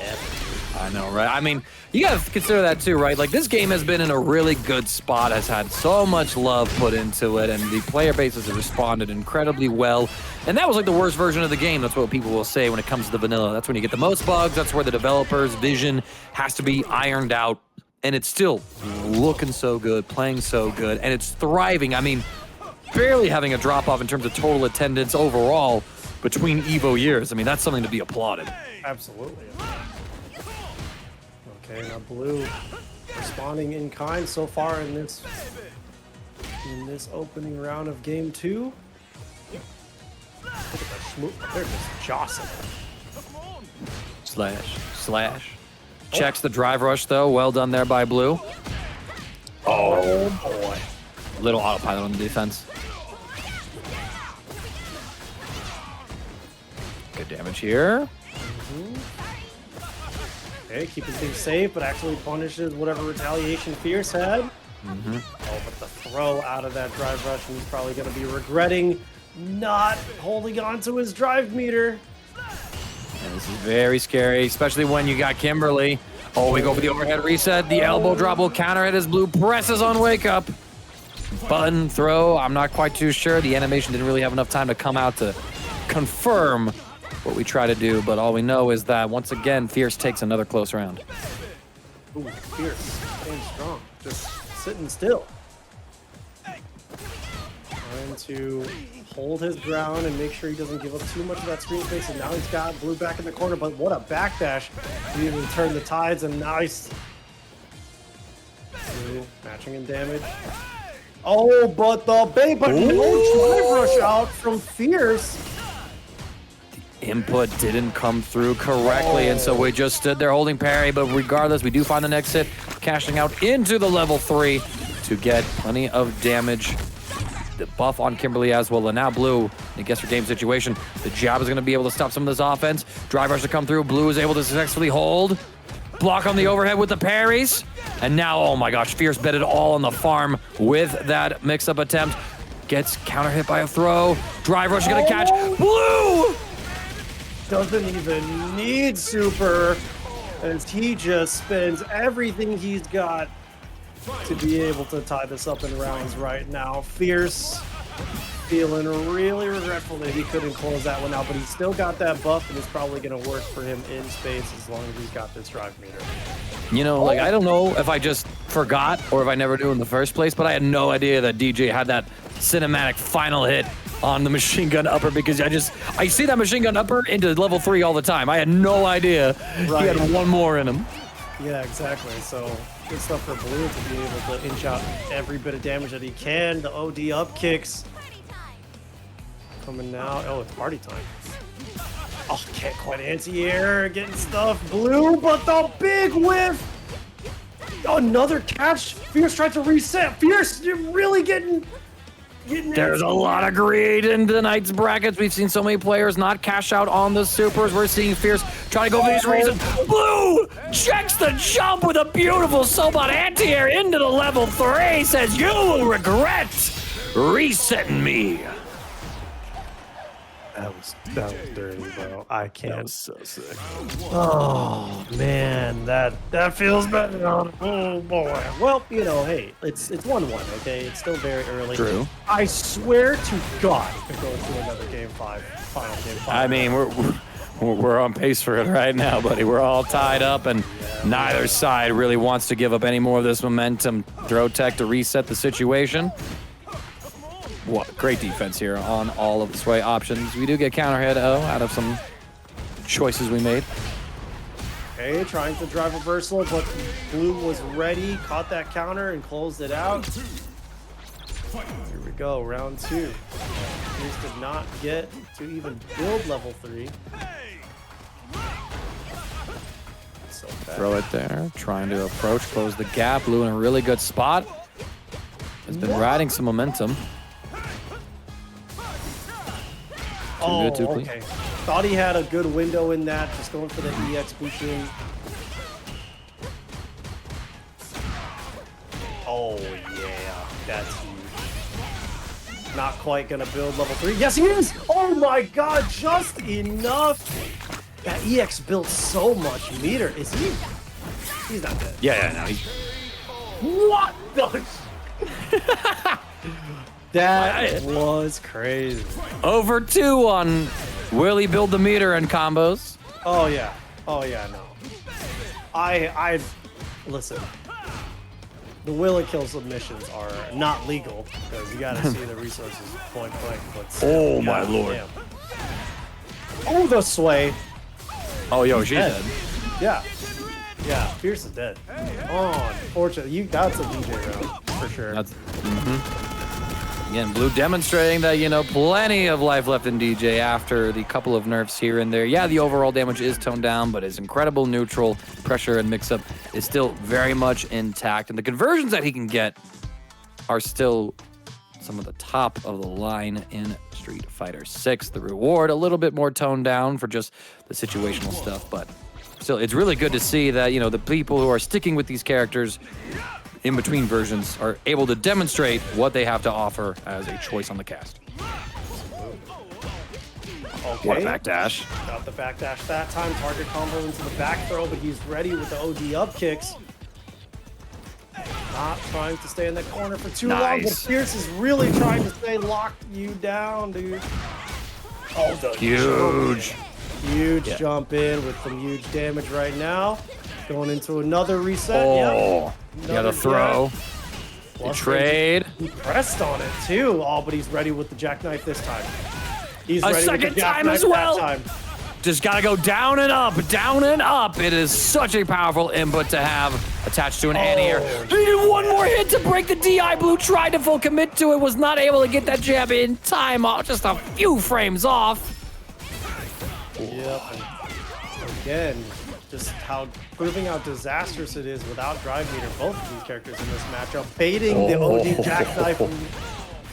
ever. I know, right? I mean, you gotta consider that too, right? Like, this game has been in a really good spot, has had so much love put into it, and the player bases have responded incredibly well. And that was like the worst version of the game. That's what people will say when it comes to the vanilla. That's when you get the most bugs. That's where the developer's vision has to be ironed out. And it's still looking so good, playing so good, and it's thriving. I mean, barely having a drop-off in terms of total attendance overall between EVO years. I mean, that's something to be applauded. Absolutely. Okay, now Blue responding in kind so far in this opening round of game 2. Look at that schmoop. They're just jostling. Slash. Checks the drive rush, though. Well done there by Blue. Oh, boy. Little autopilot on the defense. Good damage here. Okay, keeping things safe, but actually punishes whatever retaliation Fierce had. Oh, but the throw out of that drive rush, and he's probably going to be regretting not holding on to his drive meter. And this is very scary, especially when you got Kimberly. Oh, we go for the overhead reset. The elbow drop will counter it as Blue presses on Wake Up. Button throw, I'm not quite too sure. The animation didn't really have enough time to come out to confirm what we try to do, but all we know is that, once again, Fierce takes another close round. Ooh, Fierce, staying strong, just sitting still. Trying to hold his ground and make sure he doesn't give up too much of that screen space, and now he's got Blue back in the corner, but what a backdash. He even turned the tides, and nice. Blue matching in damage. Oh, but the bait, but no drive rush out from Fierce. Input didn't come through correctly, and so we just stood there holding parry, but regardless, we do find the next hit, cashing out into the level 3 to get plenty of damage. The buff on Kimberly as well, and now Blue, I guess for game situation, the jab is going to be able to stop some of this offense. Drive rush to come through, Blue is able to successfully hold. Block on the overhead with the parries, and now, oh my gosh, Fierce bet it all on the farm with that mix-up attempt. Gets counter hit by a throw. Drive rush is going to catch Blue! Doesn't even need super, as he just spends everything he's got to be able to tie this up in rounds right now. Fierce feeling really regretful that he couldn't close that one out, but he's still got that buff, and it's probably going to work for him in space as long as he's got this drive meter. You know, like, I don't know if I just forgot or if I never knew in the first place, but I had no idea that DJ had that cinematic final hit on the machine gun upper because I see that machine gun upper into level 3 all the time. I had no idea he had one more in him. Yeah, exactly. So good stuff for Blue to be able to inch out every bit of damage that he can. The OD up kicks coming now. Oh, it's party time. Oh, can't quite anti-air, getting stuff. Blue, but the big whiff. Oh, another catch. Fierce tried to reset. Fierce, you're really getting There's a lot of greed in tonight's brackets. We've seen so many players not cash out on the supers. We're seeing Fierce try to go for these reasons. Blue checks the jump with a beautiful Sobot anti-air into the level 3. Says, you will regret resetting me. That was dirty, bro. I can't. That was so sick. Oh man, that feels better. Oh boy. Well, you know, hey, it's 1-1. Okay, it's still very early. True. I swear to God, it could go to another game 5, final game 5. I mean, we're on pace for it right now, buddy. We're all tied up, and neither side really wants to give up any more of this momentum. Throw tech to reset the situation. What great defense here on all of the sway options. We do get counter hit out of some choices we made. Okay, trying to drive reversal, but Blue was ready, caught that counter and closed it out. Here we go, round 2. Fierce did not get to even build level 3. So bad. Throw it there, trying to approach, close the gap. Blue in a really good spot. Has been riding some momentum. Oh, too clean. okay. Thought he had a good window in that, just going for the EX boosting. Oh, yeah. That's huge. Not quite going to build level 3. Yes, he is! Oh my god, just enough! That EX built so much meter. Is he? He's not dead. Yeah, no. What the? That was crazy. Over 2 on will he build the meter and combos? Oh yeah. Oh yeah, no. I've listen. The will and kill submissions are not legal because you gotta see the resources point blank. But still, Oh my lord. Damn. Oh, the sway. Oh yo, she's dead. Yeah. Yeah, Fierce is dead. Oh, unfortunately, that's a DJ round for sure. That's Again, Blue demonstrating that, you know, plenty of life left in DJ after the couple of nerfs here and there. Yeah, the overall damage is toned down, but his incredible neutral pressure and mix-up is still very much intact. And the conversions that he can get are still some of the top of the line in Street Fighter 6. The reward, a little bit more toned down for just the situational stuff, but still, it's really good to see that, you know, the people who are sticking with these characters in between versions are able to demonstrate what they have to offer as a choice on the cast. Okay. What a backdash. Got the backdash that time. Target combo into the back throw, but he's ready with the OD up kicks. Not trying to stay in that corner for too long, but Fierce is really trying to stay locked you down, dude. Oh, the huge jump in with some huge damage right now. Going into another reset. Oh, yeah, the throw. The trade. He pressed on it too. Oh, but he's ready with the jackknife this time. He's A ready second with the time jackknife as well. that time. Just gotta go down and up, down and up. It is such a powerful input to have attached to an anti-air. He needed one more hit to break the DI. Blue tried to full commit to it, was not able to get that jab in time, just a few frames off. Yep. And again, just proving how disastrous it is without drive meter. Both of these characters in this matchup baiting the OD jackknife.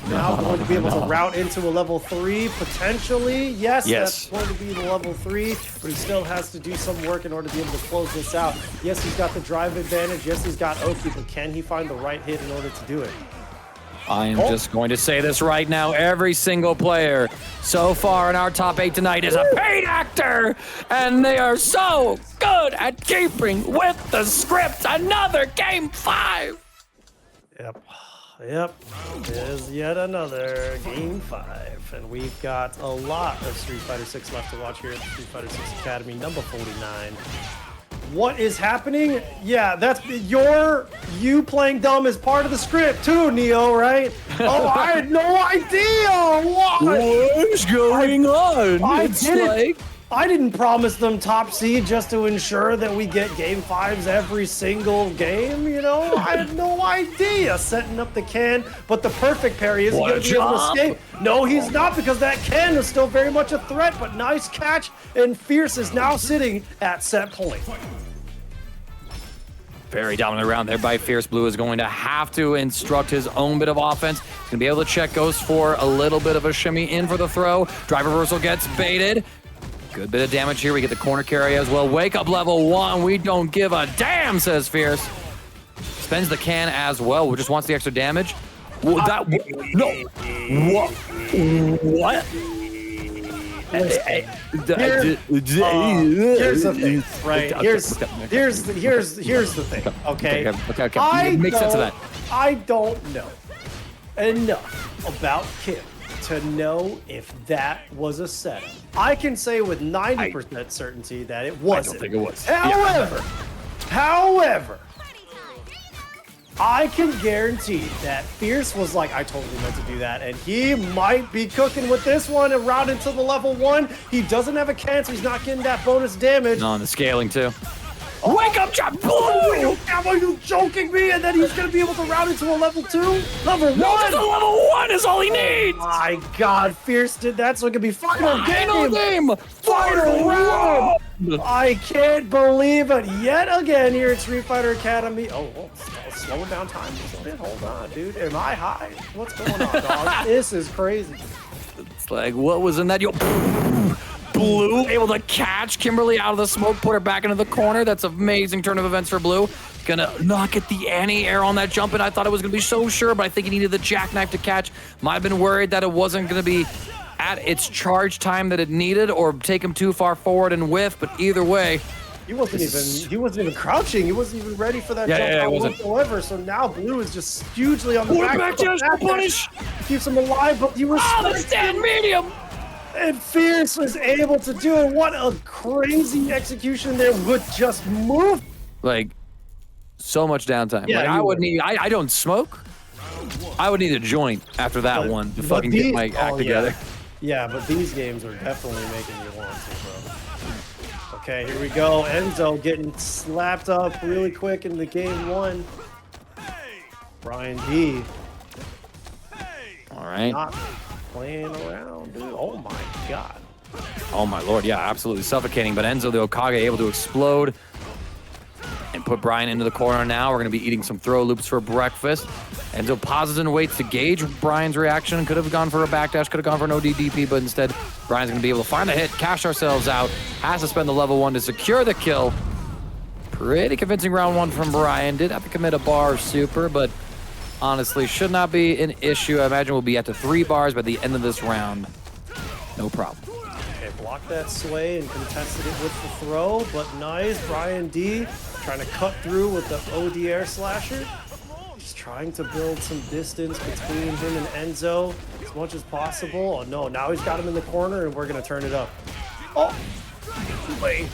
Now going to be able to route into a level 3 potentially. Yes, that's going to be the level 3, but he still has to do some work in order to be able to close this out. Yes, he's got the drive advantage. Yes, he's got Oki, but can he find the right hit in order to do it? I am just going to say this right now. Every single player so far in our top 8 tonight is a paid actor, and they are so good at keeping with the script. Another game 5. Yep, there's yet another game 5, and we've got a lot of Street Fighter 6 left to watch here at the Street Fighter 6 Academy, number 49. What is happening? Yeah, that's you playing dumb is part of the script too, Neo, right? Oh, I had no idea. What's going on? I didn't promise them top seed just to ensure that we get game 5s every single game, you know? I had no idea setting up the can, but the perfect parry isn't going to be able to escape. No, he's not, because that can is still very much a threat, but nice catch, and Fierce is now sitting at set point. Very dominant round there by Fierce. Blue is going to have to instruct his own bit of offense. He's going to be able to check, goes for a little bit of a shimmy in for the throw. Drive reversal gets baited. Good bit of damage here. We get the corner carry as well. Wake up level 1. We don't give a damn, says Fierce. Spends the can as well. Just wants the extra damage. No. What? What? Here's the thing, right? Here's the thing. Okay. Make sense of that. I don't know enough about Kim to know if that was a setup. I can say with 90% certainty that it wasn't. I don't think it was. However, I can guarantee that Fierce was like, I totally meant to do that, and he might be cooking with this one and route into the level 1. He doesn't have a can, so he's not getting that bonus damage. On the scaling too. Oh. Wake up, Chop! Are you joking me? And then he's gonna be able to route into a level 2? Level 1? No, the level 1 is all he needs! Oh my God, Fierce did that so it could be final game! Final round! I can't believe it yet again here at Street Fighter Academy. Oh, slowing down time just a bit. Hold on, dude. Am I high? What's going on, dog? This is crazy. It's like, what was in that? Blue able to catch Kimberly out of the smoke, put her back into the corner. That's an amazing turn of events for Blue. Gonna not get the anti-air on that jump, and I thought it was gonna be so sure, but I think he needed the jackknife to catch. Might have been worried that it wasn't gonna be at its charge time that it needed, or take him too far forward and whiff, but either way. He wasn't even crouching. He wasn't even ready for that jump whatsoever. So now Blue is just hugely on the back. Punish. Keeps him alive, but he was the stand medium. And Fierce was able to do it. What a crazy execution there with just move. Like, so much downtime. Yeah, like, I don't smoke. I would need a joint after that one to fucking get my act together. Yeah, but these games are definitely making you want to, bro. Okay, here we go. Enzo getting slapped up really quick in the game 1. Brian D. All right. Not playing around, dude. Oh my God. Oh my Lord, yeah, absolutely suffocating. But Enzo, the Okage, able to explode and put Brian into the corner now. We're going to be eating some throw loops for breakfast. Enzo pauses and waits to gauge Brian's reaction. Could have gone for a backdash, could have gone for an ODDP, but instead, Brian's going to be able to find the hit, cash ourselves out, has to spend the level 1 to secure the kill. Pretty convincing round 1 from Brian. Did have to commit a bar super, but honestly, should not be an issue. I imagine we'll be at the 3 bars by the end of this round. No problem. Okay, blocked that sway and contested it with the throw, but nice. Brian D trying to cut through with the OD air slasher. He's trying to build some distance between him and Enzo as much as possible. Oh no, now he's got him in the corner and we're gonna turn it up. Oh, wait.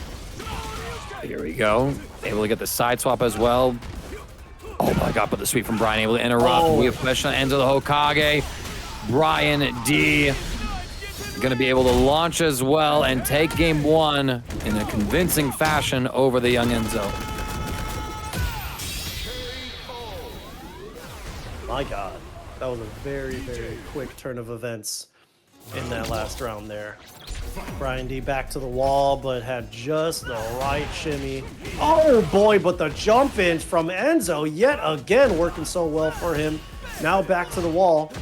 Here we go. Able to get the side swap as well. Oh my God, but the sweep from Brian able to interrupt. We have question on Enzo the Hokage. Brian D gonna be able to launch as well and take game 1 in a convincing fashion over the young Enzo. My God, that was a very, very quick turn of events in that last round there. Brian D back to the wall, but had just the right shimmy. Oh boy, but the jump in from Enzo yet again working so well for him. Now back to the wall.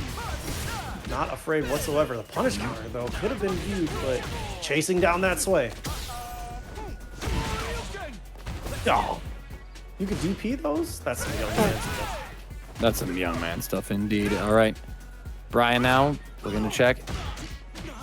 Not afraid whatsoever. The punish counter, though, could have been huge, but chasing down that sway. Oh, you could DP those? That's some young man stuff. That's some young man stuff indeed. All right. Brian now looking to check.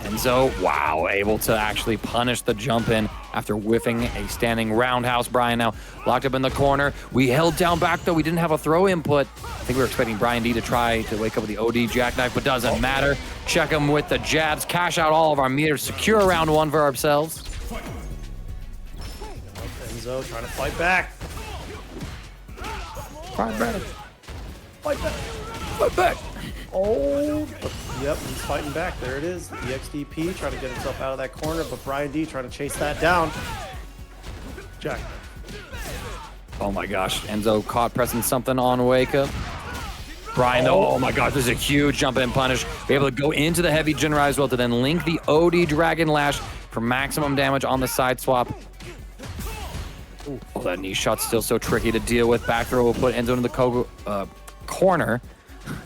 Enzo, wow, able to actually punish the jump in after whiffing a standing roundhouse. Brian now locked up in the corner. We held down back, though. We didn't have a throw input. I think we were expecting Brian D to try to wake up with the OD jackknife, but doesn't matter. Check him with the jabs, cash out all of our meters, secure round 1 for ourselves. Enzo trying to fight back. Fight back. Fight back. Fight back. Oh, yep, he's fighting back. There it is. The EXDP trying to get himself out of that corner, but Brian D trying to chase that down. Jack. Oh my gosh, Enzo caught pressing something on Waka. Brian, oh my gosh, this is a huge jump in punish. Be able to go into the heavy Jinrai as well to then link the OD Dragon Lash for maximum damage on the side swap. Ooh. Oh, that knee shot's still so tricky to deal with. Back throw will put Enzo into the corner.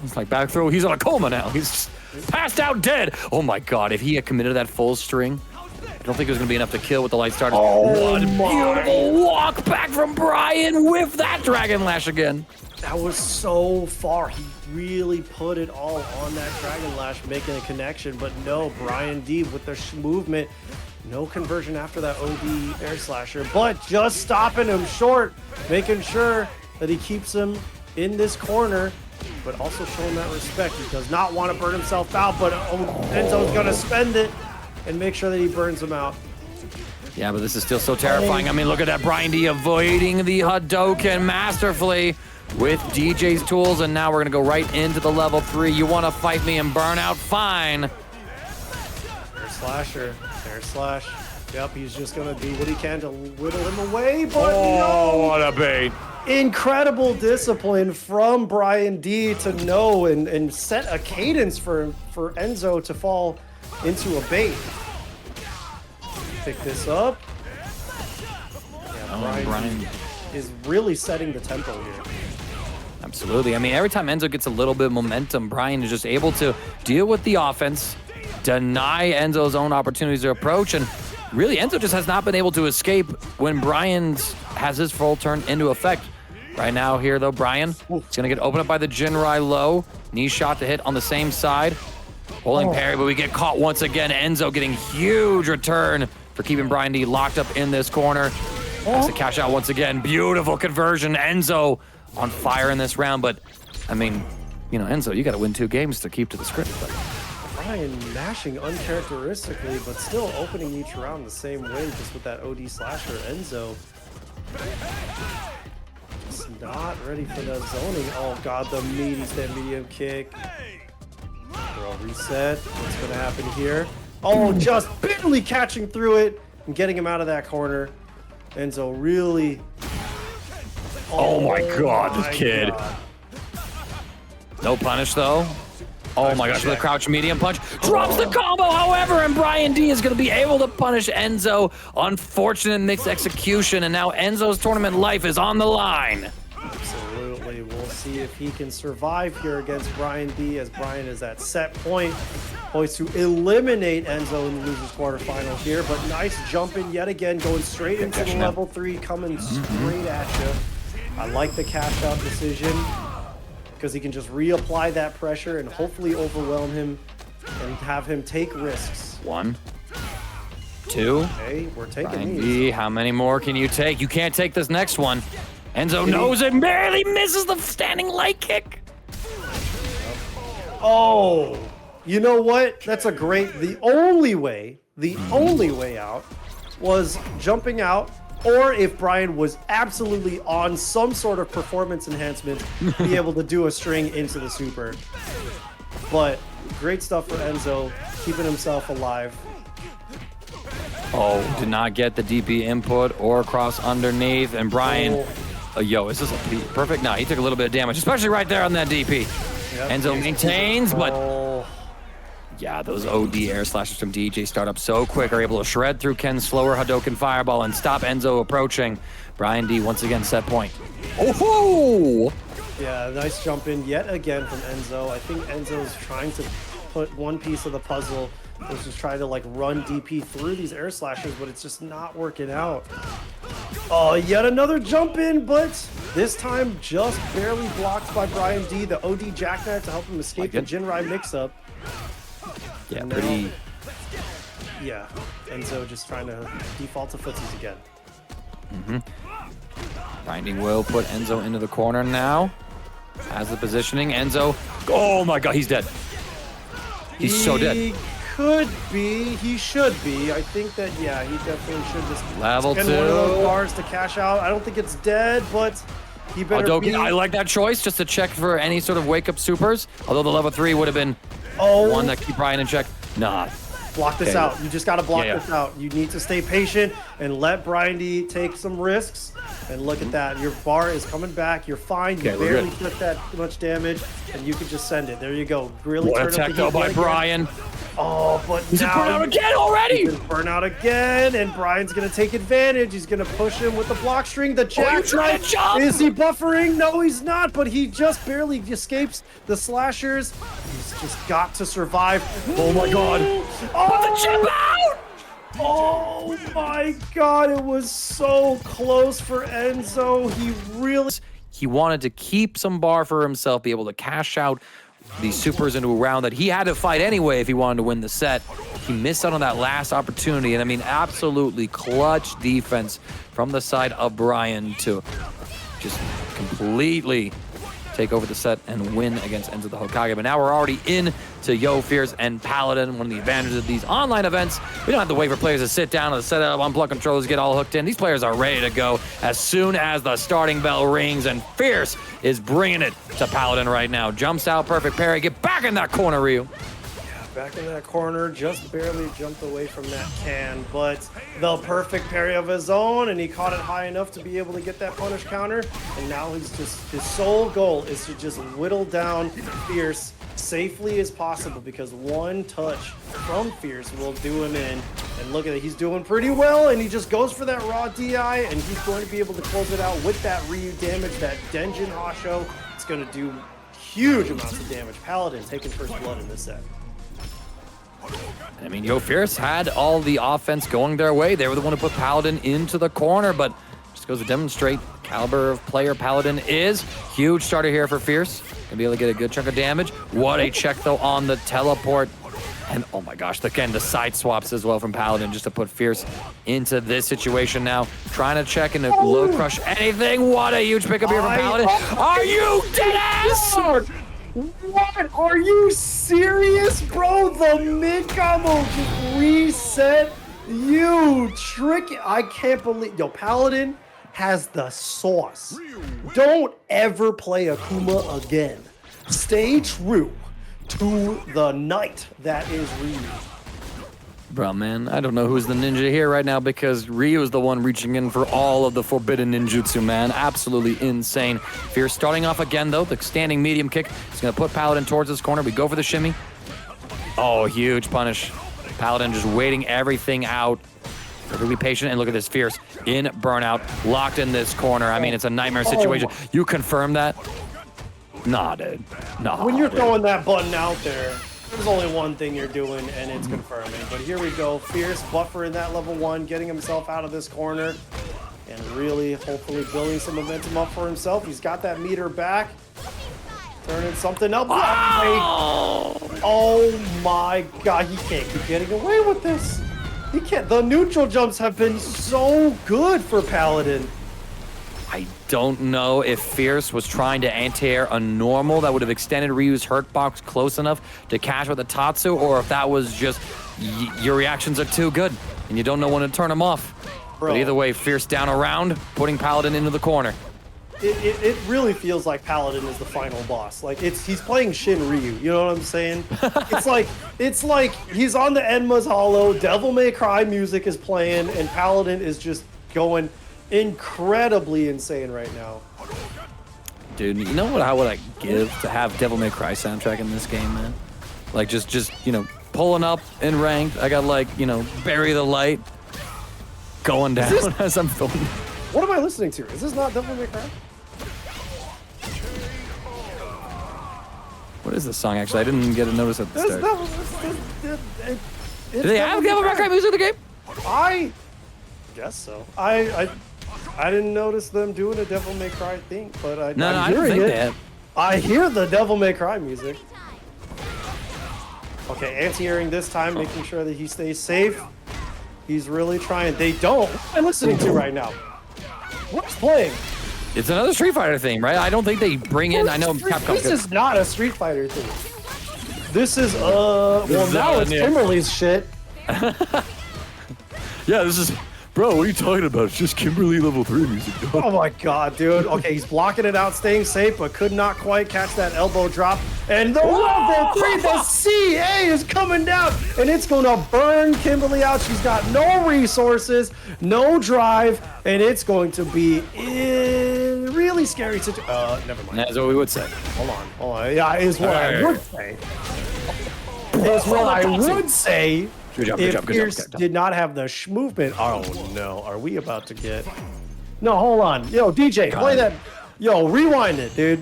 It's like back throw, he's on a coma now. He's passed out dead. Oh my God, if he had committed that full string, I don't think it was going to be enough to kill with the light starters. Oh, what a beautiful walk back from Brian with that Dragon Lash again. That was so far. He really put it all on that Dragon Lash, making a connection. But no, Brian D with the movement. No conversion after that OD air slasher, but just stopping him short, making sure that he keeps him in this corner, but also showing that respect. He does not want to burn himself out, but Enzo's going to spend it and make sure that he burns him out. Yeah, but this is still so terrifying. I mean, look at that. Brian D avoiding the Hadouken masterfully with DJ's tools, and now we're going to go right into the level 3. You want to fight me and burn out? Fine. Air slasher. Air slash. Yep, he's just going to do what he can to whittle him away, but no! What a bait. Incredible discipline from Brian D to know and set a cadence for Enzo to fall into a bait. Pick this up. Yeah, Brian is really setting the tempo here. Absolutely. I mean, every time Enzo gets a little bit of momentum, Brian is just able to deal with the offense, deny Enzo's own opportunities to approach, and really Enzo just has not been able to escape when Brian has his full turn into effect. Right now here, though, Brian is going to get opened up by the Jinrai low. Knee shot to hit on the same side. Holding parry, but we get caught once again. Enzo getting huge return for keeping Brian D locked up in this corner. Has to cash out once again. Beautiful conversion. Enzo on fire in this round, but I mean, you know, Enzo, you got to win 2 games to keep to the script. But Brian mashing uncharacteristically, but still opening each round the same way, just with that OD slasher. Enzo just not ready for that zoning. Oh God, the meaty stand medium kick. Throw reset. What's gonna happen here? Oh, just barely catching through it and getting him out of that corner. Enzo really. Oh my God, this kid. God. No punish though. Oh my gosh, with a crouch medium punch. Drops the combo, however, and Brian D is going to be able to punish Enzo. Unfortunate mixed execution, and now Enzo's tournament life is on the line. Absolutely. We'll see if he can survive here against Brian D, as Brian is at set point. Poised to eliminate Enzo in the loser's quarterfinal here, but nice jump in yet again, going straight into the level 3, coming straight at you. I like the cash out decision, because he can just reapply that pressure and hopefully overwhelm him and have him take risks. 1, 2. Okay, we're taking Brian these. D, how many more can you take? You can't take this next one. Enzo knows it, barely misses the standing light kick. Oh, you know what? That's a great, the only way out was jumping out, or if Brian was absolutely on some sort of performance enhancement, be able to do a string into the super. But great stuff for Enzo, keeping himself alive. Oh, did not get the DP input or cross underneath, and Brian, yo, is this a perfect? No, he took a little bit of damage, especially right there on that DP. Yep, Enzo maintains, but yeah, those OD air slashes from DJ start up so quick, are able to shred through Ken's slower Hadouken fireball and stop Enzo approaching. Brian D once again set point. Oh! Yeah, nice jump in yet again from Enzo. I think Enzo's trying to put one piece of the puzzle, which is try to like run DP through these air slashes, but it's just not working out. Oh, yet another jump in, but this time just barely blocked by Brian D. The OD jackknife to help him escape the Jinrai mix-up. Yeah, pretty. Yeah, Enzo just trying to default to footsies again. Grinding will put Enzo into the corner now. Has the positioning. Enzo. Oh my God, he's dead. He's so dead. could be. He should be. I think that, yeah, he definitely should just Level spend 2. one of those bars to cash out. I don't think it's dead, but he better be. I like that choice, just to check for any sort of wake-up supers. Although the level 3 would have been one that keep Brian in check. Nah. Block this out. You just got to block this out. You need to stay patient and let Brian D take some risks. And look at that. Your bar is coming back. You're fine. You barely took that much damage, and you can just send it. There you go. Really turn up the heat. Though by Brian. Oh, but He's burn out again already. Burn out again, and Brian's gonna take advantage. He's gonna push him with the block string. The jackknife. Is he buffering? No, he's not. But he just barely escapes the slashers. He's just got to survive. Oh my God! Oh, the chip out! Oh my God! It was so close for Enzo. He wanted to keep some bar for himself, be able to cash out these supers into a round that he had to fight anyway if he wanted to win the set. He missed out on that last opportunity, and I mean, absolutely clutch defense from the side of Brian to just completely take over the set and win against Enzo the Hokage. But now we're already in to Yo Fierce and Paladin. One of the advantages of these online events, we don't have to wait for players to sit down and set up, unplug controllers, get all hooked in. These players are ready to go as soon as the starting bell rings, and Fierce is bringing it to Paladin right now. Jumps out, perfect parry. Get back in that corner, Ryu. Back in that corner, just barely jumped away from that can, but the perfect parry of his own, and he caught it high enough to be able to get that punish counter, and now his sole goal is to just whittle down Fierce safely as possible, because one touch from Fierce will do him in. And look at it, he's doing pretty well, and he just goes for that raw DI, and he's going to be able to close it out with that Ryu damage, that Denjin Hasho. It's going to do huge amounts of damage. Paladin taking first blood in this set. I mean, Yo Fierce had all the offense going their way. They were the one who put Paladin into the corner, but just goes to demonstrate the caliber of player Paladin is. Huge starter here for Fierce. Gonna be able to get a good chunk of damage. What a check, though, on the teleport. And, oh my gosh, again, the side swaps as well from Paladin just to put Fierce into this situation now. Trying to check and low crush anything. What a huge pickup here from Paladin. Are you dead ass? What? Are you serious, bro? The mid combo just reset. You tricky. I can't believe. Yo, Paladin has the sauce. Don't ever play Akuma again. Stay true to the knight that is Ryu. Bro, man, I don't know who's the ninja here right now, because Ryu is the one reaching in for all of the forbidden ninjutsu, man. Absolutely insane. Fierce starting off again, though. The standing medium kick is going to put Paladin towards this corner. We go for the shimmy. Oh, huge punish. Paladin just waiting everything out. Really patient, and look at this, Fierce in burnout, locked in this corner. I mean, it's a nightmare situation. You confirm that? Nah, dude. Nah. When you're throwing that button out there, there's only one thing you're doing, and it's confirming. But here we go. Fierce buffering that level 1, getting himself out of this corner, and really, hopefully, building some momentum up for himself. He's got that meter back. Turning something up. Oh my God. He can't keep getting away with this. He can't. The neutral jumps have been so good for Paladin. I don't know if Fierce was trying to anti-air a normal that would have extended Ryu's hurt box close enough to cash with a Tatsu, or if that was just your reactions are too good and you don't know when to turn them off. Bro. But either way, Fierce down around, putting Paladin into the corner. It really feels like Paladin is the final boss. Like he's playing Shin Ryu. You know what I'm saying? it's like he's on the Enma's Hollow. Devil May Cry music is playing, and Paladin is just going incredibly insane right now. Dude, you know what I would give to have Devil May Cry soundtrack in this game, man? Like just pulling up in ranked. I got Bury the Light going down as I'm filming. What am I listening to? Is this not Devil May Cry? What is this song actually? I didn't get a notice at the start. Do they have Devil May Cry music in the game? I guess so. I didn't notice them doing a Devil May Cry thing, but I'm I don't think that. I hear the Devil May Cry music. Okay, anti-airing this time, making sure that he stays safe. He's really trying. They don't. What am I listening to right now? What's playing? It's another Street Fighter theme, right? I don't think they bring in. I know Capcom. This is not a Street Fighter theme. This is, well, now it's Kimberly's shit. Yeah, this is... Bro, what are you talking about? It's just Kimberly level 3 music, dog. Oh my god, dude. Okay, he's blocking it out, staying safe, but could not quite catch that elbow drop. And the level 3, the CA is coming down, and it's gonna burn Kimberly out. She's got no resources, no drive, and it's going to be a really scary situation. Never mind. That's what we would say. Hold on. Yeah, is what I would say. Is what I would say. Good job, if Pierce did not have the movement. Oh no, are we about to get... No, hold on. Yo, DJ, play that. Yo, rewind it, dude.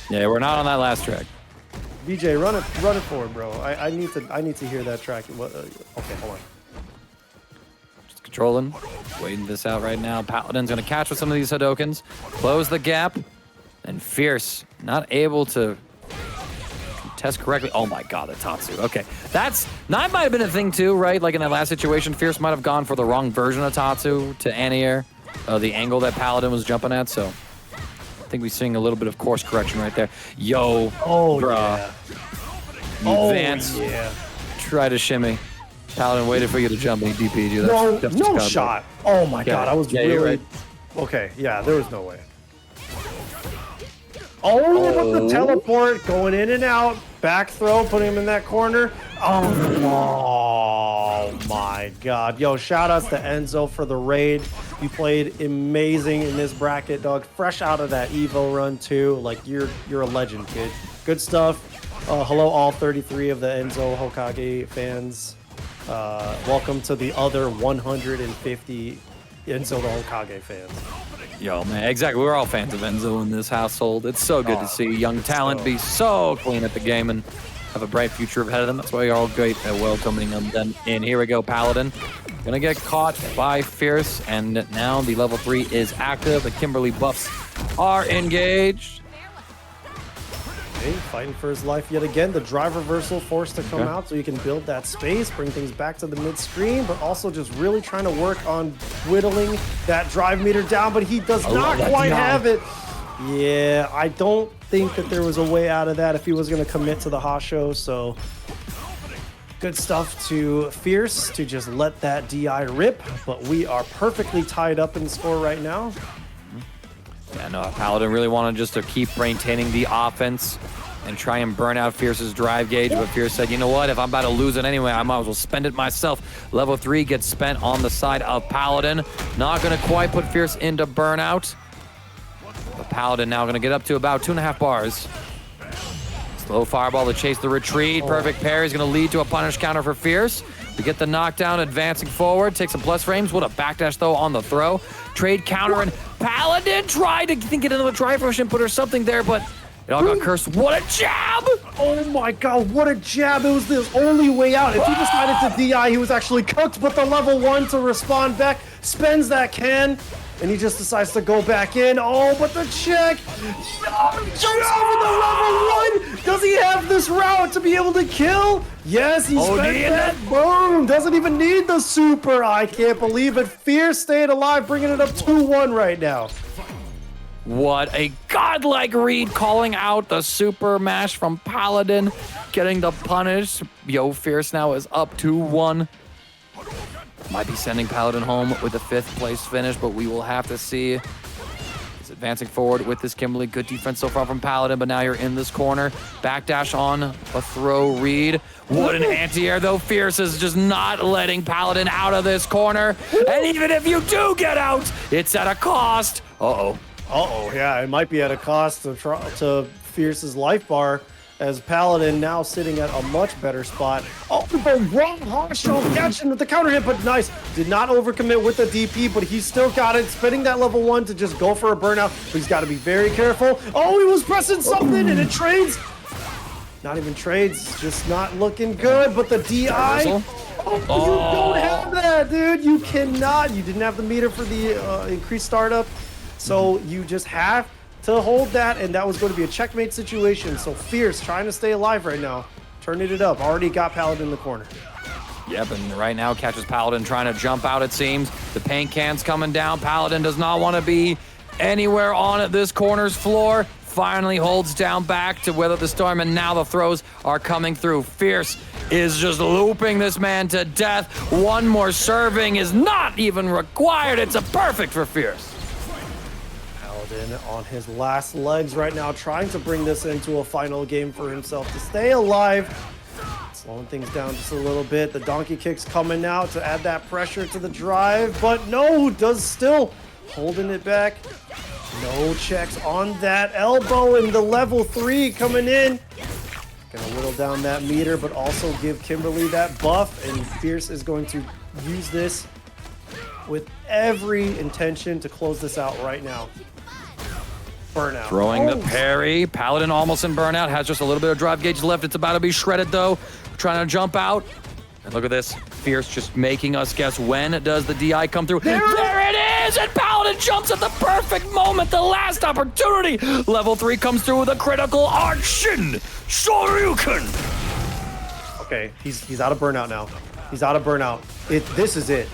Yeah, we're not on that last track. DJ, run it forward, bro. I need to hear that track. Okay, hold on. Just controlling, waiting this out right now. Paladin's gonna catch with some of these Hadokens, close the gap, and Fierce not able to test correctly. Oh my god, the Tatsu. Okay, that might have been a thing too, right? Like in that last situation, Fierce might have gone for the wrong version of Tatsu to anti-air, the angle that Paladin was jumping at. So I think we're seeing a little bit of course correction right there. Yo, bruh. Yeah. Advance. Yeah. Try to shimmy. Paladin waited for you to jump and he DP'd you. No shot. Oh my god, I was really... Right. Okay, yeah, there was no way. Oh, but the teleport going in and out. Back throw, putting him in that corner. Oh my god. Yo, shout outs to Enzo for the raid. You played amazing in this bracket, dog. Fresh out of that Evo run too. Like you're a legend, kid. Good stuff. Hello all 33 of the Enzo Hokage fans. Welcome to the other 150 Enzo the Hokage fans. Yo, man, exactly. We're all fans of Enzo in this household. It's so good to see young talent be so clean at the game and have a bright future ahead of them. That's why you're all great at welcoming them in. Here we go, Paladin. Gonna get caught by Fierce, and now the level 3 is active. The Kimberly buffs are engaged. Okay, fighting for his life yet again. The drive reversal forced to come out so you can build that space, bring things back to the mid-screen, but also just really trying to work on whittling that drive meter down, but he does not quite have it. Yeah, I don't think that there was a way out of that if he was going to commit to the Hasho, so good stuff to Fierce to just let that DI rip, but we are perfectly tied up in the score right now. Yeah, no, Paladin really wanted just to keep maintaining the offense and try and burn out Fierce's drive gauge, but Fierce said, you know what, if I'm about to lose it anyway, I might as well spend it myself. Level 3 gets spent on the side of Paladin. Not going to quite put Fierce into burnout. But Paladin now going to get up to about 2.5 bars. Slow fireball to chase the retreat. Perfect parry is going to lead to a punish counter for Fierce. To get the knockdown, advancing forward, take some plus frames. What a backdash, though, on the throw. Trade counter, and Paladin tried to think it into the drive rush and put her something there, but it all got cursed. What a jab! Oh my god, what a jab. It was the only way out. If he decided to DI, he was actually cooked, but the level 1 to respond back, spends that can, and he just decides to go back in. Oh, but the check! Jumps over the level 1! Does he have this route to be able to kill? Yes, he spent that. Boom! Doesn't even need the super. I can't believe it. Fierce staying alive, bringing it up 2-1 right now. What a godlike read, calling out the super mash from Paladin, getting the punish. Yo, Fierce now is up 2-1. Might be sending Paladin home with the 5th place finish, but we will have to see. He's advancing forward with this Kimberly. Good defense so far from Paladin, but now you're in this corner. Backdash on a throw read. What an anti-air, though. Fierce is just not letting Paladin out of this corner. And even if you do get out, it's at a cost. Uh-oh. Uh-oh, yeah, it might be at a cost to Fierce's life bar, as Paladin now sitting at a much better spot. Oh, the wrong Hasho catching with the counter hit, but nice. Did not overcommit with the DP, but he's still got it. Spending that level 1 to just go for a burnout, but he's got to be very careful. Oh, he was pressing something, and it trades. Not even trades, just not looking good, but the DI. Oh, you don't have that, dude. You cannot. You didn't have the meter for the increased startup. So you just have to hold that, and that was going to be a checkmate situation. So Fierce trying to stay alive right now, turning it up. Already got Paladin in the corner. Yep, and right now catches Paladin trying to jump out, it seems. The paint can's coming down. Paladin does not want to be anywhere on this corner's floor. finally holds down back to weather the storm, and now the throws are coming through. Fierce is just looping this man to death. One more serving is not even required. It's a perfect for Fierce. Paladin on his last legs right now, trying to bring this into a final game for himself to stay alive. Slowing things down just a little bit. The donkey kick's coming out to add that pressure to the drive, but no, does still holding it back. No checks on that elbow, and the level 3 coming in. Gonna whittle down that meter, but also give Kimberly that buff, and Fierce is going to use this with every intention to close this out right now. Burnout. Throwing the parry. Paladin almost in burnout. Has just a little bit of drive gauge left. It's about to be shredded, though. Trying to jump out. And look at this. Fierce just making us guess when does the DI come through. There it is! And Paladin jumps at the perfect moment. The last opportunity. Level 3 comes through with a critical Arshin Shoryuken. Okay, he's out of burnout now. He's out of burnout. This is it.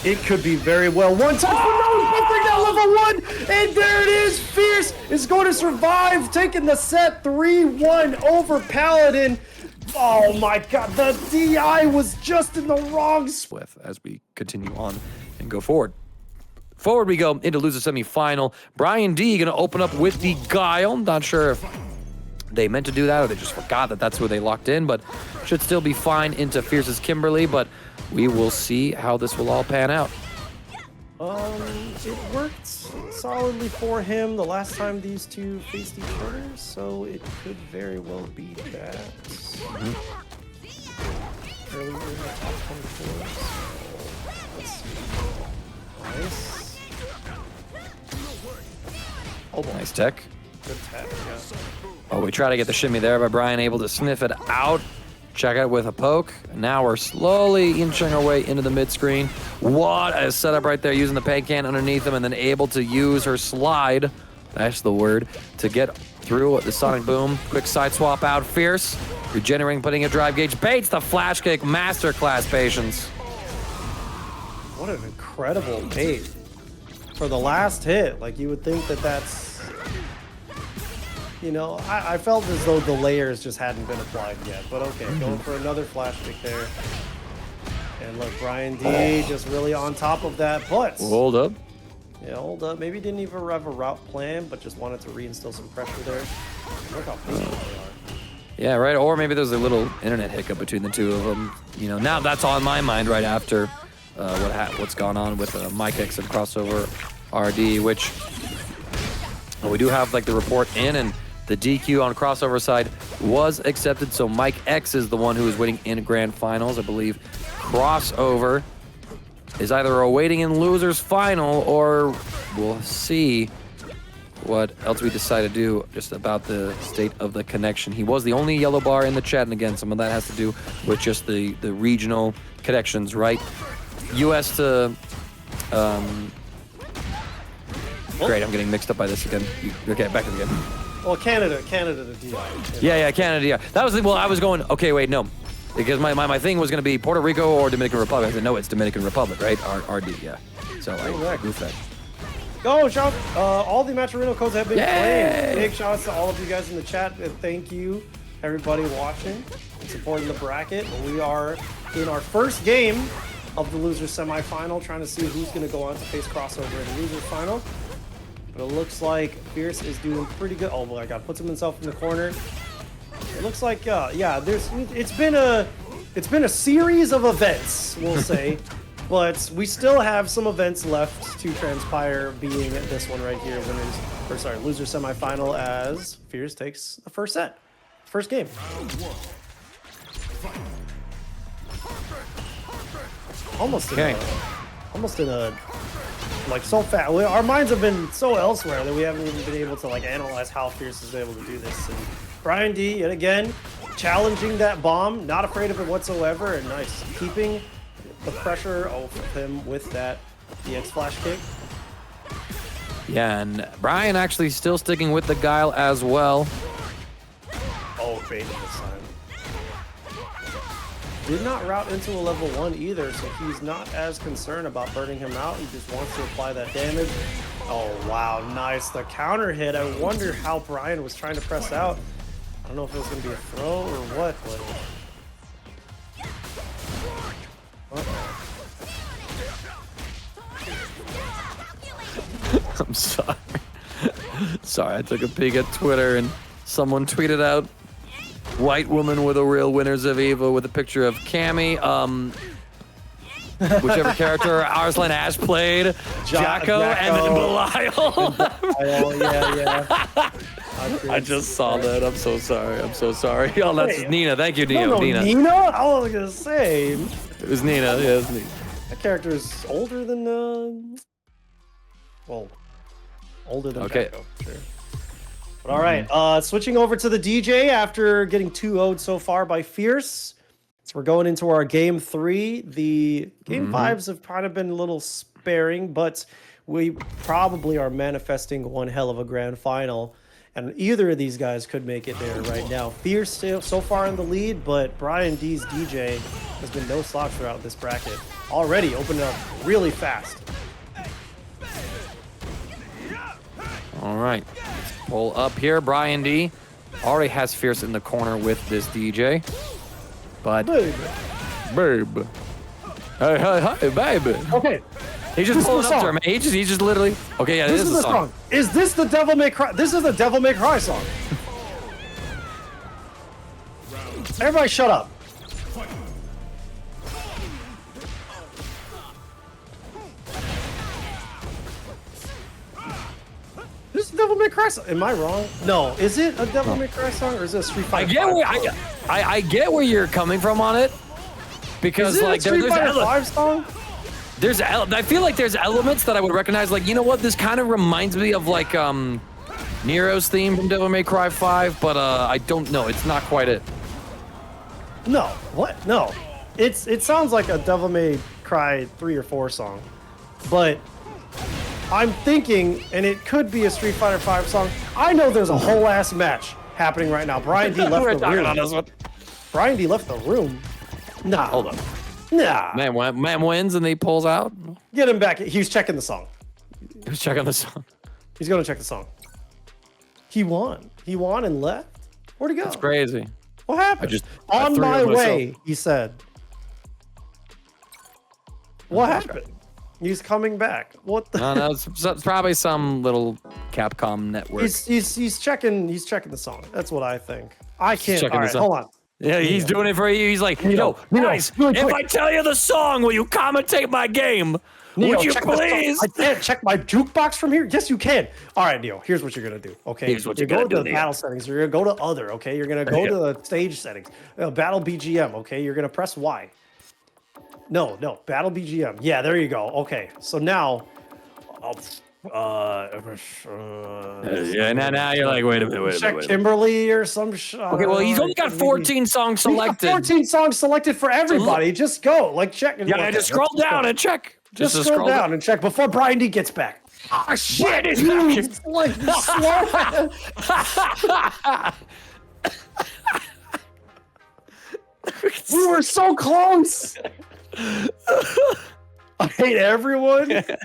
It could be very well one time. Oh, no, he's level 1, and there it is. Fierce is going to survive, taking the set 3-1 over Paladin. Oh my God, the DI was just in the wrong spot. As we continue on and go forward. Forward we go into loser semifinal. Brian D gonna open up with the Guile. Not sure if they meant to do that or they just forgot that that's who they locked in, but should still be fine into Fierce's Kimberly, but we will see how this will all pan out. It worked solidly for him the last time these two faced each other, so it could very well be that. Earlier in the top 24. So let's see. Nice. Oh, nice tech. Good tech, yeah. Oh, we try to get the shimmy there, but Brian able to sniff it out. Check out with a poke. Now we're slowly inching our way into the mid-screen. What a setup right there, using the paint can underneath him and then able to use her slide, that's the word, to get through the Sonic Boom. Quick side swap out, Fierce. Regenerating, putting a drive gauge. Baits the flash kick, masterclass patience. What an incredible bait for the last hit. Like, you would think that that's... You know, I felt as though the layers just hadn't been applied yet, but okay, going for another flash kick there. And look, Brian D just really on top of that, but... Hold up. Yeah, hold up. Maybe didn't even have a route plan, but just wanted to reinstill some pressure there. Look how patient they are. Yeah, right, or maybe there's a little internet hiccup between the two of them. You know, now that's on my mind right after what's gone on with Mike X and crossover RD, which we do have like the report in, and the DQ on crossover side was accepted, so Mike X is the one who is waiting in grand finals. I believe crossover is either awaiting in losers final, or we'll see what else we decide to do just about the state of the connection. He was the only yellow bar in the chat, and again, some of that has to do with just the regional connections, right? US to great, I'm getting mixed up by this again. Okay, back to the game. Well, Canada to DI. Yeah, Canada, yeah. That was, well, I was going, okay, wait, no. Because my thing was going to be Puerto Rico or Dominican Republic. I said, no, it's Dominican Republic, right? RD, yeah. So I goofed that. Go, shout! All the Matcherino codes have been claimed. Big shout outs to all of you guys in the chat. And thank you, everybody watching and supporting the bracket. We are in our first game of the losers semifinal, trying to see who's going to go on to face crossover in the losers final. But it looks like Fierce is doing pretty good. Oh my God, puts himself in the corner. It looks like, yeah, it's been a series of events, we'll say, but we still have some events left to transpire. Being this one right here, loser semifinal, as Fierce takes the first set, first game. Almost in a like so fast. Our minds have been so elsewhere that we haven't even been able to like analyze how Fierce is able to do this. And Brian D, yet again, challenging that bomb, not afraid of it whatsoever, and nice, keeping the pressure off of him with that EX flash kick. Yeah, and Brian actually still sticking with the Guile as well. Oh, bait this time. did not route into a level 1 either, so he's not as concerned about burning him out. He just wants to apply that damage. Oh, wow, nice. The counter hit. I wonder how Brian was trying to press out. I don't know if it was going to be a throw or what, but... I'm sorry. Sorry, I took a peek at Twitter and someone tweeted out white woman with a real Winners of Evil with a picture of Cammy, whichever character Arslan Ash played, Jacko, and then Belial. Yeah. I just saw that. I'm so sorry. I'm so sorry. Oh, that's Wait, Nina. Thank you, Nina. Nina. Nina? I was going to say. It was Nina. Yeah, it was Nina. That character is older than, well, older than Jacko, sure. But all right, switching over to the DJ after getting 2-0'd so far by Fierce. So we're going into our game 3. The game 5s have kind of been a little sparing, but we probably are manifesting one hell of a grand final. And either of these guys could make it there right now. Fierce still so far in the lead, but Brian D's DJ has been no slouch throughout this bracket. Already opened up really fast. All right, let's pull up here. Brian D already has Fierce in the corner with this DJ, but babe, hey, baby. Okay, he's just pulling up to her, man. He's just literally. Okay, yeah, this is the song. Is this the Devil May Cry? This is the Devil May Cry song. Everybody, shut up. This is a Devil May Cry song. Am I wrong? No. Is it a Devil May Cry song or is it a Street Fighter? I get where you're coming from on it, because is it like a Street Fighter 5 song? I feel like there's elements that I would recognize. Like, you know what? This kind of reminds me of like Nero's theme from Devil May Cry 5, but I don't know. It's not quite it. No. What? No. It sounds like a Devil May Cry 3 or 4 song, but I'm thinking, and it could be a Street Fighter 5 song. I know there's a whole ass match happening right now. Brian D left the room. On this one. Brian D left the room. Nah. Hold on. Nah. Man wins and he pulls out. Get him back. He's checking the song. He was checking the song. He's going to check the song. He won. He won and left. Where'd he go? That's crazy. What happened? On my way, he said. What happened? He's coming back. What the? No, it's probably some little Capcom network. He's checking the song. That's what I think. I can't. All right, hold on. Yeah, he's doing it for you. He's like, yo, guys, if I tell you the song, will you commentate my game? Would you please? I can't check my jukebox from here. Yes, you can. All right, Neo. Here's what you're gonna do. Okay. Here's what you're gonna go to the battle settings. You're gonna go to other. Okay. You're gonna go to the stage settings. Battle BGM. Okay. You're gonna press Y. No, battle BGM. Yeah, there you go. Okay, so now, yeah, now you're like, wait a minute. Check Kimberly or some. Okay, well, he's only got 14 songs selected. 14 songs selected for everybody. Just go, like check. Yeah, just scroll down and check. Just scroll down and check before Brian D gets back. Ah, shit! It's like slow. We were so close. I hate everyone. The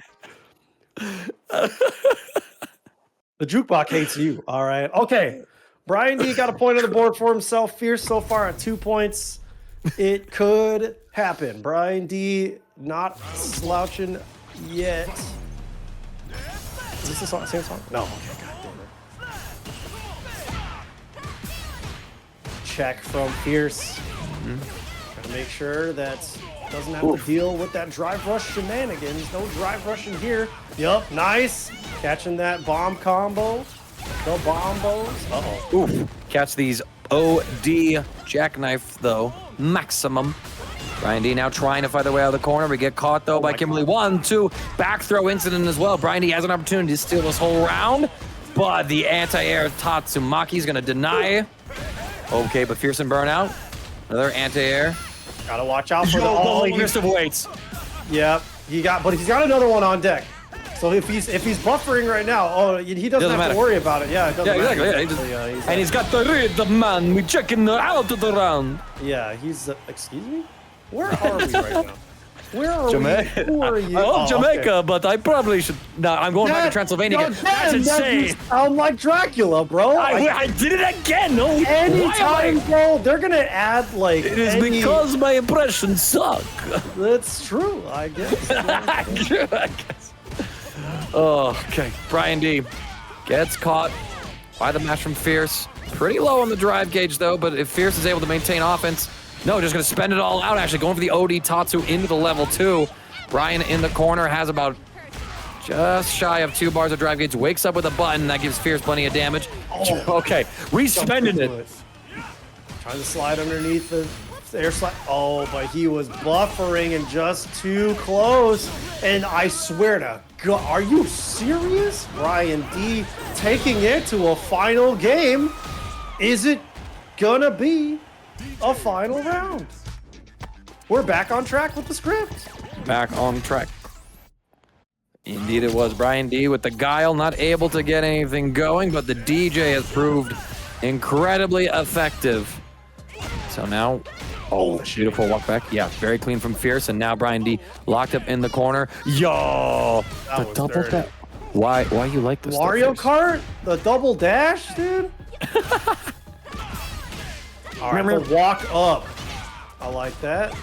jukebox hates you. All right. Okay. Brian D got a point on the board for himself. Fierce so far at 2 points. It could happen. Brian D not slouching yet. Is this the same song? No. Okay. God damn it. Check from Fierce. Trying to make sure that doesn't have to deal with that drive rush shenanigans. No drive rush in here. Yup, nice. Catching that bomb combo. The bombos. Uh-oh. Oof. Catch these OD jackknife, though. Maximum. Brian D now trying to fight their way out of the corner. We get caught, though, by Kimberly. 1, 2. Back throw incident as well. Brian D has an opportunity to steal this whole round, but the anti-air Tatsumaki is going to deny. Okay, but Fearsome burnout. Another anti-air. Gotta watch out for the longest of weights. Yep, he's got another one on deck. So if he's buffering right now, oh, he doesn't have matter. to worry about it. Yeah, it doesn't Yeah, matter. exactly. He's He's got the rhythm, man. We checking out of the round. yeah, he's. Excuse me. Where are we right now? Where are Jamaica. we? Who are you? I hope Jamaica, okay. but I probably should. No, I'm going back to Transylvania again. That's You insane. sound like Dracula, bro. I did it again. No, Anytime, bro, they're gonna add like. It is because my impressions suck. That's true, I guess. I guess. Oh, okay. Brian D gets caught by the mash from Fierce. Pretty low on the drive gauge, though, but if Fierce is able to maintain offense, no, just going to spend it all out, actually, going for the OD Tatsu into the level 2. Brian in the corner has about just shy of 2 bars of drive gauge, wakes up with a button that gives Fierce plenty of damage. Oh. Okay, re-spending it. Trying to slide underneath the air slide. Oh, but he was buffering and just too close. And I swear to God, are you serious? Brian D taking it to a final game. Is it gonna be a final round? We're back on track with the script. Back on track. Indeed it was. Brian D with the guile, not able to get anything going, but the DJ has proved incredibly effective. So now, oh, beautiful walk back. Yeah, very clean from Fierce, and now Brian D locked up in the corner. Yo, That the was double dirty. dash. Why you like this? Mario stuff, Fierce? Kart? The double dash, dude? All right, the walk up. I like that.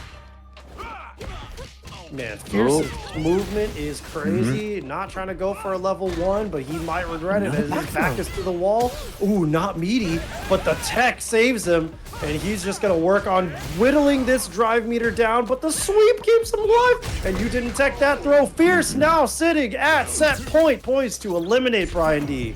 Man, Fierce's movement is crazy. Not trying to go for a level 1, but he might regret it as his back is to the wall. Ooh, not meaty, but the tech saves him, and he's just gonna work on whittling this drive meter down, but the sweep keeps him alive, and you didn't tech that throw. Fierce now sitting at set point, poised to eliminate Brian D.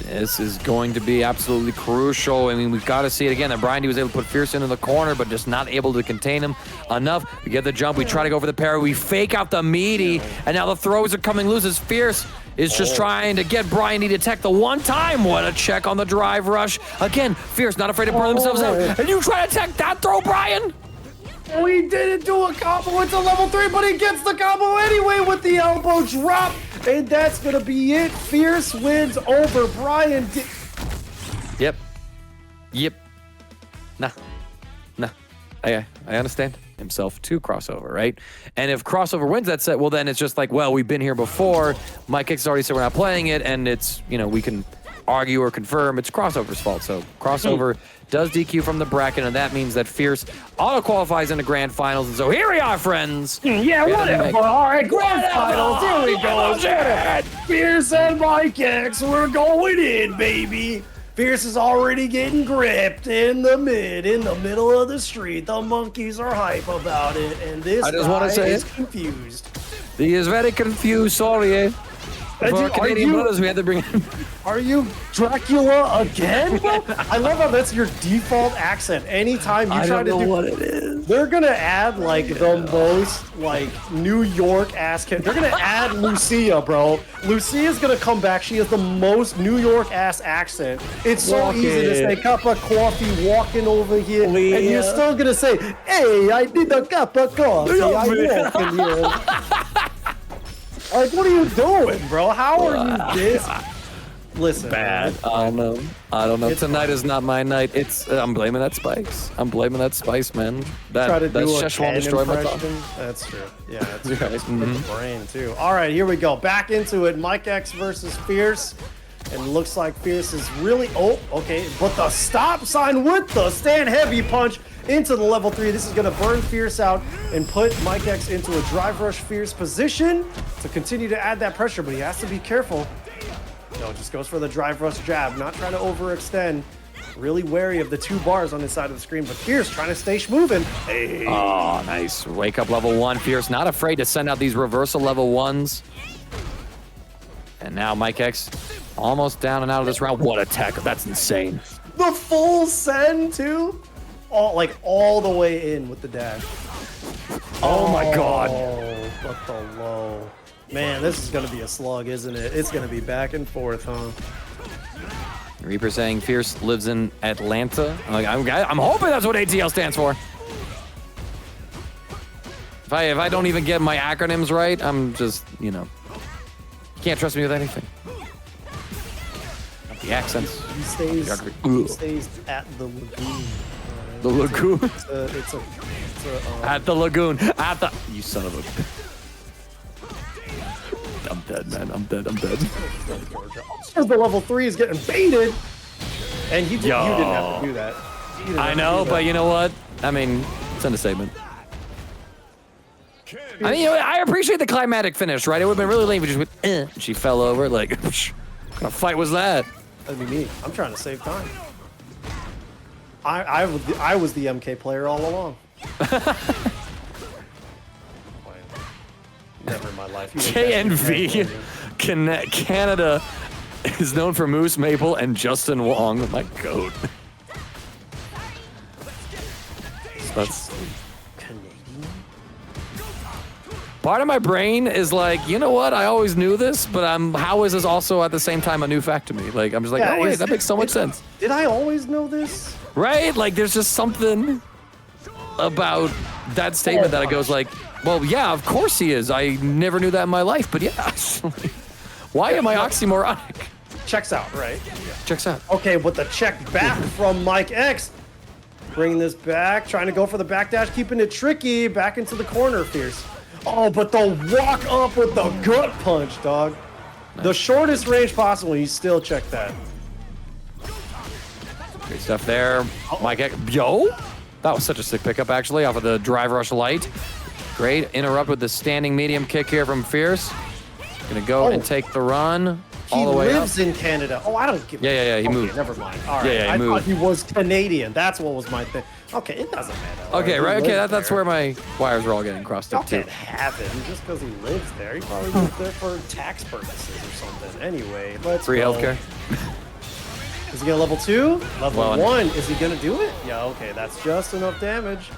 This is going to be absolutely crucial. I mean, we've got to see it again. That Brian D was able to put Fierce into the corner, but just not able to contain him enough. We get the jump. We try to go for the parry. We fake out the meaty, and now the throws are coming loose as Fierce is just trying to get Brian D to tech the one time. What a check on the drive rush. Again, Fierce not afraid to burn themselves out. And you try to tech that throw, Brian? Oh, he didn't do a combo into level 3, but he gets the combo anyway with the elbow drop. And that's going to be it. Fierce wins over Brian D. Yep. Nah. I understand. Himself to crossover, right? And if crossover wins that set, well, then it's just like, well, we've been here before. Mike X already said we're not playing it, and it's, you know, we can argue or confirm it's crossover's fault. So crossover does DQ from the bracket, and that means that Fierce auto-qualifies into grand finals. And so here we are, friends. Yeah, whatever. All right, grand finals. Here we go. Fierce and Mike X, we're going in, baby. Fierce is already getting gripped in the middle of the street. The monkeys are hype about it, and this guy is confused. He is very confused. Sorry, eh? For our Canadian brothers, we had to bring him. Are you Dracula again, bro? I love how that's your default accent. Anytime you try to do what it is. They're gonna add like the most like New York ass kid. They're gonna add Lucia, bro. Lucia's gonna come back. She has the most New York ass accent. It's so easy to say cup of coffee walking over here, and you're still gonna say, "Hey, I need a cup of coffee. I walk in here." Like, what are you doing, bro? How are you this? Listen, bad. I don't know. Tonight is not my night. It's I'm blaming that spice. I'm blaming that spice, man. That Szechuan destroyed my tongue. That's true. Yeah, that's right. With the brain too. All right, here we go. Back into it. Mike X versus Fierce. And looks like Fierce is really okay. But the stop sign with the stand heavy punch into the level 3. This is gonna burn Fierce out and put Mike X into a drive rush Fierce position to continue to add that pressure, but he has to be careful. No, just goes for the drive rush jab, not trying to overextend. Really wary of the 2 bars on his side of the screen, but Fierce trying to stay moving. Hey. Oh, nice. Wake up level 1. Fierce not afraid to send out these reversal level 1s. And now Mike X almost down and out of this round. What a tech. That's insane. The full send too? All the way in with the dash. Oh my God. Oh, but the low. Man, this is going to be a slug, isn't it? It's going to be back and forth, huh? Reaper saying Fierce lives in Atlanta. I'm hoping that's what ATL stands for. If I don't even get my acronyms right, I'm just, you know. can't trust me with anything. Not the accents. He stays at the lagoon. The lagoon? It's a at the lagoon. At the... You son of a... I'm dead, man. I'm dead. The level 3 is getting baited. And you didn't have to do that. I know, but you know what? I mean, send a statement. I mean, you know, I appreciate the climatic finish, right? It would have been really lame if she just went, and she fell over. Like, what kind of fight was that? That'd be me. I'm trying to save time. I was the MK player all along. Never in my life. KNV, Canada is known for Moose Maple and Justin Wong, my goat. That's Canadian? part of my brain is like, you know what? I always knew this, but how is this also at the same time a new fact to me? Like, I'm just like, oh wait, that makes so much sense. Did I always know this? Right? Like, there's just something about that statement that it goes like, well, yeah, of course he is. I never knew that in my life, but yeah. Why am I oxymoronic? Checks out, right? Checks out. Okay, but the check back from Mike X. Bringing this back, trying to go for the backdash, keeping it tricky. Back into the corner, Fierce. Oh, but the walk up with the gut punch, dog. Nice. The shortest range possible, you still check that. Great stuff there. Mike X. Yo! That was such a sick pickup, actually, off of the drive rush light. Great. Interrupt with the standing medium kick here from Fierce. Gonna go and take the run all the way up. He lives in Canada. Oh, I don't give a... Yeah, he moved. Never mind. All right. Yeah, I he moved. thought he was Canadian. That's what was my thing. Okay, it doesn't matter. Okay, right. Okay, that's where my wires were all getting crossed up, too. Can't have him just because he lives there. He probably lives there for tax purposes or something. Anyway, let's Free go. healthcare. Is he gonna level 2? Level 1. Is he gonna do it? Yeah, okay, that's just enough damage.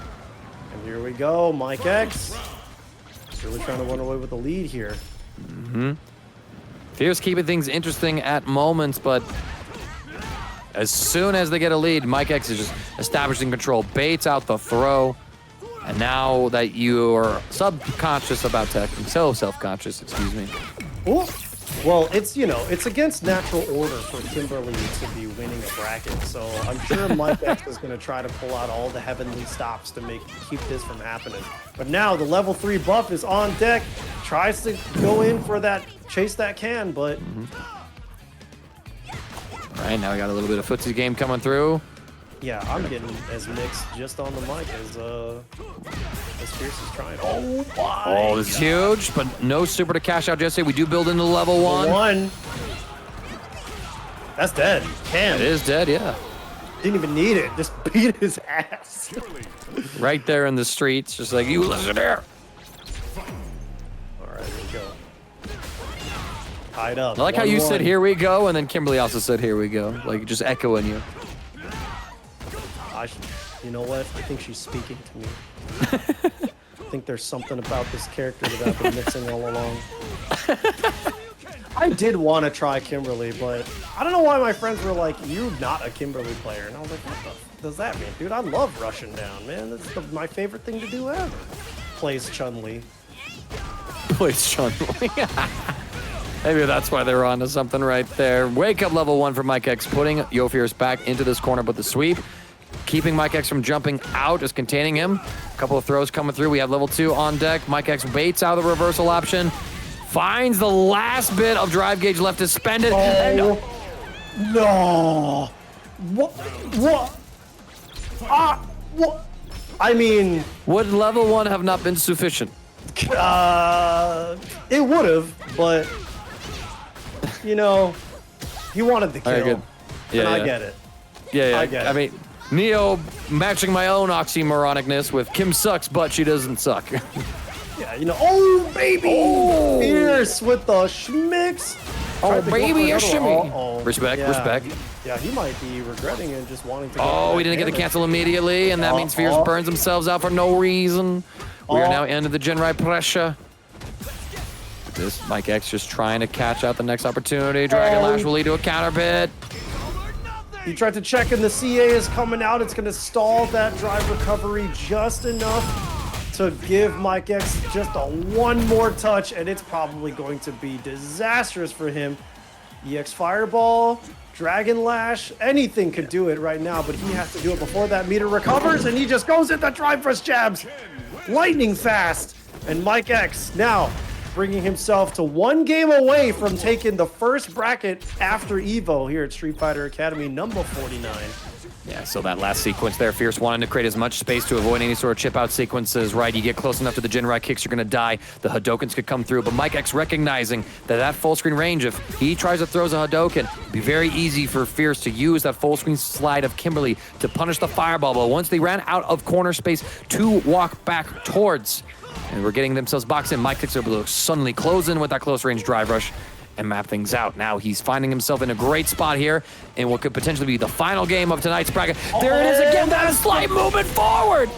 And here we go, Mike X. He's really trying to run away with the lead here. Mm-hmm. Fierce keeping things interesting at moments, but as soon as they get a lead, Mike X is just establishing control, baits out the throw, and now that you're subconscious about tech, so self-conscious, excuse me. Ooh. Well, it's, you know, it's against natural order for Kimberly to be winning a bracket, so I'm sure Mike X is going to try to pull out all the heavenly stops to keep this from happening. But now the level 3 buff is on deck, tries to go in for that, chase that can, but... All right, now we got a little bit of footsie game coming through. Yeah, I'm getting as mixed just on the mic as Fierce is trying. Oh my! Oh, this is huge, but no super to cash out just yet. We do build into level 1. That's dead. It is dead, yeah. Didn't even need it. Just beat his ass. Right there in the streets, just like, you listen here. All right, here we go. Tied up. I like how you said, here we go, and then Kimberly also said, here we go. Like, just echoing you. You know what? I think she's speaking to me. I think there's something about this character that I've been missing all along. I did want to try Kimberly, but I don't know why my friends were like, you're not a Kimberly player. And I was like, what the does that mean? Dude, I love rushing down, man. That's my favorite thing to do ever. Plays Chun-Li. Plays Chun-Li. Maybe that's why they were onto something right there. Wake up level 1 for Mike X, putting Yofierce back into this corner, but the sweep. Keeping Mike X from jumping out, just containing him. A couple of throws coming through. We have level 2 on deck. Mike X baits out the reversal option. Finds the last bit of drive gauge left to spend it. Oh, no. What? What? I mean... Would level 1 have not been sufficient? It would have, but... You know, he wanted the kill. Right, good. Yeah, and I get it. Yeah. I get it. I mean... Neo matching my own oxymoronicness with Kim sucks, but she doesn't suck. Yeah, you know, oh, baby! Oh. Fierce with the schmicks! Oh, baby, a shimmy! Respect. Yeah, he might be regretting it, just wanting to go. Oh, we didn't get the cancel immediately, and that means Fierce burns themselves out for no reason. We are now into the Genrai pressure. This Mike X just trying to catch out the next opportunity. Dragon Lash will lead to a counter bit. He tried to check and the CA is coming out. It's going to stall that drive recovery just enough to give Mike X just a one more touch, and it's probably going to be disastrous for him. EX Fireball, Dragon Lash, anything could do it right now, but he has to do it before that meter recovers, and he just goes into Triforce jabs, lightning fast. And Mike X now bringing himself to 1 game away from taking the first bracket after Evo here at Street Fighter Academy number 49. Yeah, so that last sequence there, Fierce wanting to create as much space to avoid any sort of chip-out sequences, right? You get close enough to the Jinrai kicks, you're going to die. The Hadokens could come through, but Mike X recognizing that full-screen range, if he tries to throw a Hadoken, it'd be very easy for Fierce to use that full-screen slide of Kimberly to punish the Fireball. But once they ran out of corner space to walk back towards, and we're getting themselves boxed in, Mike X able to suddenly close in with that close-range drive rush and map things out. Now he's finding himself in a great spot here in what could potentially be the final game of tonight's bracket. There it is again, that slight movement forward.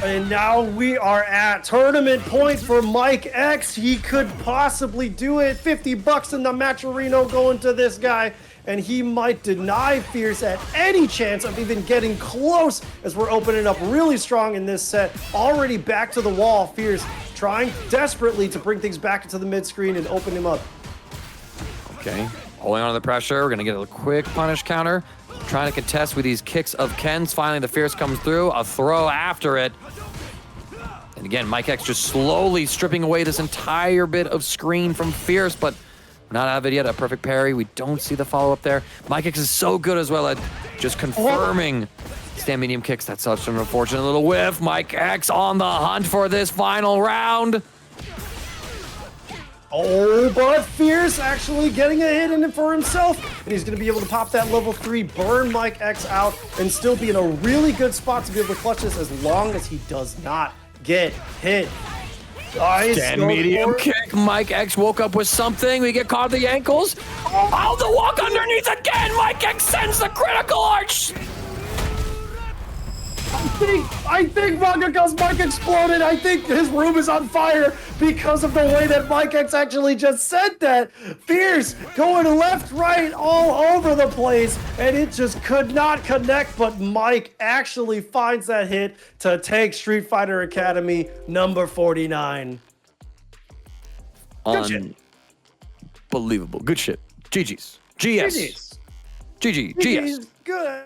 And now we are at tournament point for Mike X. He could possibly do it. 50 bucks in the Matcherino going to this guy, and he might deny Fierce at any chance of even getting close as we're opening up really strong in this set. Already back to the wall, Fierce trying desperately to bring things back into the mid-screen and open him up. Okay, holding on to the pressure. We're gonna get a quick punish counter. Trying to contest with these kicks of Ken's. Finally, the Fierce comes through. A throw after it. And again, Mike X just slowly stripping away this entire bit of screen from Fierce, but we're not out of it yet. A perfect parry. We don't see the follow-up there. Mike X is so good as well at just confirming stand medium kicks. That's such an unfortunate little whiff. Mike X on the hunt for this final round. Oh, but Fierce actually getting a hit in it for himself. And he's going to be able to pop that level 3, burn Mike X out, and still be in a really good spot to be able to clutch this as long as he does not get hit. Nice. Stand medium kick. Mike X woke up with something. We get caught at the ankles. Oh, the walk underneath again. Mike X sends the critical arch. I think Rangaka's mic exploded. I think his room is on fire because of the way that Mike X actually just said that. Fierce going left, right, all over the place, and it just could not connect, but Mike actually finds that hit to take Street Fighter Academy number 49. Good shit. Unbelievable. Good shit. GG's. GS. GG's. GG. GS. Good.